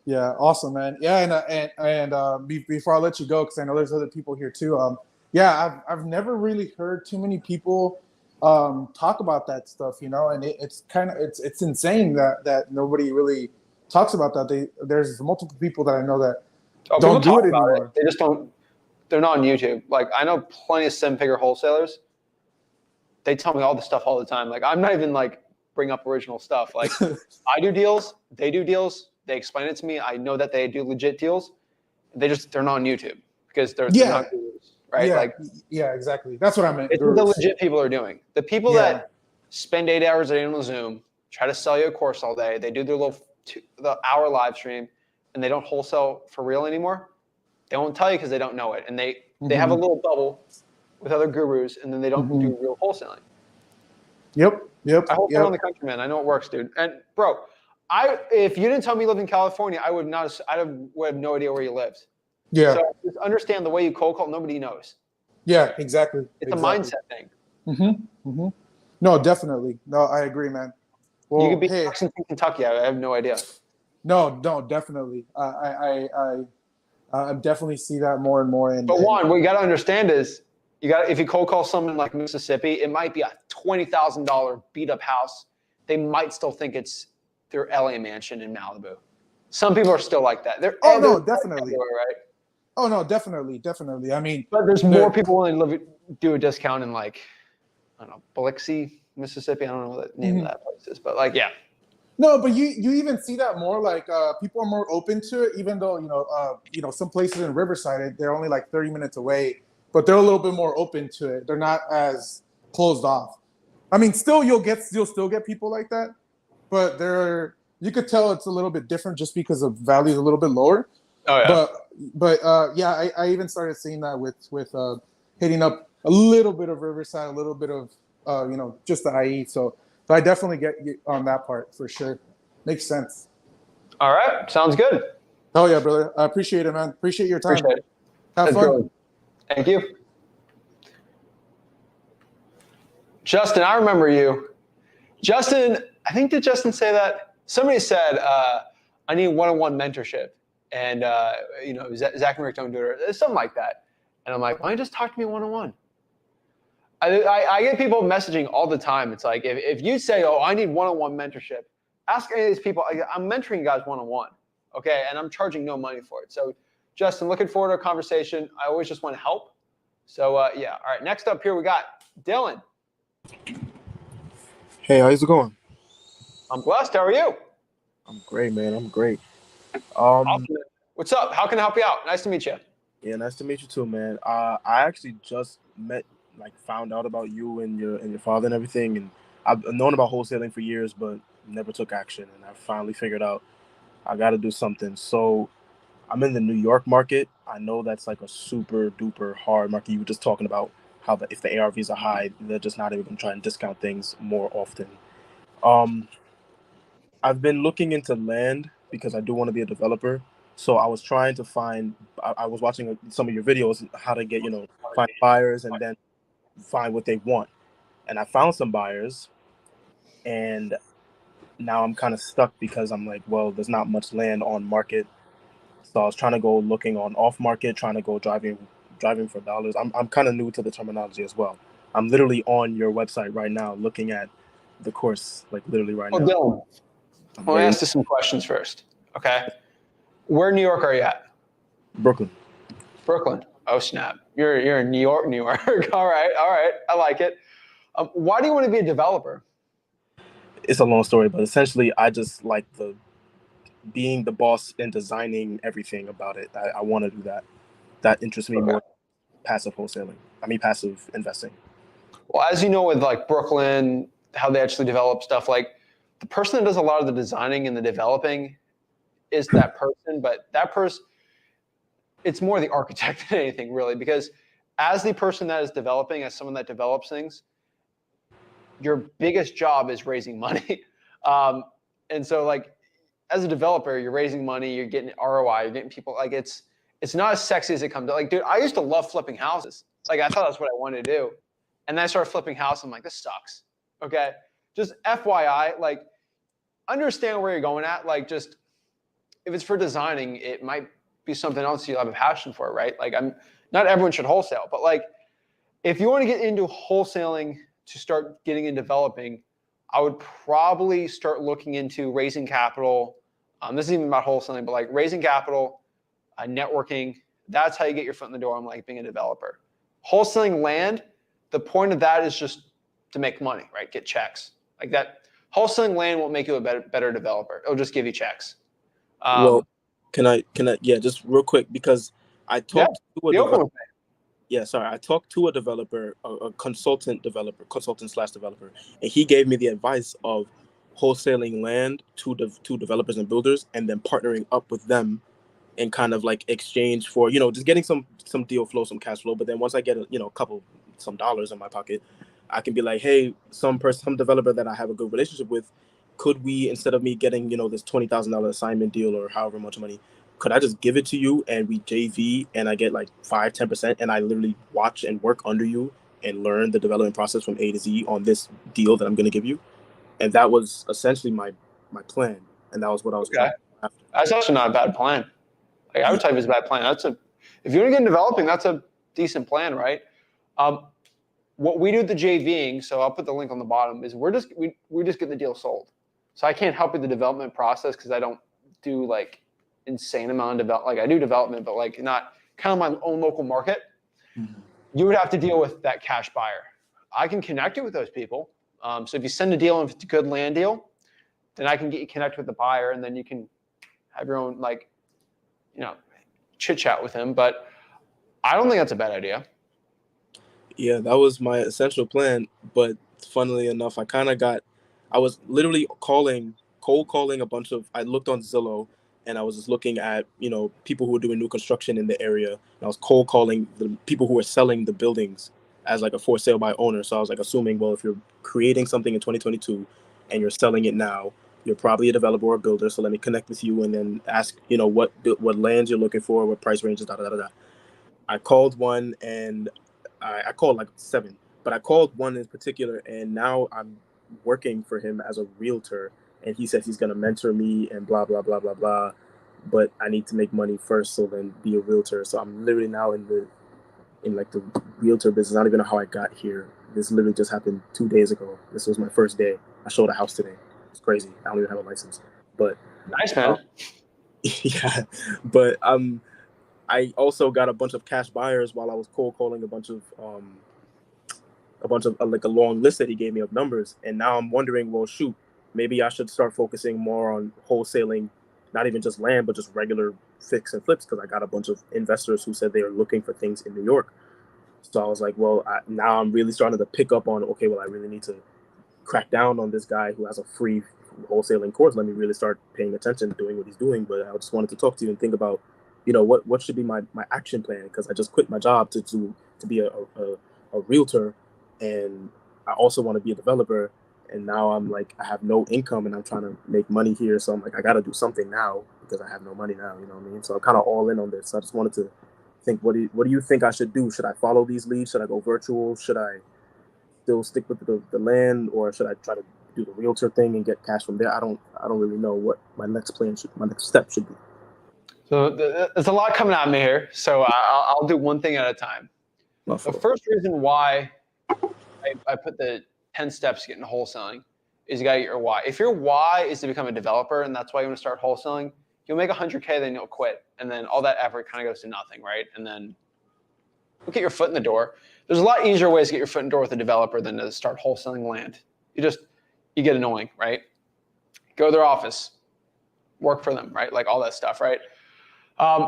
Yeah, awesome, man. Yeah, and before I let you go, because I know there's other people here too. I've never really heard too many people talk about that stuff, and it's insane that nobody really talks about that. There's multiple people that I know that don't do it anymore. They just don't. They're not on YouTube. Like I know plenty of 7-figure wholesalers. They tell me all this stuff all the time. Like I'm not even like bring up original stuff. Like I do deals, they do deals. They explain it to me. I know that they do legit deals. They're not on YouTube because they're not gurus, right? Yeah, exactly. That's what I meant. It's what the legit people are doing. The people that spend 8 hours a day on Zoom, try to sell you a course all day. They do their the hour live stream, and they don't wholesale for real anymore. They won't tell you because they don't know it, and they have a little bubble with other gurus, and then they don't do real wholesaling. Yep. I wholesale in the country, man. I know it works, dude. And bro, if you didn't tell me you lived in California, I would have no idea where you lived. Yeah. So just understand the way you cold call, nobody knows. Yeah, exactly. It's a mindset thing. No, definitely. No, I agree, man. Well, you could be in Kentucky. I have no idea. No, definitely. I definitely see that more and more. But Juan, what you got to understand is if you cold call someone like Mississippi, it might be a $20,000 beat up house. They might still think it's their LA mansion in Malibu. Some people are still like that. No, definitely. Right? Oh no, definitely. I mean, But there's more people willing to do a discount in like, I don't know, Biloxi, Mississippi. I don't know what the name of that place is, but like, yeah. No, but you even see that more. Like people are more open to it, even though some places in Riverside they're only like 30 minutes away, but they're a little bit more open to it. They're not as closed off. I mean, still you'll still get people like that, but you could tell it's a little bit different just because the value is a little bit lower. Oh yeah. But I even started seeing that with hitting up a little bit of Riverside, a little bit of just the IE. So I definitely get you on that part for sure. Makes sense. All right, sounds good. Oh yeah, brother. I appreciate it, man. Appreciate your time. Appreciate it. Have That's fun. good. Thank you. Justin, I remember you. Justin, I think did Justin say that? Somebody said, I need one-on-one mentorship. And, Zach and Rick don't do it. Something like that. And I'm like, why don't you just talk to me one-on-one? I get people messaging all the time. It's like, if you say, oh, I need one-on-one mentorship, ask any of these people. I'm mentoring you guys one-on-one, okay? And I'm charging no money for it. So, Justin, looking forward to a conversation. I always just want to help. So, yeah. All right, next up here we got Dylan. Hey, how's it going? I'm blessed. How are you? I'm great, man. I'm great. Awesome. What's up? How can I help you out? Nice to meet you. Yeah, nice to meet you too, man. I actually just found out about you and your father and everything, and I've known about wholesaling for years, but never took action. And I finally figured out I got to do something. So I'm in the New York market. I know that's like a super duper hard market. You were just talking about how if the ARVs are high, they're just not even going to try and discount things more often. I've been looking into land because I do want to be a developer. So I was trying to I was watching some of your videos, how to get, find buyers and then find what they want. And I found some buyers, and now I'm kind of stuck because I'm like, well, there's not much land on market. So I was trying to go looking on off market, trying to go driving for dollars. I'm kind of new to the terminology as well. I'm literally on your website right now looking at the course, like literally right now. Dylan, I want to ask you some questions first. Okay. Where in New York are you at? Brooklyn. Brooklyn. Oh, snap. You're in New York. All right. I like it. Why do you want to be a developer? It's a long story, but essentially I just like being the boss and designing everything about it. I want to do that. That interests me more. Passive investing. Well, as you know, with like Brooklyn, how they actually develop stuff, like the person that does a lot of the designing and the developing is that person, but that person, it's more the architect than anything really, because as the person that is developing, as someone that develops things, your biggest job is raising money. And so like, as a developer, you're raising money, you're getting ROI, you're getting people, like it's not as sexy as it comes to. Like, dude, I used to love flipping houses. Like, I thought that's what I wanted to do. And then I started flipping houses. I'm like, this sucks. Okay. Just FYI, like, understand where you're going at. Like, just, if it's for designing, it might be something else you have a passion for, right? Like, not everyone should wholesale, but like, if you want to get into wholesaling to start getting and developing, I would probably start looking into raising capital. This isn't even about wholesaling, but like raising capital, networking. That's how you get your foot in the door on like being a developer. Wholesaling land, the point of that is just to make money, right? Get checks like that. Wholesaling land won't make you a better developer. It'll just give you checks. Well, can I? Yeah, just real quick, because I talked to a developer. I talked to a developer, a consultant developer, and he gave me the advice of wholesaling land to developers and builders, and then partnering up with them, and kind of like exchange for just getting some deal flow, some cash flow. But then once I get some dollars in my pocket, I can be like, hey, some developer that I have a good relationship with, could we, instead of me getting this $20,000 assignment deal or however much money, could I just give it to you and we JV and I get like 5-10% and I literally watch and work under you and learn the development process from A to Z on this deal that I'm going to give you? And that was essentially my plan, and that was what I was trying after. That's actually not a bad plan. Like, I would tell you it's a bad plan. If you want to get in developing, that's a decent plan, right? What we do at the JVing, so I'll put the link on the bottom, is we just get the deal sold. So I can't help with the development process because I don't do like insane amount of development. Like I do development, but like not kind of my own local market. Mhm. You would have to deal with that cash buyer. I can connect you with those people. So if you send a deal and if it's a good land deal, then I can get you connected with the buyer, and then you can have your own like, chit chat with him. But I don't think that's a bad idea. Yeah, that was my essential plan. But funnily enough, I was literally cold calling a bunch of, I looked on Zillow and I was just looking at, people who were doing new construction in the area. And I was cold calling the people who were selling the buildings as like a for sale by owner. So I was like assuming, well, if you're creating something in 2022 and you're selling it now, you're probably a developer or a builder. So let me connect with you and then ask, what lands you're looking for, what price ranges, da da da da. I called one and I called like 7, but I called one in particular, and now I'm working for him as a realtor, and he says he's going to mentor me and blah, blah, blah, blah, blah. But I need to make money first, so then be a realtor. So I'm literally now in the realtor business. I don't even know how I got here. This literally just happened 2 days ago. This was my first day. I showed a house today. It's crazy. I don't even have a license, but Nice, man. yeah, but I also got a bunch of cash buyers while I was cold calling a bunch of like a long list that he gave me of numbers. And now I'm wondering, well, shoot, maybe I should start focusing more on wholesaling, not even just land, but just regular fix and flips, because I got a bunch of investors who said they are looking for things in New York. So I was like, well, now I'm really starting to pick up on, okay, well, I really need to crack down on this guy who has a free wholesaling course. Let me really start paying attention, doing what he's doing. But I just wanted to talk to you and think about, what should be my action plan, because I just quit my job to be a realtor, and I also want to be a developer. And now I'm like, I have no income and I'm trying to make money here. So I'm like, I got to do something now because I have no money now. You know what I mean? So I'm kind of all in on this. So I just wanted to think, what do you think I should do? Should I follow these leads? Should I go virtual? Should I still stick with the land, or should I try to do the realtor thing and get cash from there? I don't really know what my next step should be. So there's a lot coming at me here. So I'll do one thing at a time. The first reason why I put the 10 steps to get into wholesaling is you got to get your why. If your why is to become a developer and that's why you want to start wholesaling, you'll make 100K, then you'll quit. And then all that effort kind of goes to nothing, right? And then you'll get your foot in the door. There's a lot easier ways to get your foot in the door with a developer than to start wholesaling land. You get annoying, right? Go to their office, work for them, right? Like all that stuff, right?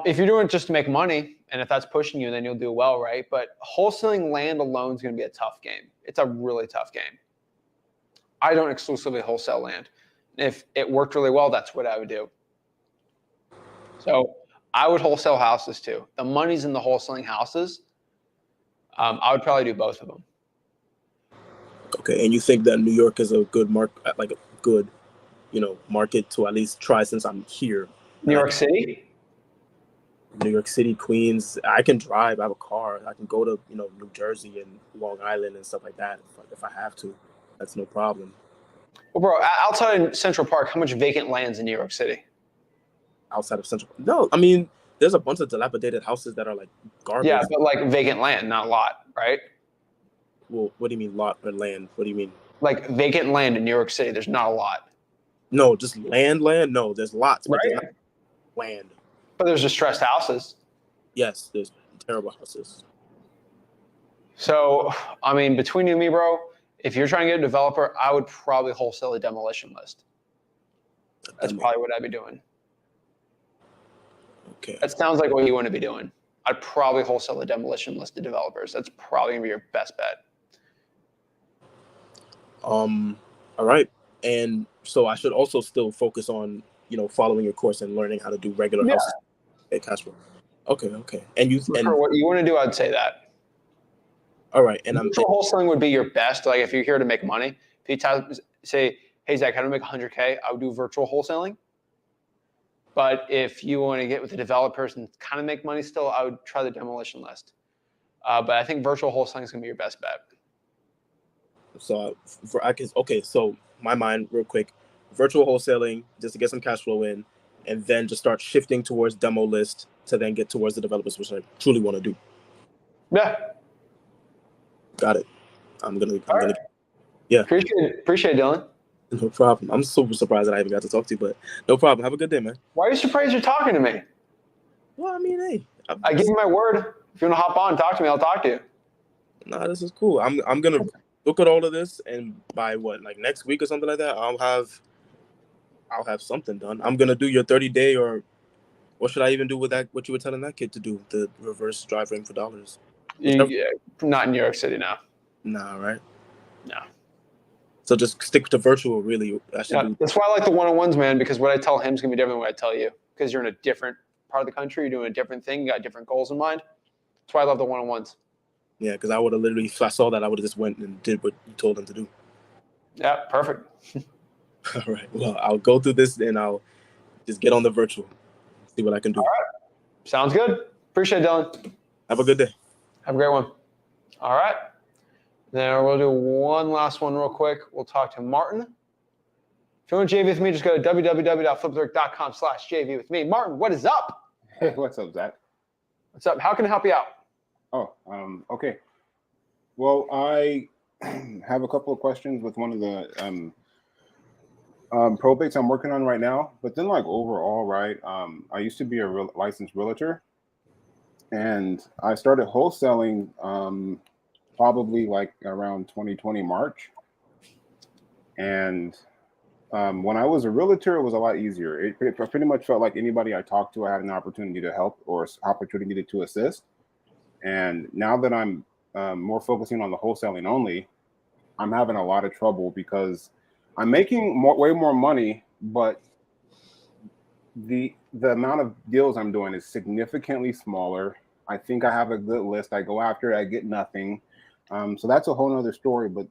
If you're doing it just to make money, and if that's pushing you, then you'll do well, right? But wholesaling land alone is going to be a tough game. It's a really tough game. I don't exclusively wholesale land. If it worked really well, that's what I would do. So I would wholesale houses too. The money's in the wholesaling houses. I would probably do both of them. Okay, and you think that New York is a good market to at least try since I'm here? New York City? New York City, Queens. I can drive. I have a car. I can go to New Jersey and Long Island and stuff like that if I have to. That's no problem. Well, bro, outside of Central Park, how much vacant land's in New York City? Outside of Central Park? No, I mean, there's a bunch of dilapidated houses that are like garbage. Yeah, but like vacant land, not a lot, right? Well, what do you mean lot or land? What do you mean? Like vacant land in New York City, there's not a lot. No, just land? No, there's lots, but right? there's not land. But there's distressed houses. Yes, there's terrible houses. So, I mean, between you and me, bro, if you're trying to get a developer, I would probably wholesale a demolition list. That's probably what I'd be doing. Okay. That sounds like what you want to be doing. I'd probably wholesale a demolition list to developers. That's probably going to be your best bet. All right. And so I should also still focus on, following your course and learning how to do regular houses. Cash flow. Okay. And for what you want to do, I'd say that. All right. And wholesaling would be your best. Like if you're here to make money, if you say, hey, Zach, how do I make 100K? I would do virtual wholesaling. But if you want to get with the developers and kind of make money still, I would try the demolition list. But I think virtual wholesaling is going to be your best bet. So so my mind real quick, virtual wholesaling just to get some cash flow in, and then just start shifting towards demo list to then get towards the developers, which I truly want to do. Yeah. got it. I'm gonna. Right. Yeah. Appreciate it, Dylan. No problem. I'm super surprised that I even got to talk to you, but no problem. Have a good day, man. Why are you surprised you're talking to me? Well, I mean, hey. I give you my word. If you want to hop on and talk to me, I'll talk to you. Nah, this is cool. I'm gonna look at all of this, and by like next week or something like that, I'll have something done. I'm gonna do your 30-day, or what should I even do with that? What you were telling that kid to do? The reverse drive ring for dollars. Yeah, not in New York City now. Nah, right? No. So just stick to virtual, really. That's why I like the one-on-ones, man, because what I tell him is going to be different than what I tell you. Because you're in a different part of the country, you're doing a different thing, you got different goals in mind. That's why I love the one-on-ones. Yeah, because I would have literally, if I saw that, I would have just went and did what you told him to do. Yeah, perfect. All right. Well, I'll go through this and I'll just get on the virtual, see what I can do. All right. Sounds good. Appreciate it, Dylan. Have a good day. Have a great one. All right. Then we'll do one last one real quick. We'll talk to Martin. If you want to JV with me, just go to www.flipwork.com/JV with me. Martin, what is up? Hey, what's up, Zach? What's up? How can I help you out? Oh, okay. Well, I have a couple of questions with one of the probates I'm working on right now. But then, like overall, right? I used to be a licensed realtor, and I started wholesaling probably like around 2020 March. And when I was a realtor, it was a lot easier. It pretty much felt like anybody I talked to, I had an opportunity to help or opportunity to assist. And now that I'm more focusing on the wholesaling only, I'm having a lot of trouble because I'm making way more money, but the amount of deals I'm doing is significantly smaller. I think I have a good list. I go after it, I get nothing. So that's a whole nother story, but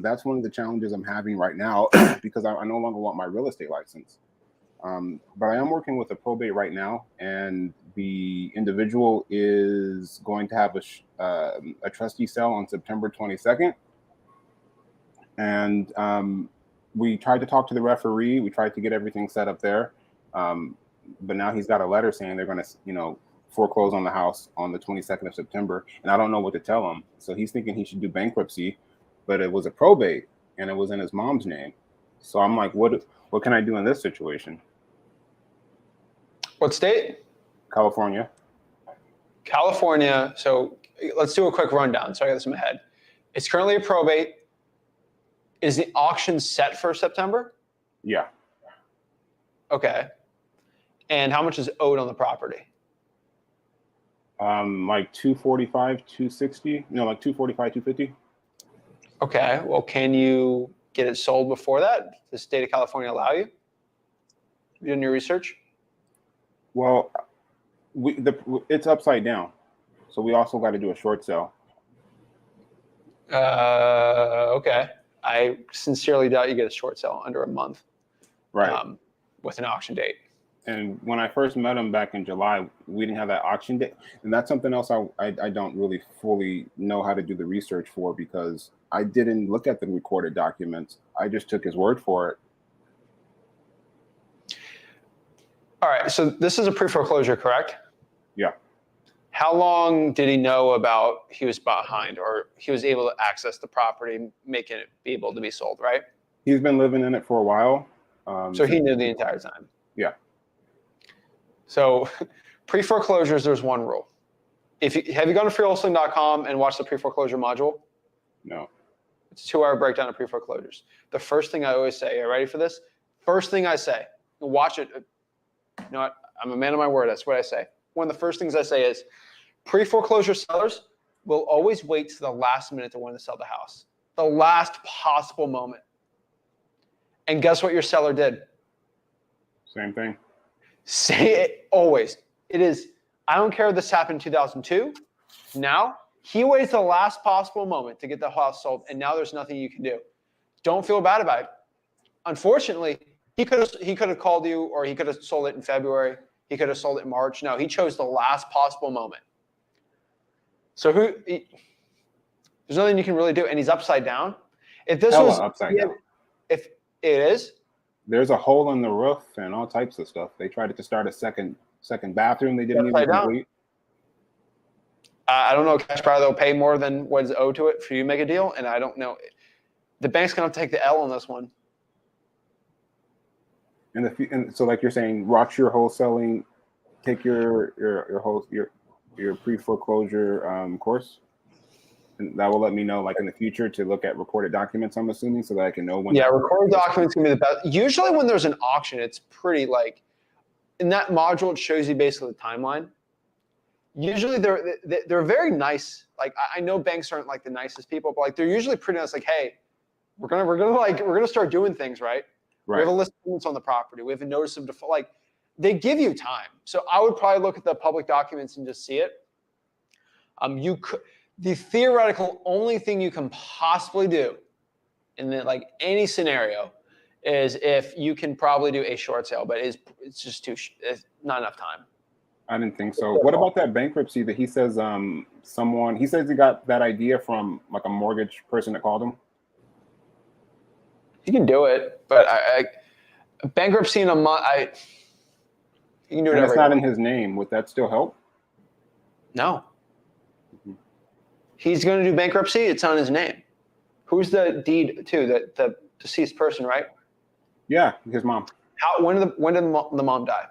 that's one of the challenges I'm having right now because I no longer want my real estate license. But I am working with a probate right now, and the individual is going to have a trustee sale on September 22nd. And we tried to talk to the referee. We tried to get everything set up there. But now he's got a letter saying they're going to, foreclose on the house on the 22nd of September. And I don't know what to tell him. So he's thinking he should do bankruptcy, but it was a probate and it was in his mom's name. So I'm like, what can I do in this situation? What state? California. California. So let's do a quick rundown. So I got this in my head. It's currently a probate. Is the auction set for September? Yeah. Okay. And how much is owed on the property? Like 245, 260. No, like 245, 250. Okay. Well, can you get it sold before that? Does the state of California allow you? You doing your research? Well, it's upside down, so we also got to do a short sale. Okay. I sincerely doubt you get a short sale under a month, right? With an auction date. And when I first met him back in July, we didn't have that auction date, and that's something else I don't really fully know how to do the research for because I didn't look at the recorded documents. I just took his word for it. All right, so this is a pre-foreclosure, correct? Yeah. How long did he know about he was behind or he was able to access the property, making it be able to be sold, right? He's been living in it for a while. So he knew the entire time? Yeah. So pre-foreclosures, there's one rule. Have you gone to freewholesaling.com and watched the pre-foreclosure module? No. It's a 2-hour breakdown of pre-foreclosures. The first thing I always say, are you ready for this? First thing I say, watch it. You know what? I'm a man of my word. That's what I say. One of the first things I say is pre-foreclosure sellers will always wait to the last minute to want to sell the house. The last possible moment. And guess what your seller did? Same thing. Say it always. It is, I don't care if this happened in 2002. Now, he waits the last possible moment to get the house sold, and now there's nothing you can do. Don't feel bad about it. Unfortunately, he could have called you, or he could have sold it in February. He could have sold it in March. No, he chose the last possible moment. So there's nothing you can really do, and he's upside down. If this was upside down. If it is, there's a hole in the roof and all types of stuff. They tried to start a second bathroom. They didn't even complete. I don't know, cash buyer, they'll pay more than what is owed to it for you to make a deal. And I don't know. The bank's going to take the L on this one. And so like you're saying, watch your wholesaling, take your pre-foreclosure course. And that will let me know, like in the future, to look at recorded documents, I'm assuming, so that I can know when. Yeah, recorded documents can be the best. Usually when there's an auction, it's pretty like, in that module, it shows you basically the timeline. Usually they're very nice. Like I know banks aren't like the nicest people, but like they're usually pretty nice. Like, hey, we're gonna start doing things, right? We have a list of payments on the property. We have a notice of default. Like they give you time. So I would probably look at the public documents and just see it. You could. The theoretical only thing you can possibly do in like any scenario is if you can probably do a short sale, but it's just it's not enough time. I didn't think so. What about that bankruptcy that he says he says he got that idea from like a mortgage person that called him? You can do it, but bankruptcy in a month, you can do it. And it's not in his name. Would that still help? No. He's going to do bankruptcy. It's on his name. Who's the deed to? The deceased person, right? Yeah, his mom. When did the mom die?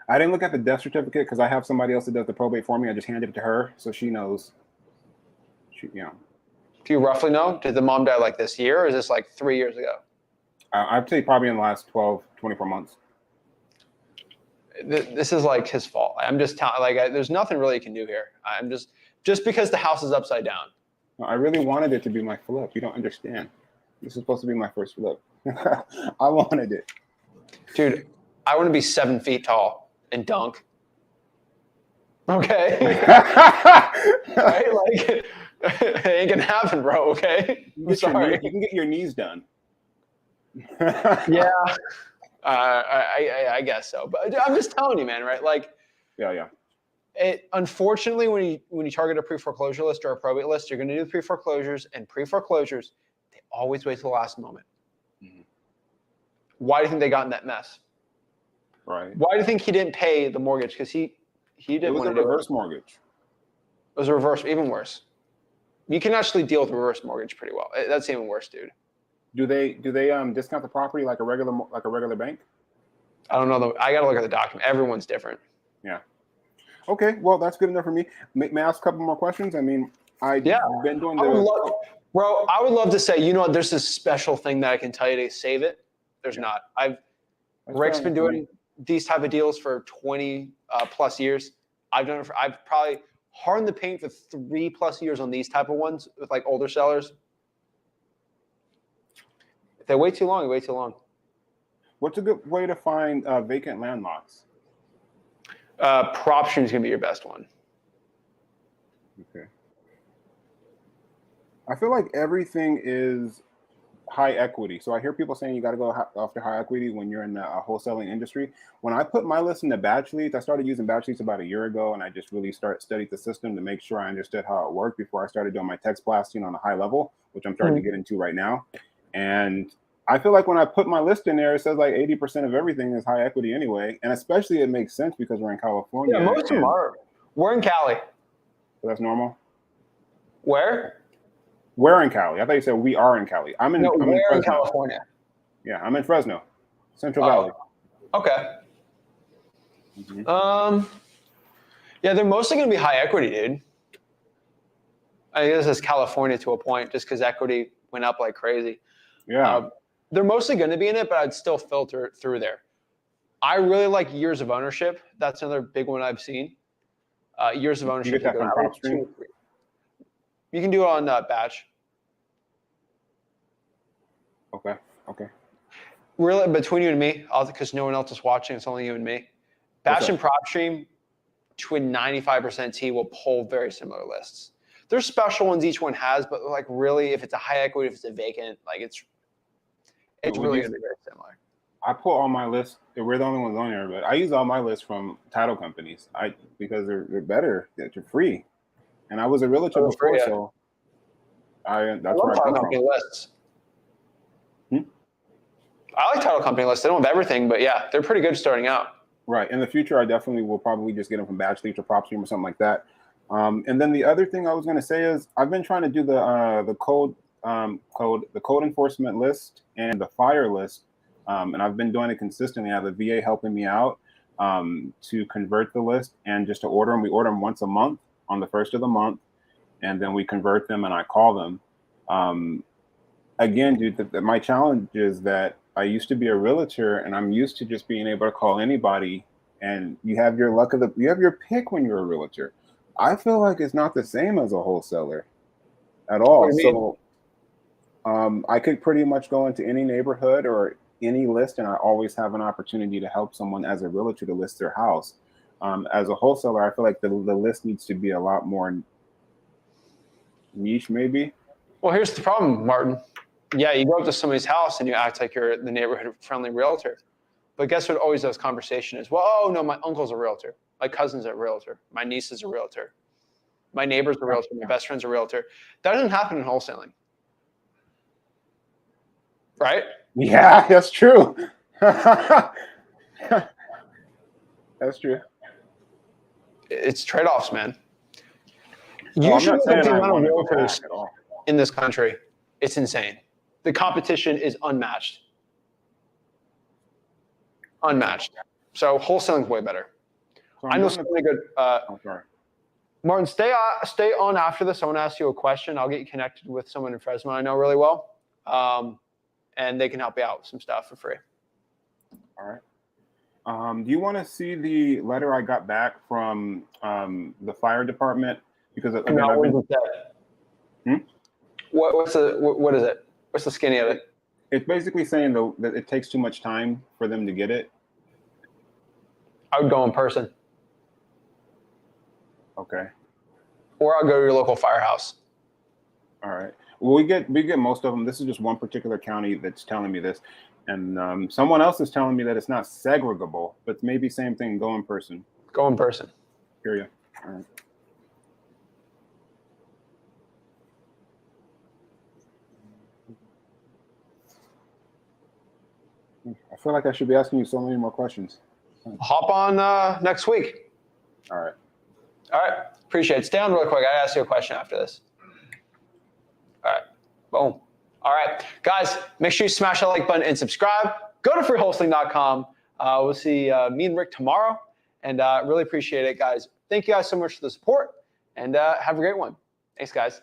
I didn't look at the death certificate because I have somebody else that does the probate for me. I just handed it to her, so she knows. Do you roughly know? Did the mom die like this year, or is this like 3 years ago? I'd say probably in the last 12, 24 months. This is like his fault. I'm just telling. There's nothing really you can do here. I'm just because the house is upside down. I really wanted it to be my flip. You don't understand. This is supposed to be my first flip. I wanted it. Dude, I want to be 7 feet tall and dunk. Okay. Right? Like, it ain't gonna happen, bro. Okay. I'm sorry. You can get your knees done. Yeah. I guess so. But I'm just telling you, man, right? Like, yeah. Unfortunately, when you target a pre-foreclosure list or a probate list, you're going to do the pre-foreclosures, and pre-foreclosures, they always wait to the last moment. Mm-hmm. Why do you think they got in that mess? Right. Why do you think he didn't pay the mortgage? Because he didn't want to do it. It was a reverse mortgage. It was a reverse, even worse. You can actually deal with reverse mortgage pretty well. That's even worse, dude. Do they discount the property like a regular bank? I don't know. I got to look at the document. Everyone's different. Yeah. Okay, well, that's good enough for me. May I ask a couple more questions? I mean, I've been doing the... Bro, I would love to say, there's this special thing that I can tell you to save it. There's not. Rick's been doing these type of deals for 20 plus years. I've probably hardened the paint for 3+ years on these type of ones with like older sellers. If they wait too long, they wait too long. What's a good way to find vacant land lots? PropStream is going to be your best one. Okay. I feel like everything is high equity. So I hear people saying you got to go after high equity when you're in the wholesaling industry. When I put my list into batch leads, I started using batch leads about a year ago, and I just really studied the system to make sure I understood how it worked before I started doing my text blasting on a high level, which I'm starting to get into right now. And I feel like when I put my list in there, it says like 80% of everything is high equity anyway. And especially it makes sense because we're in California. Yeah, most of them are. We're in Cali. So that's normal? Where? We're in Cali. I thought you said we are in Cali. I'm in California. Yeah, I'm in Fresno, Central Valley. Okay. Mm-hmm. Yeah, they're mostly going to be high equity, dude. I guess it's California to a point just because equity went up like crazy. Yeah. They're mostly going to be in it, but I'd still filter through there. I really like years of ownership. That's another big one I've seen. Years of ownership. You get that from PropStream? You can do it on batch. Okay. Really, between you and me, because no one else is watching, it's only you and me. Batch and PropStream to a 95% T will pull very similar lists. There's special ones each one has, but like really, if it's a high equity, if it's a vacant, like it's really going to be very similar. I pull all my lists. We're the only ones on there, but I use all my lists from title companies. Because they're better. They're free. And I was a realtor before, so that's where I come from. Lists. I like title company lists. They don't have everything, but yeah, they're pretty good starting out. Right. In the future, I definitely will probably just get them from Batch Leads or PropStream or something like that. And then the other thing I was going to say is I've been trying to do the code enforcement list and the fire list, and I've been doing it consistently. I have a VA helping me out to convert the list and just to order them. We order them once a month on the first of the month, and then we convert them and I call them. Again, dude, my challenge is that I used to be a realtor and I'm used to just being able to call anybody, and you have your you have your pick when you're a realtor. I feel like it's not the same as a wholesaler at all. So I could pretty much go into any neighborhood or any list, and I always have an opportunity to help someone as a realtor to list their house. As a wholesaler, I feel like the list needs to be a lot more niche, maybe. Well, here's the problem, Martin. Yeah, you go up to somebody's house and you act like you're the neighborhood-friendly realtor. But guess what always does conversation is, well, oh, no, my uncle's a realtor. My cousin's a realtor. My niece is a realtor. My neighbor's a realtor. My best friend's a realtor. That doesn't happen in wholesaling. Right? Yeah, that's true. That's true. It's trade-offs, man. No, You should look at the amount of go realtors back at all. in this country. It's insane. The competition is unmatched. Unmatched. So wholesaling's way better. So I know some really good. sorry. Martin, stay on after this. I want to ask you a question. I'll get you connected with someone in Fresno I know really well, and they can help you out with some stuff for free. All right. Do you want to see the letter I got back from the fire department? Because I mean, No, I've been, what is it? What's the skinny of it? it's basically saying that it takes too much time for them to get it. I would go in person, Okay. or I'll go to your local firehouse. All right. Well, we get most of them. This is just one particular county that's telling me this, and someone else is telling me that it's not segregable, but maybe same thing. Go in person. Go in person. Hear you. All right. I feel like I should be asking you so many more questions. Hop on next week. All right. All right. Appreciate it. Stay on real quick. I gotta ask you a question after this. All right. Boom. All right. Guys, make sure you smash that like button and subscribe. Go to freewholesaling.com. We'll see me and Rick tomorrow. And really appreciate it, guys. Thank you guys so much for the support. And have a great one. Thanks, guys.